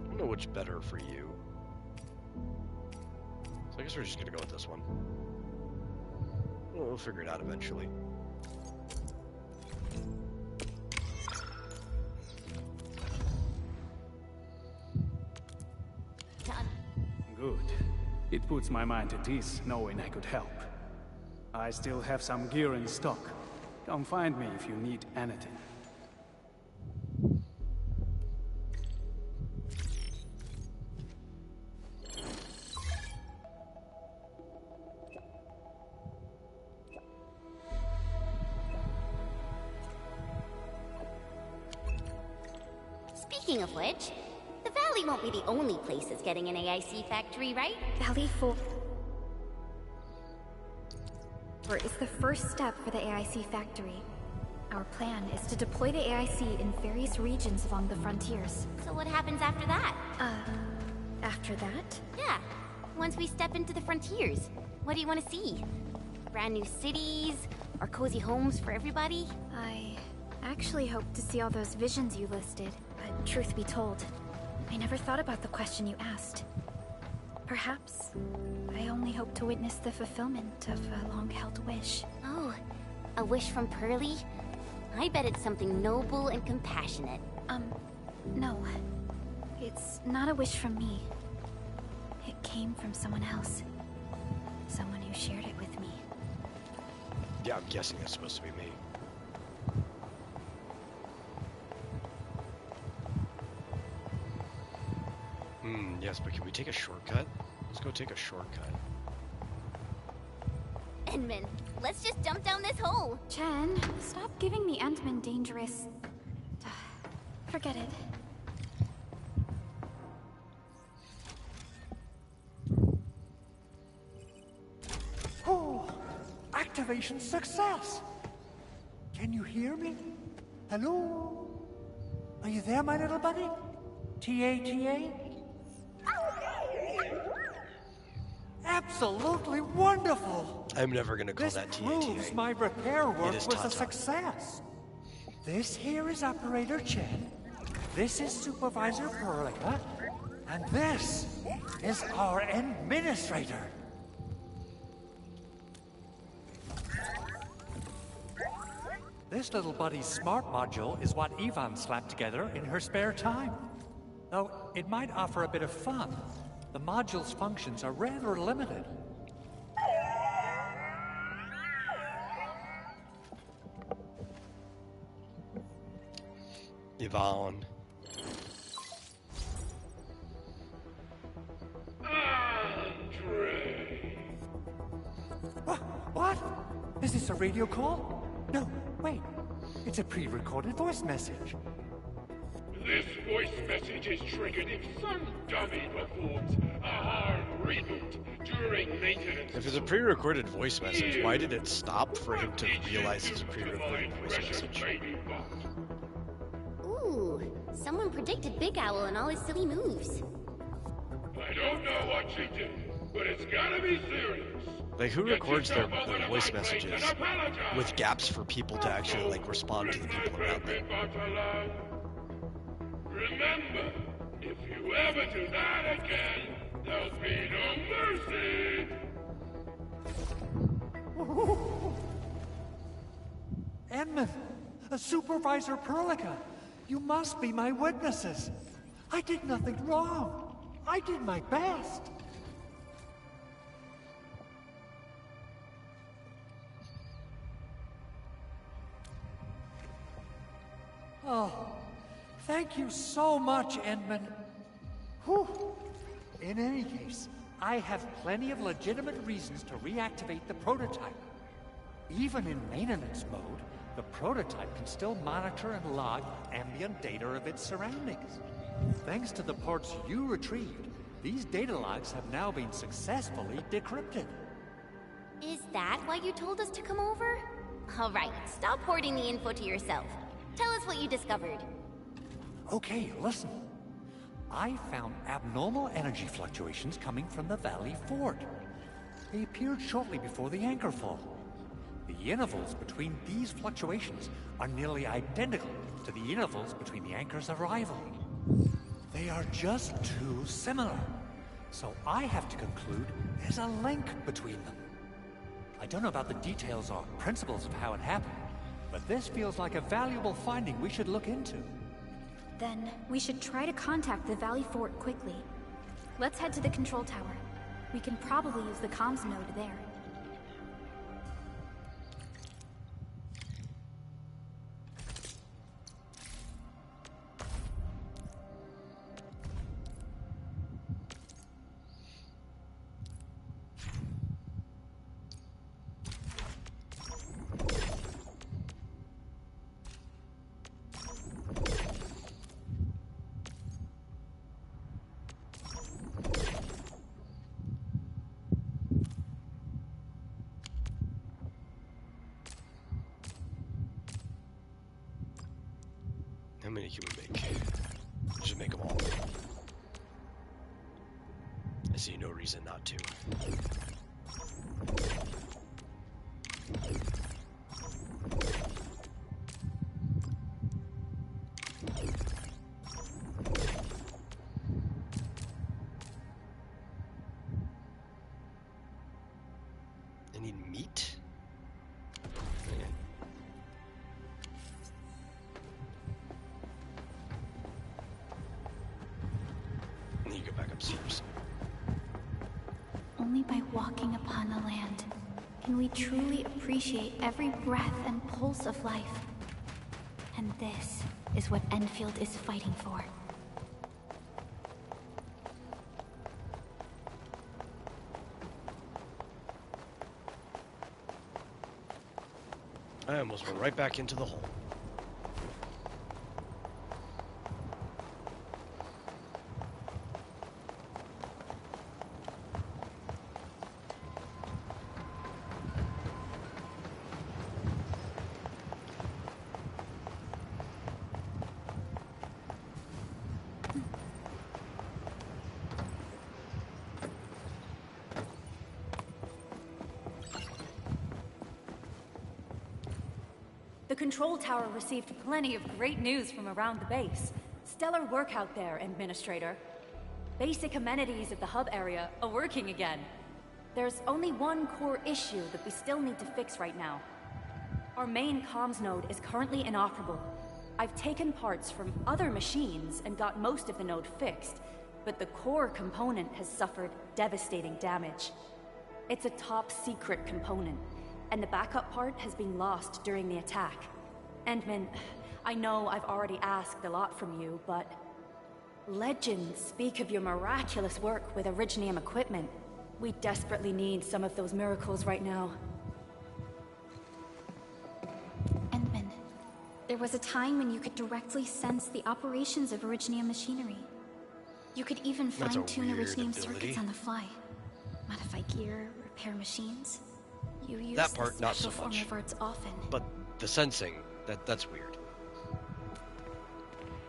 don't know which better for you. So I guess we're just gonna go with this one. We'll figure it out eventually. Good. It puts my mind at ease knowing I could help. I still have some gear in stock. Come find me if you need anything. Speaking of which, the Valley won't be the only place that's getting an AIC factory, right? Valley 4 is the first step for the AIC factory. Our plan is to deploy the AIC in various regions along the frontiers. So what happens after that? After that? Yeah, once we step into the frontiers, what do you want to see? Brand new cities? Or cozy homes for everybody? I actually hoped to see all those visions you listed, but truth be told, I never thought about the question you asked. Perhaps I only hope to witness the fulfillment of a long-held wish. Oh, a wish from Pearly? I bet it's something noble and compassionate. No. It's not a wish from me. It came from someone else. Someone who shared it with me. Yeah, I'm guessing it's supposed to be me. Yes, but can we take a shortcut? Let's go take a shortcut. Endman, let's just jump down this hole! Chen, stop giving me Endman dangerous... Forget it. Oh, activation success! Can you hear me? Hello? Are you there, my little buddy? T-A-T-A? Absolutely wonderful! I'm never gonna call that TATA. This proves my repair work It is was a Tata. success. This here is Operator Chen. This is Supervisor Perlica. And this is our Administrator. This little buddy's smart module is what Ivan slapped together in her spare time. Though it might offer a bit of fun, the module's functions are rather limited. Yvonne. What? Is this a radio call? No, wait. It's a pre-recorded voice message. This voice message is triggered if some dummy performs a hard reboot during maintenance. If it's a pre-recorded voice message, why did it stop for him to realize it's a pre-recorded voice message? Ooh, someone predicted Big Owl and all his silly moves. I don't know what she did, but it's gotta be serious. Like, who records their voice messages with gaps for people to actually, like, respond to the people around them? Remember, if you ever do that again, there'll be no mercy. Edmund, Supervisor Perlica, you must be my witnesses. I did nothing wrong. I did my best. Oh, thank you so much, Endman. Whew. In any case, I have plenty of legitimate reasons to reactivate the prototype. Even in maintenance mode, the prototype can still monitor and log ambient data of its surroundings. Thanks to the ports you retrieved, these data logs have now been successfully decrypted. Is that why you told us to come over? All right, stop hoarding the info to yourself. Tell us what you discovered. Okay, listen. I found abnormal energy fluctuations coming from the Valley Fort. They appeared shortly before the anchor fall. The intervals between these fluctuations are nearly identical to the intervals between the anchor's arrival. They are just too similar. So I have to conclude there's a link between them. I don't know about the details or principles of how it happened, but this feels like a valuable finding we should look into. Then we should try to contact the Valley Fort quickly. Let's head to the control tower. We can probably use the comms node there. How many can we make? Just make them all. I see no reason not to. I need meat? Upstairs. Only by walking upon the land can we truly appreciate every breath and pulse of life. And this is what Endfield is fighting for. I almost went right back into the hole. The control tower received plenty of great news from around the base. Stellar work out there, Administrator. Basic amenities at the hub area are working again. There's only one core issue that we still need to fix right now. Our main comms node is currently inoperable. I've taken parts from other machines and got most of the node fixed, but the core component has suffered devastating damage. It's a top-secret component, and the backup part has been lost during the attack. Endman, I know I've already asked a lot from you, but legends speak of your miraculous work with Originium equipment. We desperately need some of those miracles right now. Endman, there was a time when you could directly sense the operations of Originium machinery. You could even fine-tune Originium circuits on the fly. Modify gear, repair machines. You use that part this not so special form much. of arts often. But the sensing, that's weird.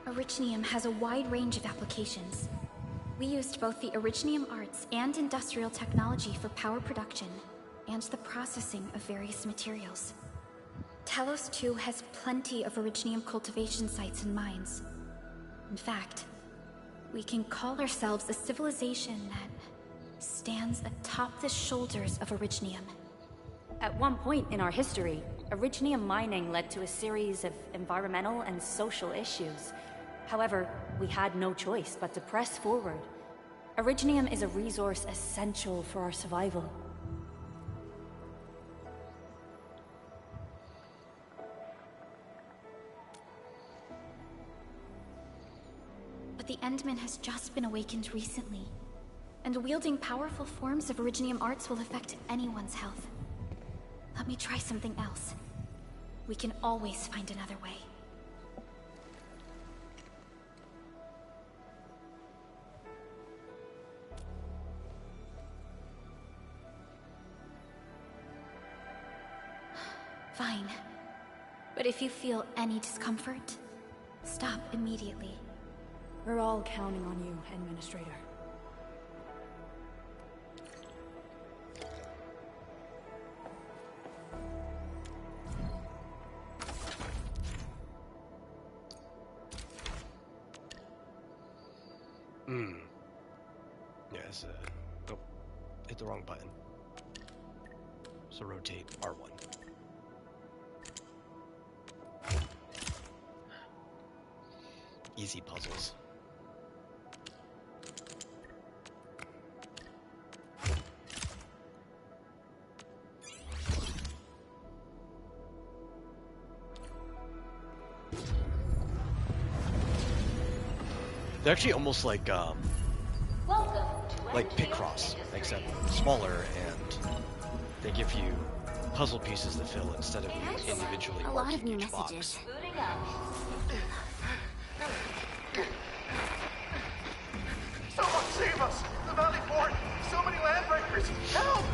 Originium has a wide range of applications. We used both the Originium arts and industrial technology for power production and the processing of various materials. Telos 2 has plenty of Originium cultivation sites and mines. In fact, we can call ourselves a civilization that stands atop the shoulders of Originium. At one point in our history, Originium mining led to a series of environmental and social issues. However, we had no choice but to press forward. Originium is a resource essential for our survival. But the Endman has just been awakened recently, and wielding powerful forms of Originium arts will affect anyone's health. Let me try something else. We can always find another way. Fine. But if you feel any discomfort, stop immediately. We're all counting on you, Administrator. Yes. Oh, hit the wrong button. So rotate R1. Easy puzzles. They're actually almost like Picross, except smaller, and they give you puzzle pieces to fill instead of you individually A lot of marking new each messages. box. Booting up. Someone save us! The Valley Fort! So many landbreakers! Help!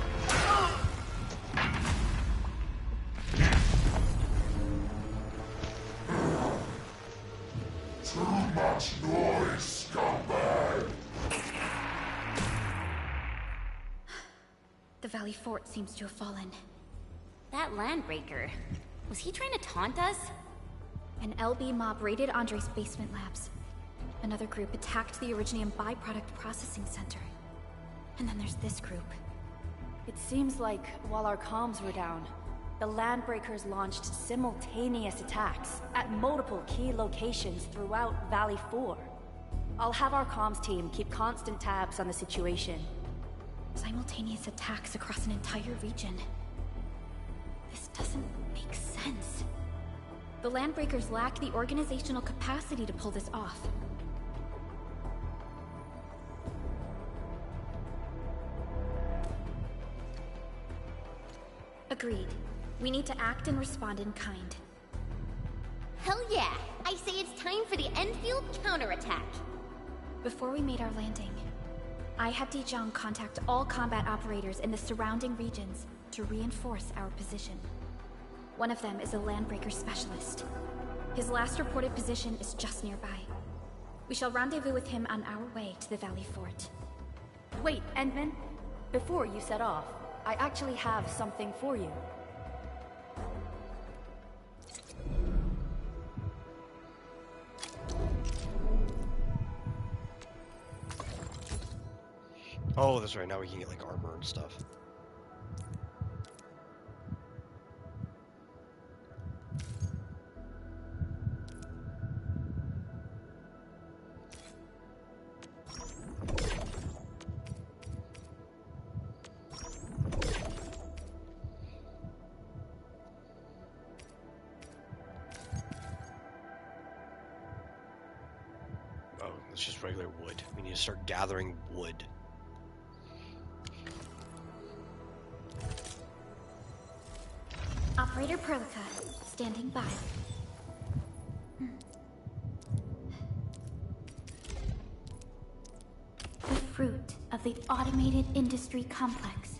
Too much noise, scumbag! The Valley Fort seems to have fallen. That landbreaker, was he trying to taunt us? An LB mob raided Andre's basement labs. Another group attacked the Originium byproduct processing center. And then there's this group. It seems like while our comms were down, the Landbreakers launched simultaneous attacks at multiple key locations throughout Valley 4. I'll have our comms team keep constant tabs on the situation. Simultaneous attacks across an entire region. This doesn't make sense. The Landbreakers lack the organizational capacity to pull this off. Agreed. We need to act and respond in kind. Hell yeah! I say it's time for the Endfield counterattack. Before we made our landing, I had Dijon contact all combat operators in the surrounding regions to reinforce our position. One of them is a Landbreaker specialist. His last reported position is just nearby. We shall rendezvous with him on our way to the Valley Fort. Wait, Endman. Before you set off, I actually have something for you. Oh, that's right. Now we can get like armor and stuff. Oh, it's just regular wood. We need to start gathering wood. Operator Perlica, standing by. The fruit of the automated industry complex.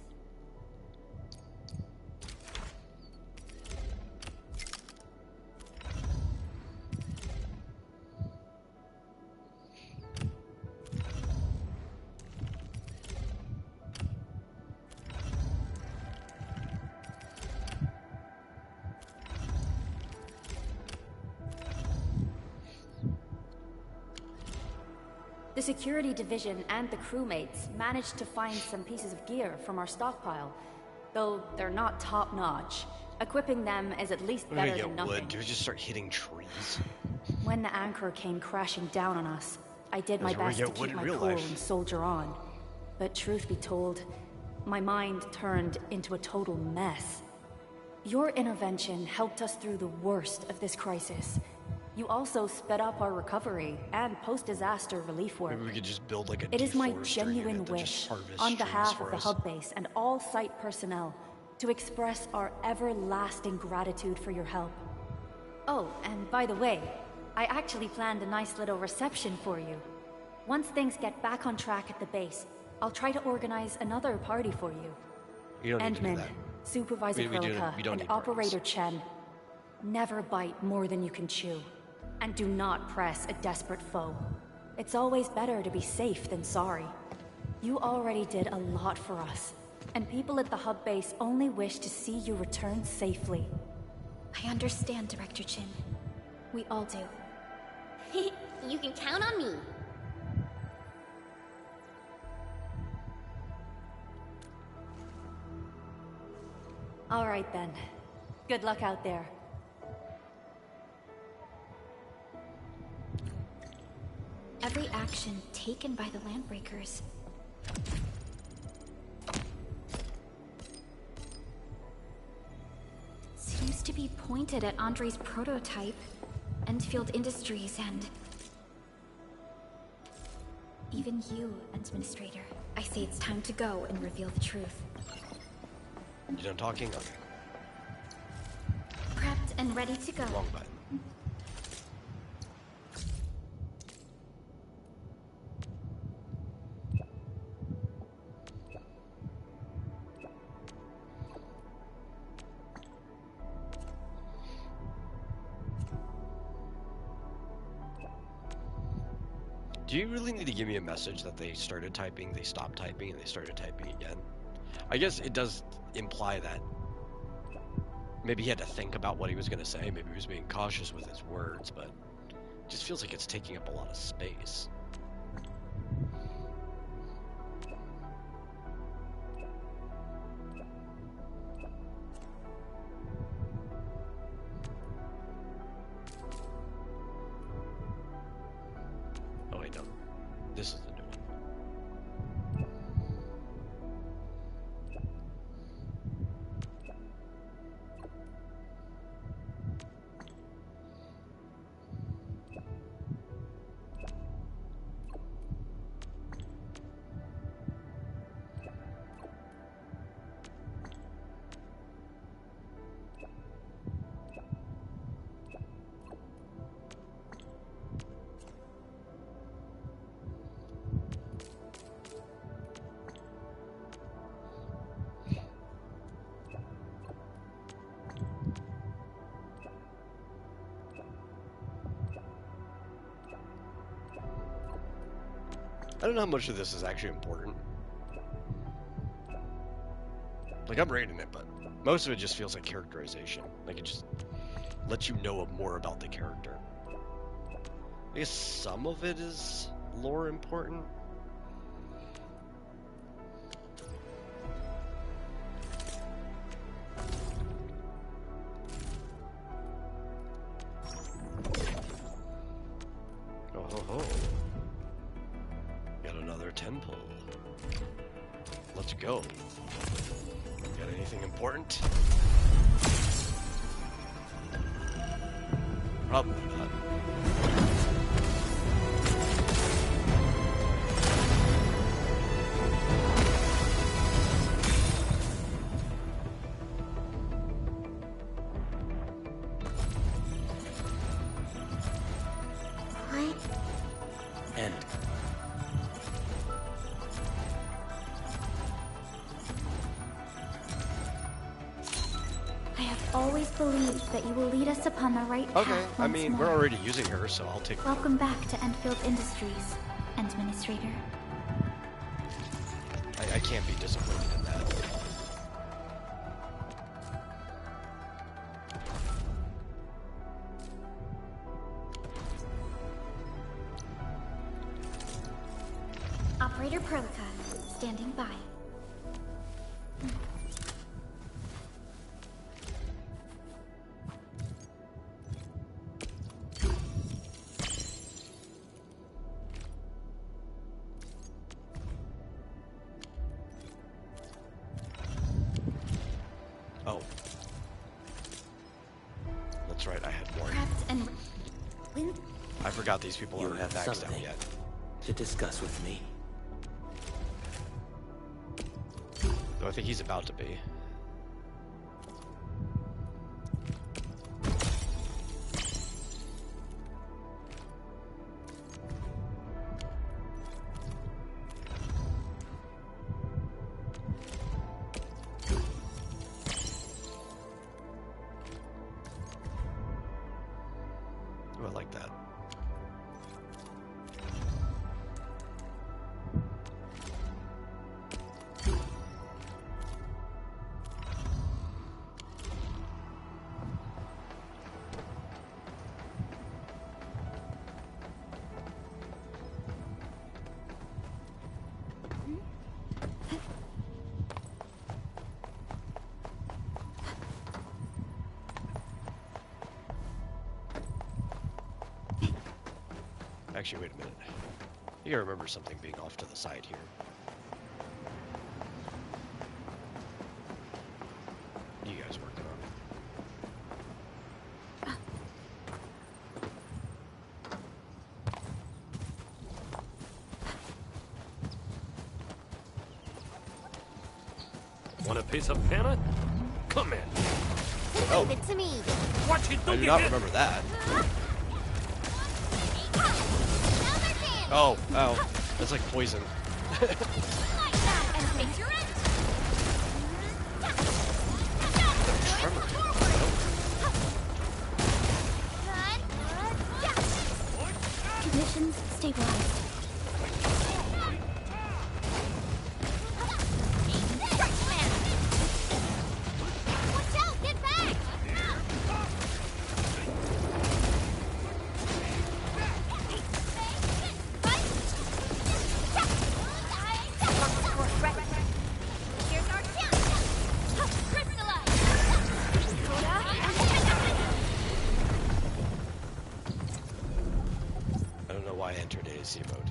The security division and the crewmates managed to find some pieces of gear from our stockpile, though they're not top-notch. Equipping them is at least We're gonna better get than nothing. wood. Do we just start hitting trees? When the anchor came crashing down on us, I did my That's where we best to get wood keep in my real cool life. and soldier on. But truth be told, my mind turned into a total mess. Your intervention helped us through the worst of this crisis. You also sped up our recovery and post-disaster relief work. Maybe we could just build like a It is my deforester genuine unit that wish, just harvests on trees behalf for of the us. hub base and all site personnel, to express our everlasting gratitude for your help. Oh, and by the way, I actually planned a nice little reception for you. Once things get back on track at the base, I'll try to organize another party for you. You don't need to do Endman, that. Supervisor We don't Perlica, and need Operator Chen, never bite more than you can chew. And do not press a desperate foe. It's always better to be safe than sorry. You already did a lot for us, and people at the hub base only wish to see you return safely. I understand, Director Chin. We all do. You can count on me. All right then. Good luck out there. Every action taken by the Landbreakers seems to be pointed at Andre's prototype, Endfield Industries, and even you, Administrator. I say it's time to go and reveal the truth. You done talking? Okay. Prepped and ready to go. Wrong button. Do you really need to give me a message that they started typing, they stopped typing, and they started typing again? I guess it does imply that maybe he had to think about what he was going to say. Maybe he was being cautious with his words, but it just feels like it's taking up a lot of space. Oh, wait, no. This is the new one. I don't know how much of this is actually important. Like, I'm rating it, but most of it just feels like characterization. Like, it just lets you know more about the character. I guess some of it is lore important. Oh ho ho. Got another temple. Let's go. Got anything important? Probably not. What? End. I have always believed that you will lead us upon the right path. Okay, I once mean, more. we're already using her, so I'll take. Welcome back to Endfield Industries, Administrator. I can't be disappointed in that. Operator Perlica, standing by. Oh. That's right, I had one. Prepped and... When... I forgot these people You aren't have maxed out something yet. to discuss with me. Though I think he's about to be. Oh, I like that. Actually, wait a minute. You gotta remember something being off to the side here. You guys working on it. Want a piece of Hannah? Come in. Oh. Leave it to me. What you I do not remember that. Oh, ow. That's like poison. Conditions stabilized. Watch out! Get back! Here's our chance! Crystallize! I don't know why I entered AC mode.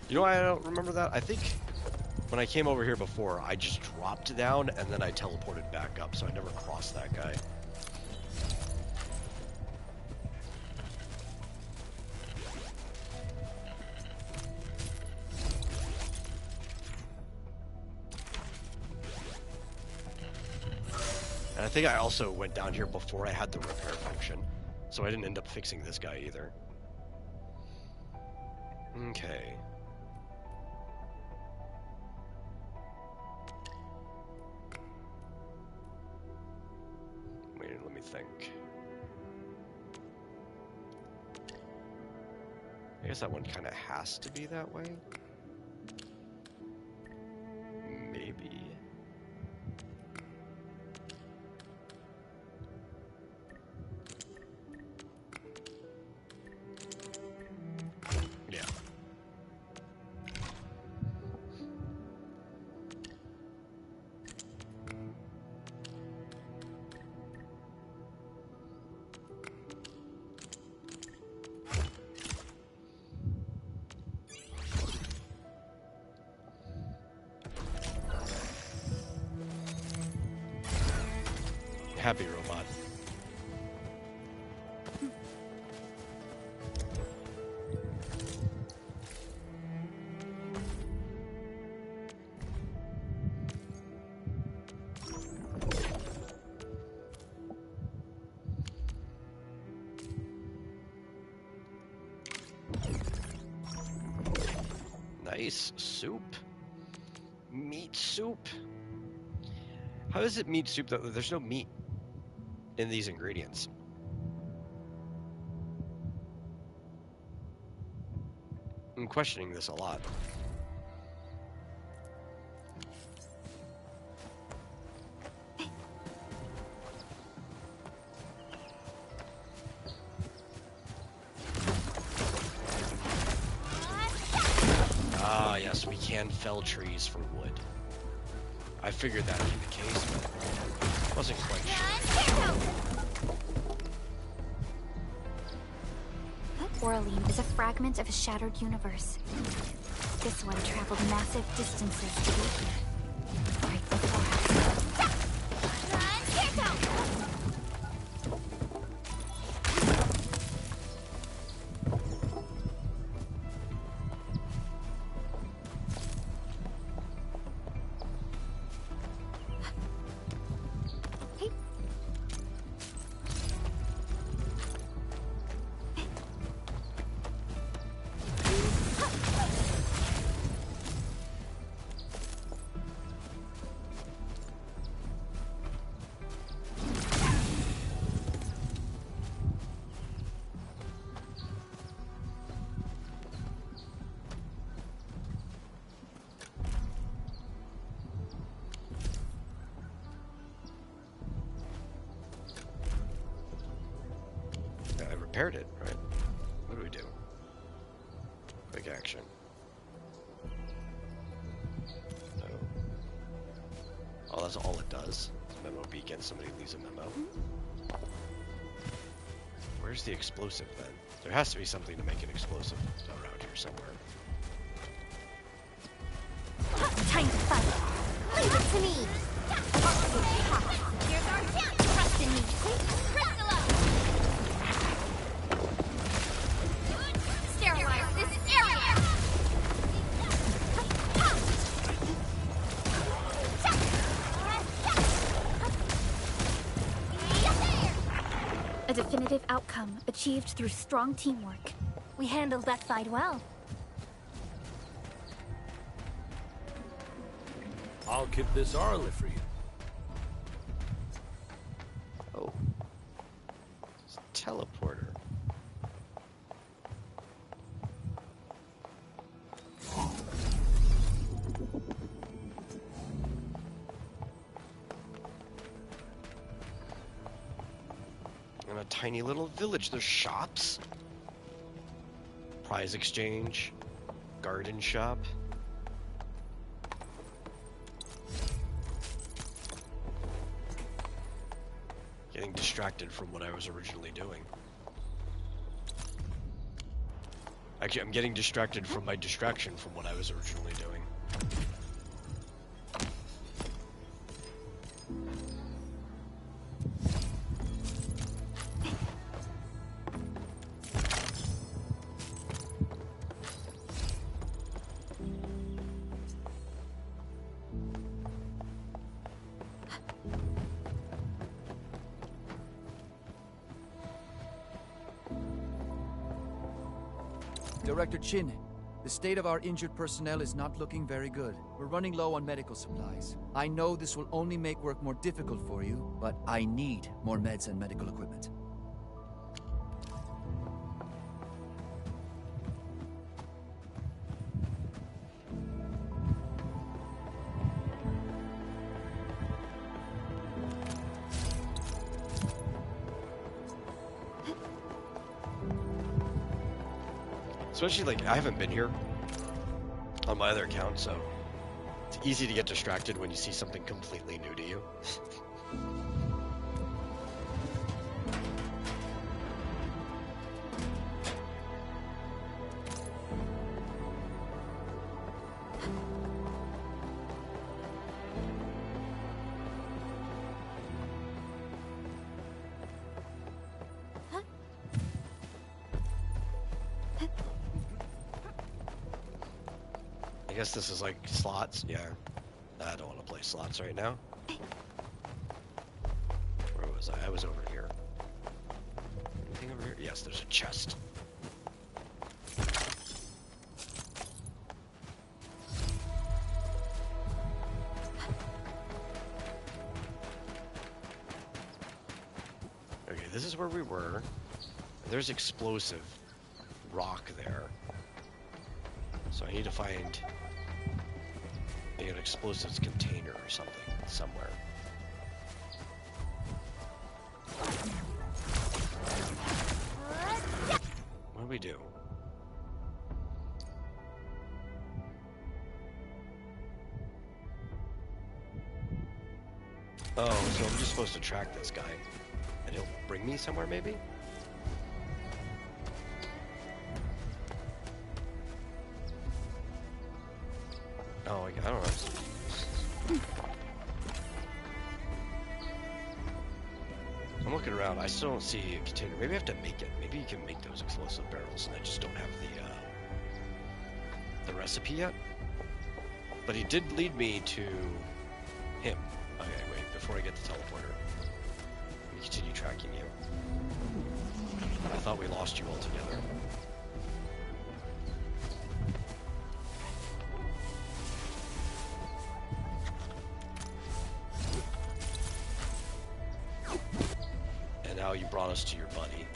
You know why I don't remember that? I think when I came over here before, I just dropped down and then I teleported back up, so I never crossed that guy. And I think I also went down here before I had the repair function, so I didn't end up fixing this guy either. Okay. Wait, let me think. I guess that one kind of has to be that way. Maybe. Yeah. Happy robot. Nice soup. Meat soup. How is it meat soup though? There's no meat in these ingredients. I'm questioning this a lot. Ah, yes, we can fell trees for wood. I figured that would be the case, but wasn't quite sure. Oraline is a fragment of a shattered universe. This one traveled massive distances to be here. Right before us. Repaired it, right? What do we do? Quick action. No. Oh, that's all it does. Memo beacon. Somebody leaves a memo. Where's the explosive then? There has to be something to make an explosive around here somewhere. Time to fight. Leave it to me. Here's our chance. Trust in me. Crystallo. Sterilize this area. A definitive outcome achieved through strong teamwork. We handled that fight well. I'll keep this Arlie for you. Oh. It's a teleporter. In a tiny little village, there's shops. Prize exchange. Garden shop. Getting distracted from what I was originally doing. Actually, I'm getting distracted from my distraction from what I was originally doing. Director Chin, the state of our injured personnel is not looking very good. We're running low on medical supplies. I know this will only make work more difficult for you, but I need more meds and medical equipment. Especially, like, I haven't been here on my other account, so it's easy to get distracted when you see something completely new to you. I guess this is like slots, yeah. I don't want to play slots right now. Where was I? I was over here. Anything over here? Yes, there's a chest. Okay, this is where we were. There's explosive rock there. So I need to find an explosives container or something somewhere. What do we do? Oh, so I'm just supposed to track this guy and he'll bring me somewhere maybe? Oh, I don't know. I'm looking around. I still don't see a container. Maybe I have to make it. Maybe you can make those explosive barrels, and I just don't have the recipe yet. But he did lead me to him. Okay, wait. Before I get the teleporter, let me continue tracking you. I thought we lost you altogether. Now you brought us to your buddy.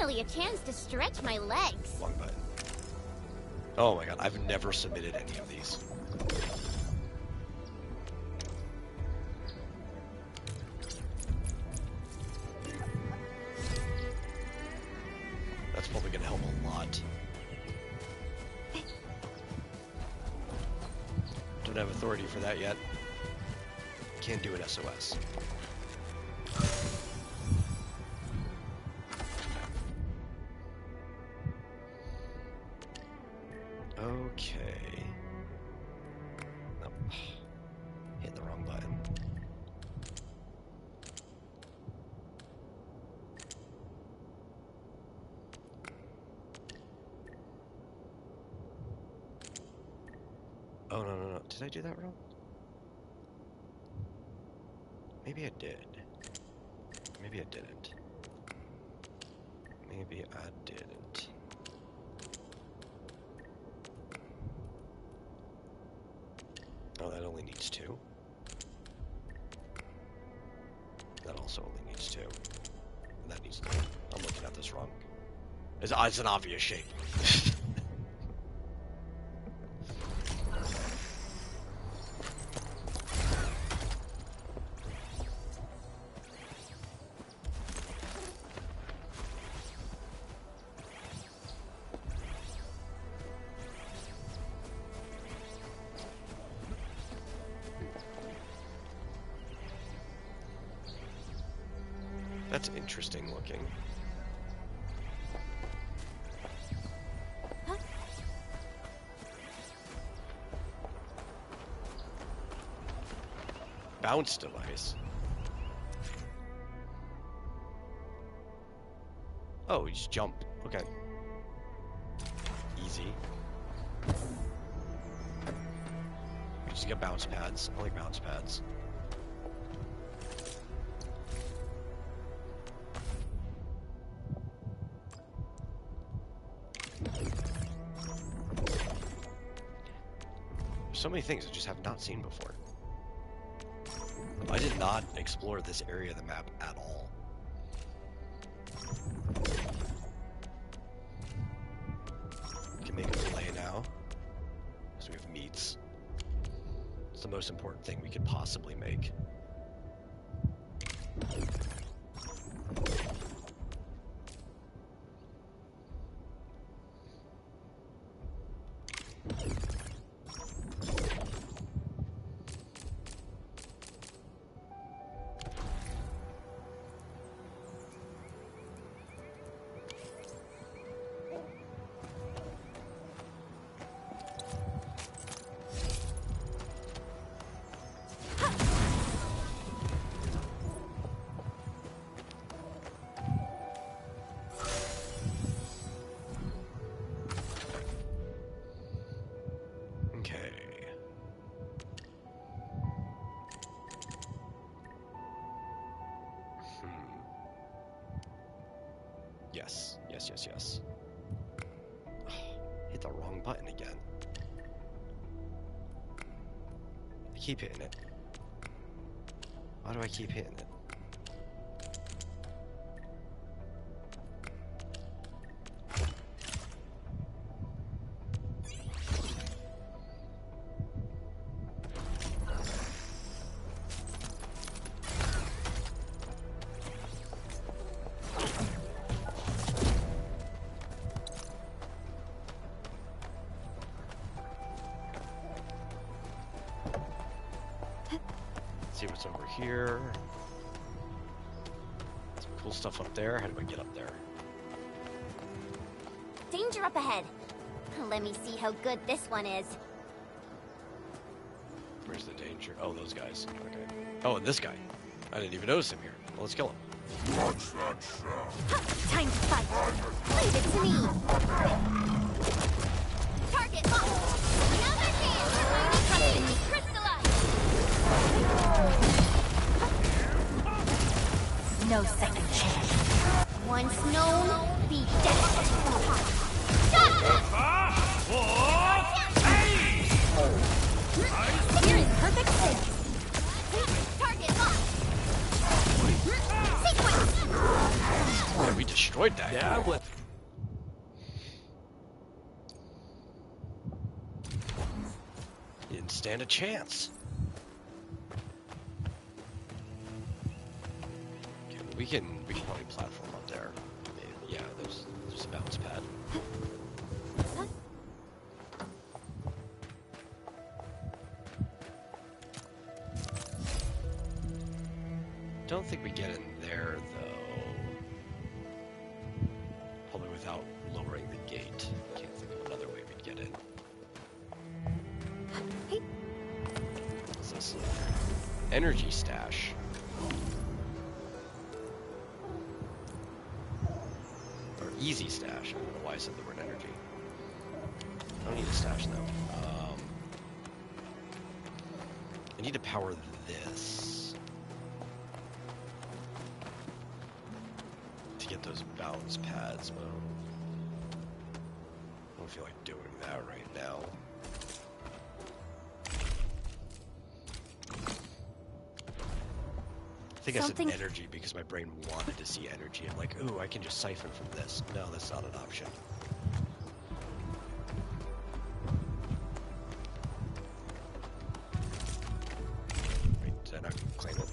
Finally a chance to stretch my legs. Long button. Oh my god, I've never submitted any of these. That's probably gonna help a lot. Don't have authority for that yet. Can't do an SOS. Okay. Nope. Hit the wrong button. Oh, no. Did I do that wrong? Maybe I did. Maybe I didn't. Maybe I didn't. Oh, that only needs 2. That also only needs 2. And that needs 3. I'm looking at this wrong. It's an obvious shape. That's interesting looking. Huh? Bounce device. Oh, you just jump. Okay. Easy. Just get bounce pads. I like bounce pads. So many things I just have not seen before. I did not explore this area of the map at all. We can make a fillet now, because we have meats. It's the most important thing we could possibly make. Yes. Oh, hit the wrong button again. I keep hitting it. Why do I keep hitting it? See what's over here. Some cool stuff up there. How do I get up there? Danger up ahead. Let me see how good this one is. Where's the danger? Oh, those guys. Okay. Oh, and this guy. I didn't even notice him here. Well, let's kill him. Time to fight. Leave it to me. Target locked. Another chance. Coming. Crystallize. No second chance. Once known, be destined. You're in perfect sync. Target locked. Sequence. Yeah, we destroyed destroyed that. Yeah, what? Didn't stand a chance. Okay, we can probably platform up there. Yeah, there's a bounce pad. Don't think we get in there though. Probably without lowering the gate. Can't think of another way we'd get in. What's this? Energy stash. Or easy stash. I don't know why I said the word energy. I don't need a stash though. I need to power this to get those bounce pads, but I don't feel like doing that right now. I think I said energy because my brain wanted to see energy. I'm like, ooh, I can just siphon from this. No, that's not an option. Wait, did I not claim it?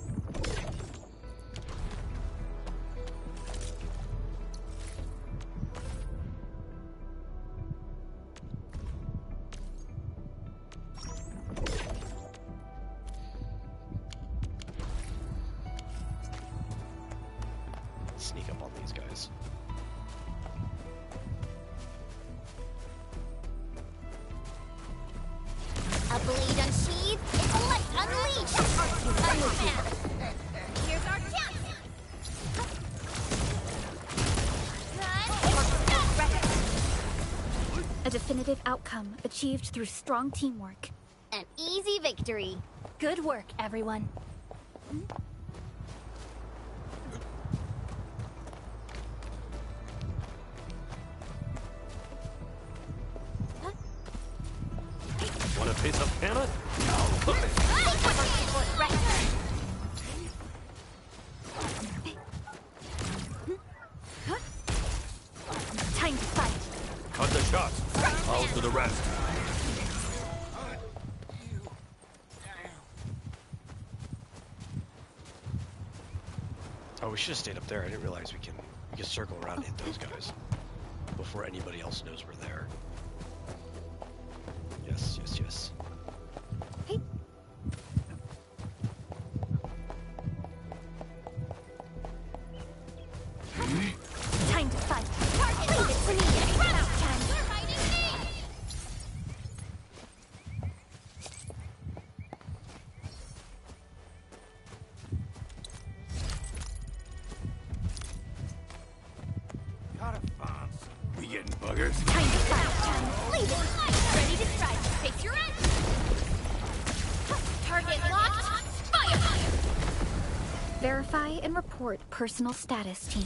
Sneak up on these guys. A blade unsheathed, intellect unleashed! Here's our chance! A definitive outcome achieved through strong teamwork. An easy victory. Good work, everyone. Want a piece of peanut? Time to fight. Cut the shots. I'll do the rest. Oh, we should have stayed up there. I didn't realize we can circle around and hit those guys before anybody else knows we're there. Yes, yes, yes. Hey. Time to fight. Target leave it to me. Run out, Ken. You're fighting me. Gotta find some. We getting buggers? Time to fight, Ken. Leave it. Ready to strike. Face your end. Target locked. Fire. Verify and report personal status, team.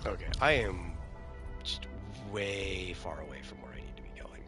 Okay, I am just way far away from where I need to be going.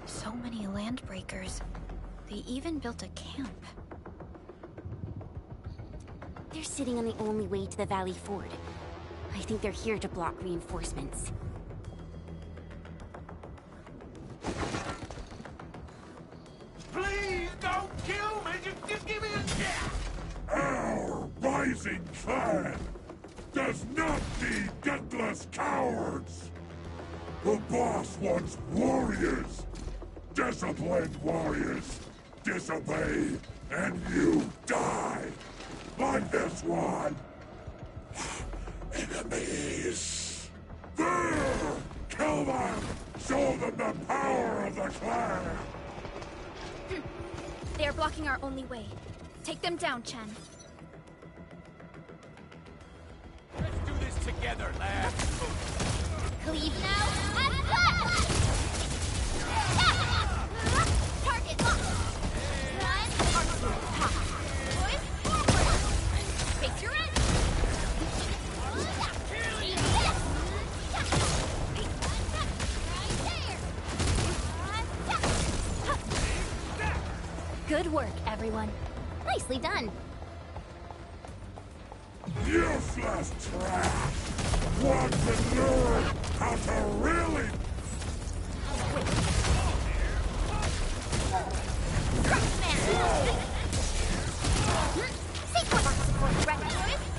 So many landbreakers. They even built a camp. They're sitting on the only way to the Valley Ford. I think they're here to block reinforcements. Please! rising clan does not need gutless cowards! The boss wants warriors! Disciplined warriors! Disobey, and you die! Like this one! Enemies! There! Kill them! Show them the power of the clan! They are blocking our only way. Take them down, Chen. Let's do this together, lad. Cleave now, and cut! Target locked! One, ha! Boys, forward! Take your end! Good work, everyone. Nicely done. Useless trash! Want to learn how to really... Sequence support ready,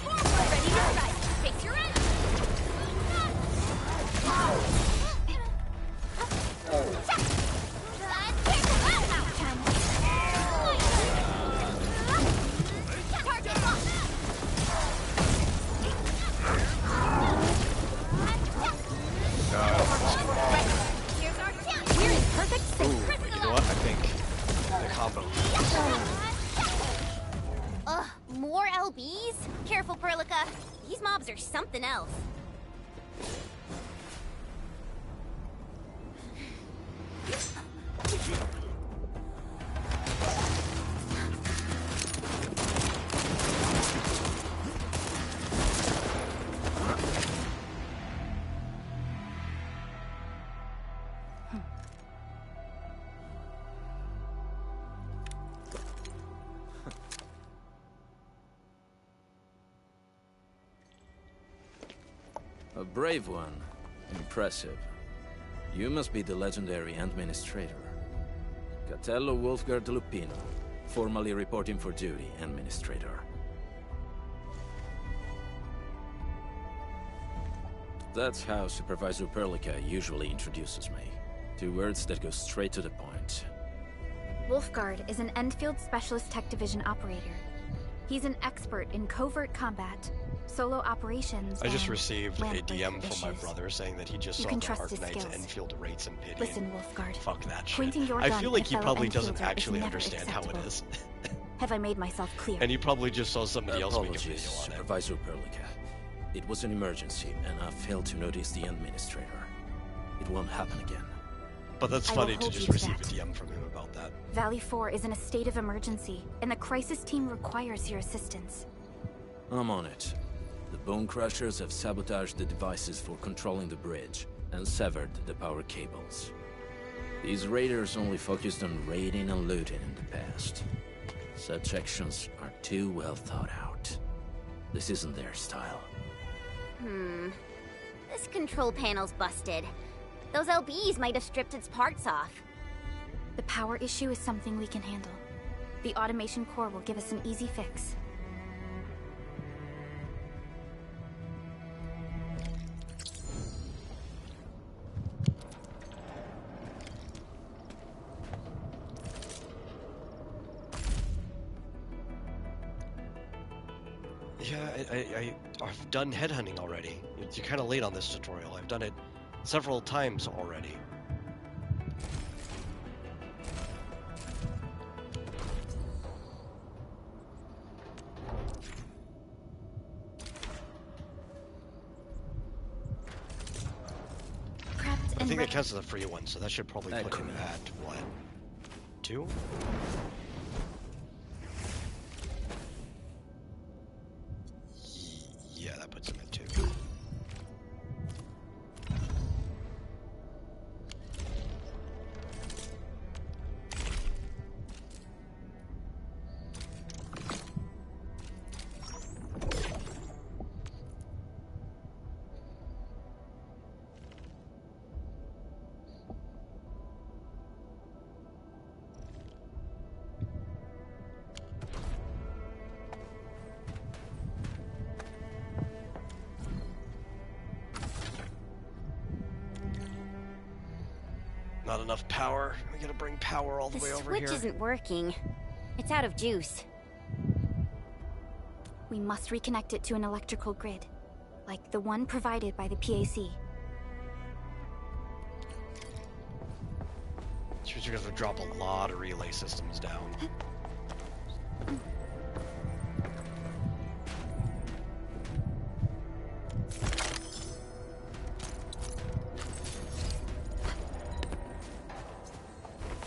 forward, ready to strike. Take your end! Target locked! Here's our chance! We're in perfect Ooh, sync. you know what? I think the combo. Ugh, more LBs? Careful, Perlica. These mobs are something else. A brave one. Impressive. You must be the legendary Administrator. Catello Wolfgard Lupino, formally reporting for duty, Administrator. That's how Supervisor Perlica usually introduces me. 2 words that go straight to the point. Wolfgard is an Endfield Specialist Tech Division operator. He's an expert in covert combat, solo operations, I just and received a land DM from my issues. brother saying that he just You saw can the trust his Arknights skills. Enfield rates and pity. Listen, Wolfgard. Fuck that shit. Pointing your I gun feel at like a he fellow probably doesn't Enfielder is actually never understand how it acceptable. is. Have I made myself clear? And he probably just saw somebody else make a Apologies, video on it. Supervisor Perlica. It was an emergency, and I failed to notice the Administrator. It won't happen again. But that's I will funny to hold just you to receive a that. DM from him about that. Valley 4 is in a state of emergency, and the crisis team requires your assistance. I'm on it. The Bone Crushers have sabotaged the devices for controlling the bridge, and severed the power cables. These raiders only focused on raiding and looting in the past. Such actions are too well thought out. This isn't their style. This control panel's busted. Those LBs might have stripped its parts off. The power issue is something we can handle. The automation core will give us an easy fix. Yeah, I've done headhunting already. You're kind of late on this tutorial. I've done it several times already. Prepped I and think ready. that counts as a free one, so that should probably put him at, what, 2? Yeah, that puts him at 2. not enough power. We gotta bring power all the way over here. The switch isn't working. It's out of juice. We must reconnect it to an electrical grid, like the one provided by the PAC. She's gonna drop a lot of relay systems down.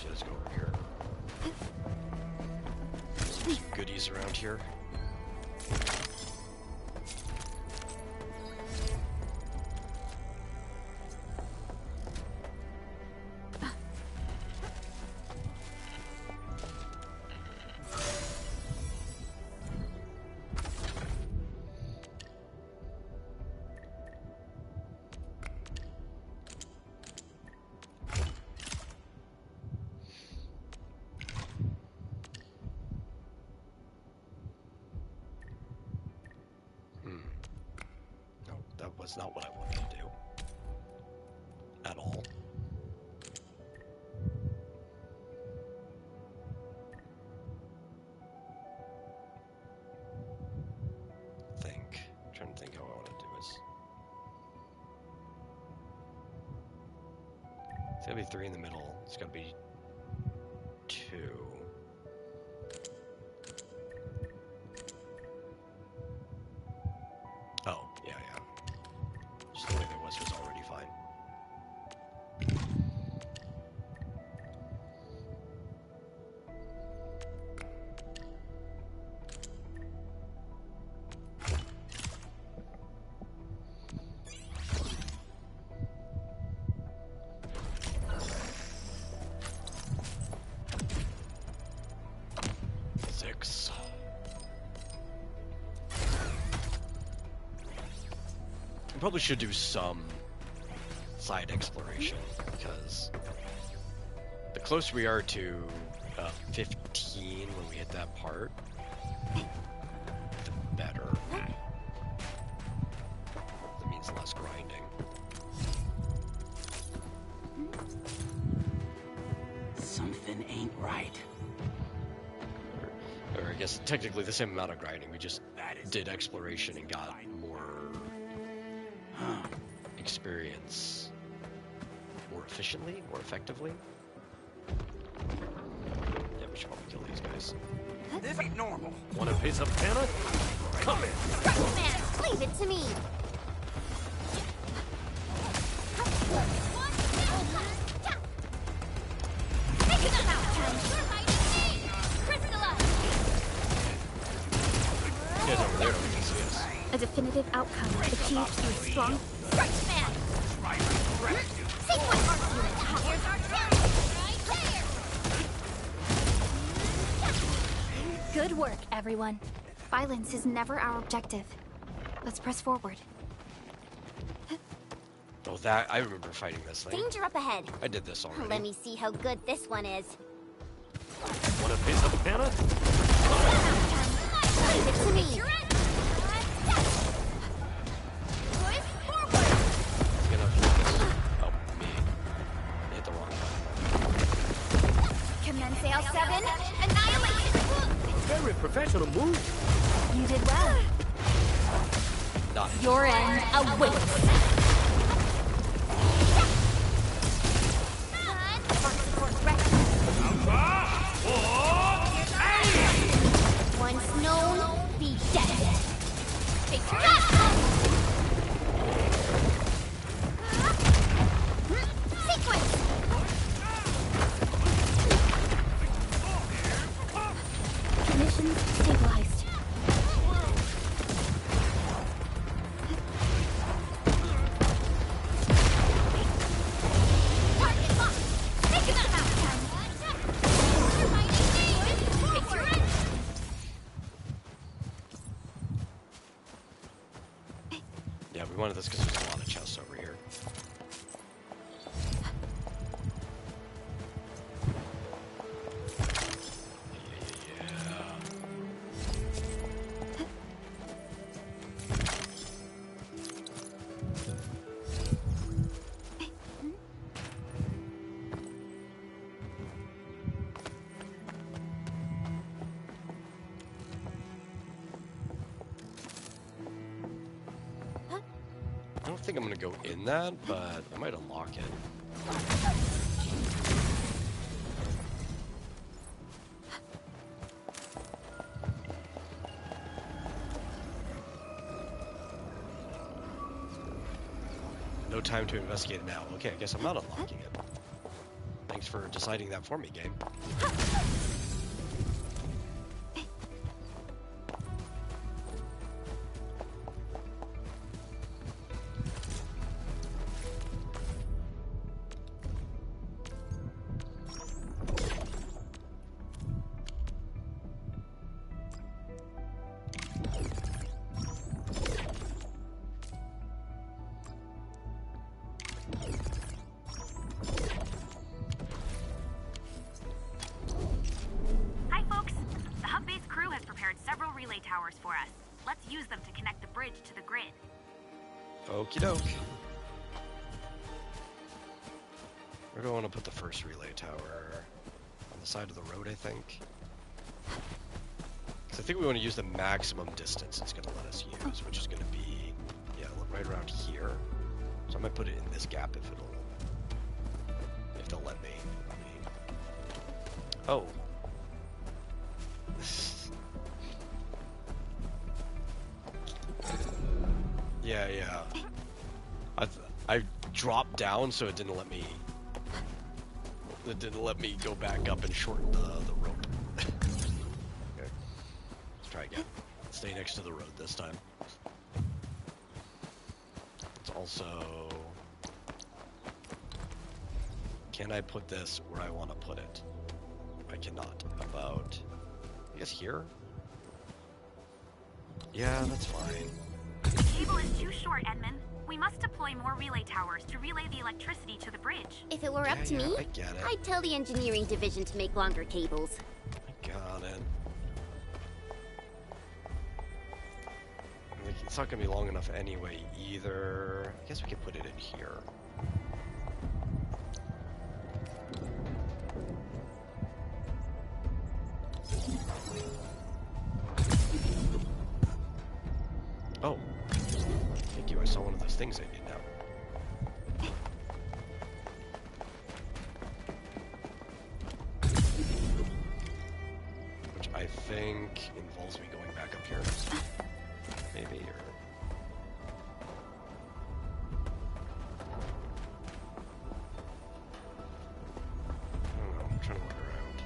Just go over here. Some goodies around here. That's not what I wanted to do. At all. I'm trying to think how I want to do this. It's gonna be 3 in the middle. It's gonna be 2. Oh, yeah. Just the way that was already fine. We probably should do some side exploration, because the closer we are to 15 when we hit that part, the better. That means less grinding. Something ain't right. Or I guess technically the same amount of grinding. We just did exploration and got more experience more efficiently, more effectively. Yeah, we should probably kill these guys. This ain't normal. Want a piece of Hannah? Come in. Man, leave it to me. You guys over there don't even see us. A definitive outcome achieved through strong... Good work, everyone. Violence is never our objective. Let's press forward. Oh, that I remember fighting this thing. Danger up ahead. I did this already. Let me see how good this one is. Want a piece of Hannah? Leave it to me. Commence AL7, annihilation! Very professional move. You did well. Not. Your end awaits. Once known, be dead. Take your action! Sequence! Conditions stabilized. Target locked. Take him out. Take your action. Yeah, we wanted this because there's a lot of chests over here. think I'm gonna go in that, but I might unlock it. No time to investigate now. Okay, I guess I'm not unlocking it. Thanks for deciding that for me, game. Hi, folks. The hub base crew has prepared several relay towers for us. Let's use them to connect the bridge to the grid. Okie doke. Where do I want to put the first relay tower? On the side of the road, I think. Because I think we want to use the maximum distance it's going to let us use, which is going to be, yeah, right around here. So I might put it in this gap if they'll let me. Oh. Yeah. I dropped down, so it didn't let me. It didn't let me go back up and shorten the rope. Okay, let's try again. Stay next to the road this time. It's also. Can I put this where I want to put it? I cannot. About. I guess here. Yeah, that's fine. The cable is too short, Edmund. We must deploy more relay towers to relay the electricity to the bridge. If it were up to me, I get it. I'd tell the engineering division to make longer cables. I got it. Like, it's not gonna be long enough anyway either. I guess we could put it in here. Oh. Thank you, I saw one of those things I need now. Which I think involves me going back up here. Maybe, or... I don't know, I'm trying to look around.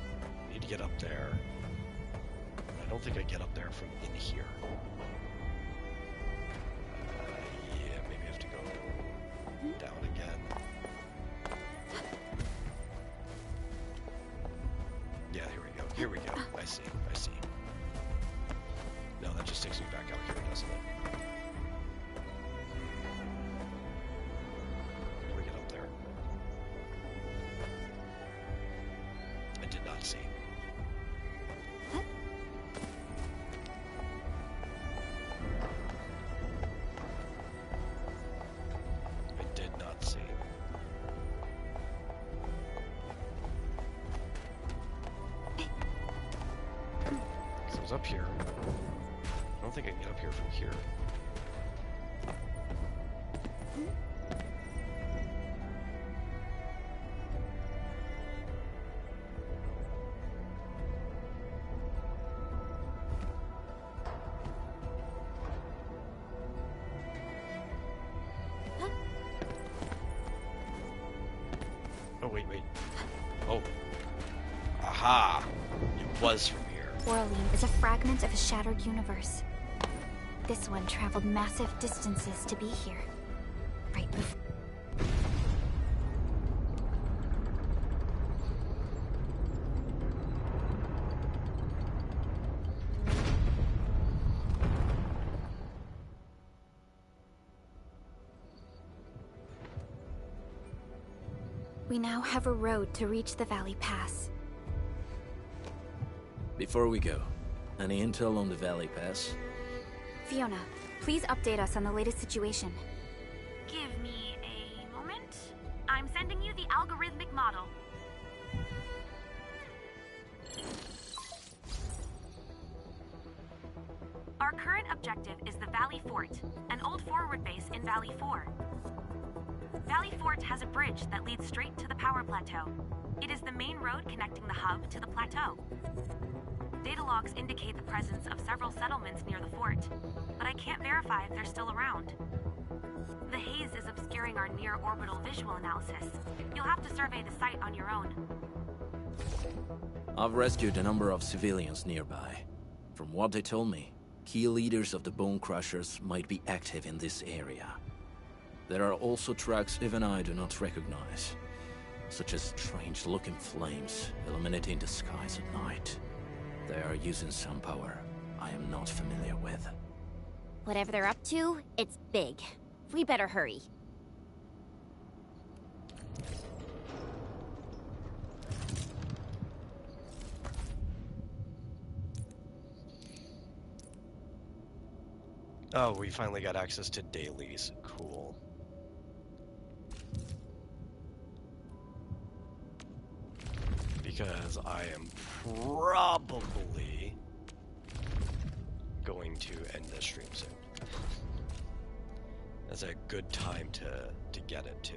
I need to get up there. I don't think I get up there from in here. Yeah, maybe I have to go down again. Yeah, here we go. Here we go. I see. No, that just takes me back out here, doesn't it? Can we get up there? I did not see. I did not see. Because I was up here. I don't think I can get up here from here. Oh, wait. Oh. Aha! It was from here. Orlean is a fragment of a shattered universe. This one traveled massive distances to be here. Right before. We now have a road to reach the Valley Pass. Before we go, any intel on the Valley Pass? Fiona, please update us on the latest situation. Give me a moment. I'm sending you the algorithmic model. Our current objective is the Valley Fort, an old forward base in Valley 4. Valley Fort has a bridge that leads straight to the power plateau. It is the main road connecting the hub to the plateau. Data logs indicate the presence of several settlements near the fort, but I can't verify if they're still around. The haze is obscuring our near-orbital visual analysis. You'll have to survey the site on your own. I've rescued a number of civilians nearby. From what they told me, key leaders of the Bone Crushers might be active in this area. There are also tracks even I do not recognize, such as strange-looking flames illuminating the skies at night. They are using some power I am not familiar with. Whatever they're up to, it's big. We better hurry. Oh, we finally got access to dailies. Cool. Because I am probably going to end this stream soon. That's a good time to get it to.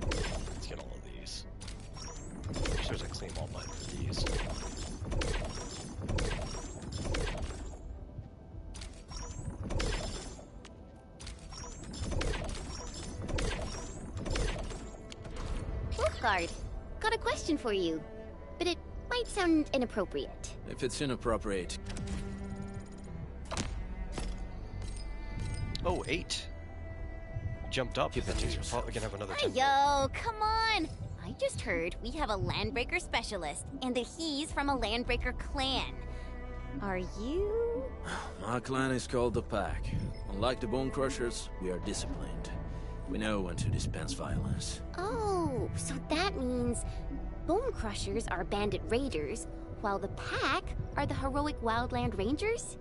Let's get all of these. As soon as I claim all mine for these. Wolfguard, got a question for you, but it might sound inappropriate. If it's inappropriate... Oh, 8. Jumped up. That means we're probably gonna have another 10. Yo, come on! I just heard we have a Landbreaker specialist, and that he's from a Landbreaker clan. Are you? My clan is called the Pack. Unlike the Bone Crushers, we are disciplined. We know when to dispense violence. Oh, so that means Bone Crushers are bandit raiders, while the Pack are the heroic Wildland Rangers?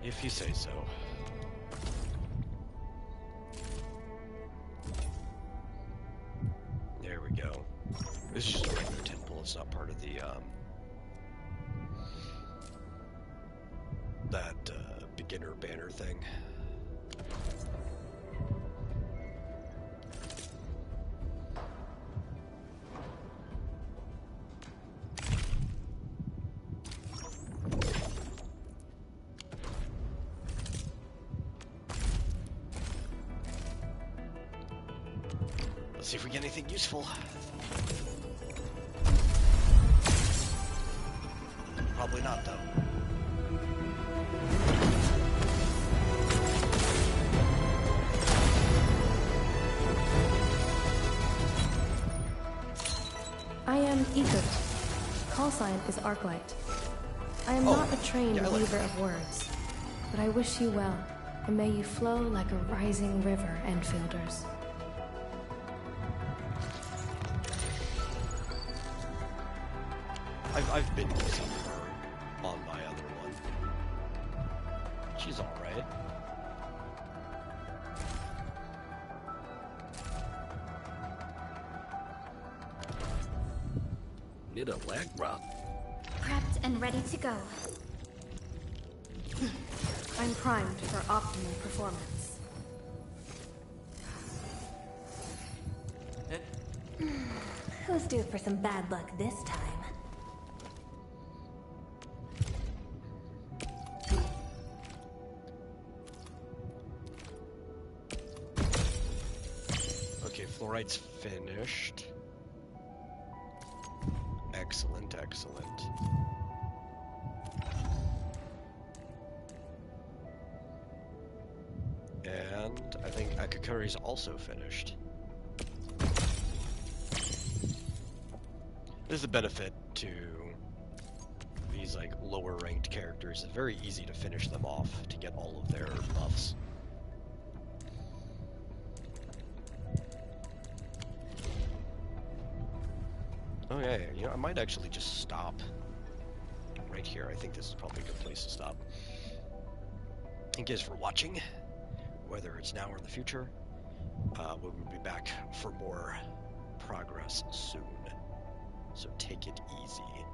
If you say so. There we go. This is just a regular temple. It's not part of the that beginner banner thing. Let's see if we get anything useful. Probably not, though. I am Ether. Call sign is Arklight. I am not a trained weaver of words, but I wish you well, and may you flow like a rising river, Enfielders. I've been using her on my other one. She's alright. Need a leg rub. Prepped and ready to go. I'm primed for optimal performance. Who's due for some bad luck this time? Okay, fluoride's finished. Excellent, excellent. And I think Akakuri's also finished. There's a benefit to these like lower ranked characters. It's very easy to finish them off to get all of their buffs. Oh yeah, you know, I might actually just stop right here. I think this is probably a good place to stop. Thank you guys for watching, whether it's now or in the future. We will be back for more progress soon. So take it easy.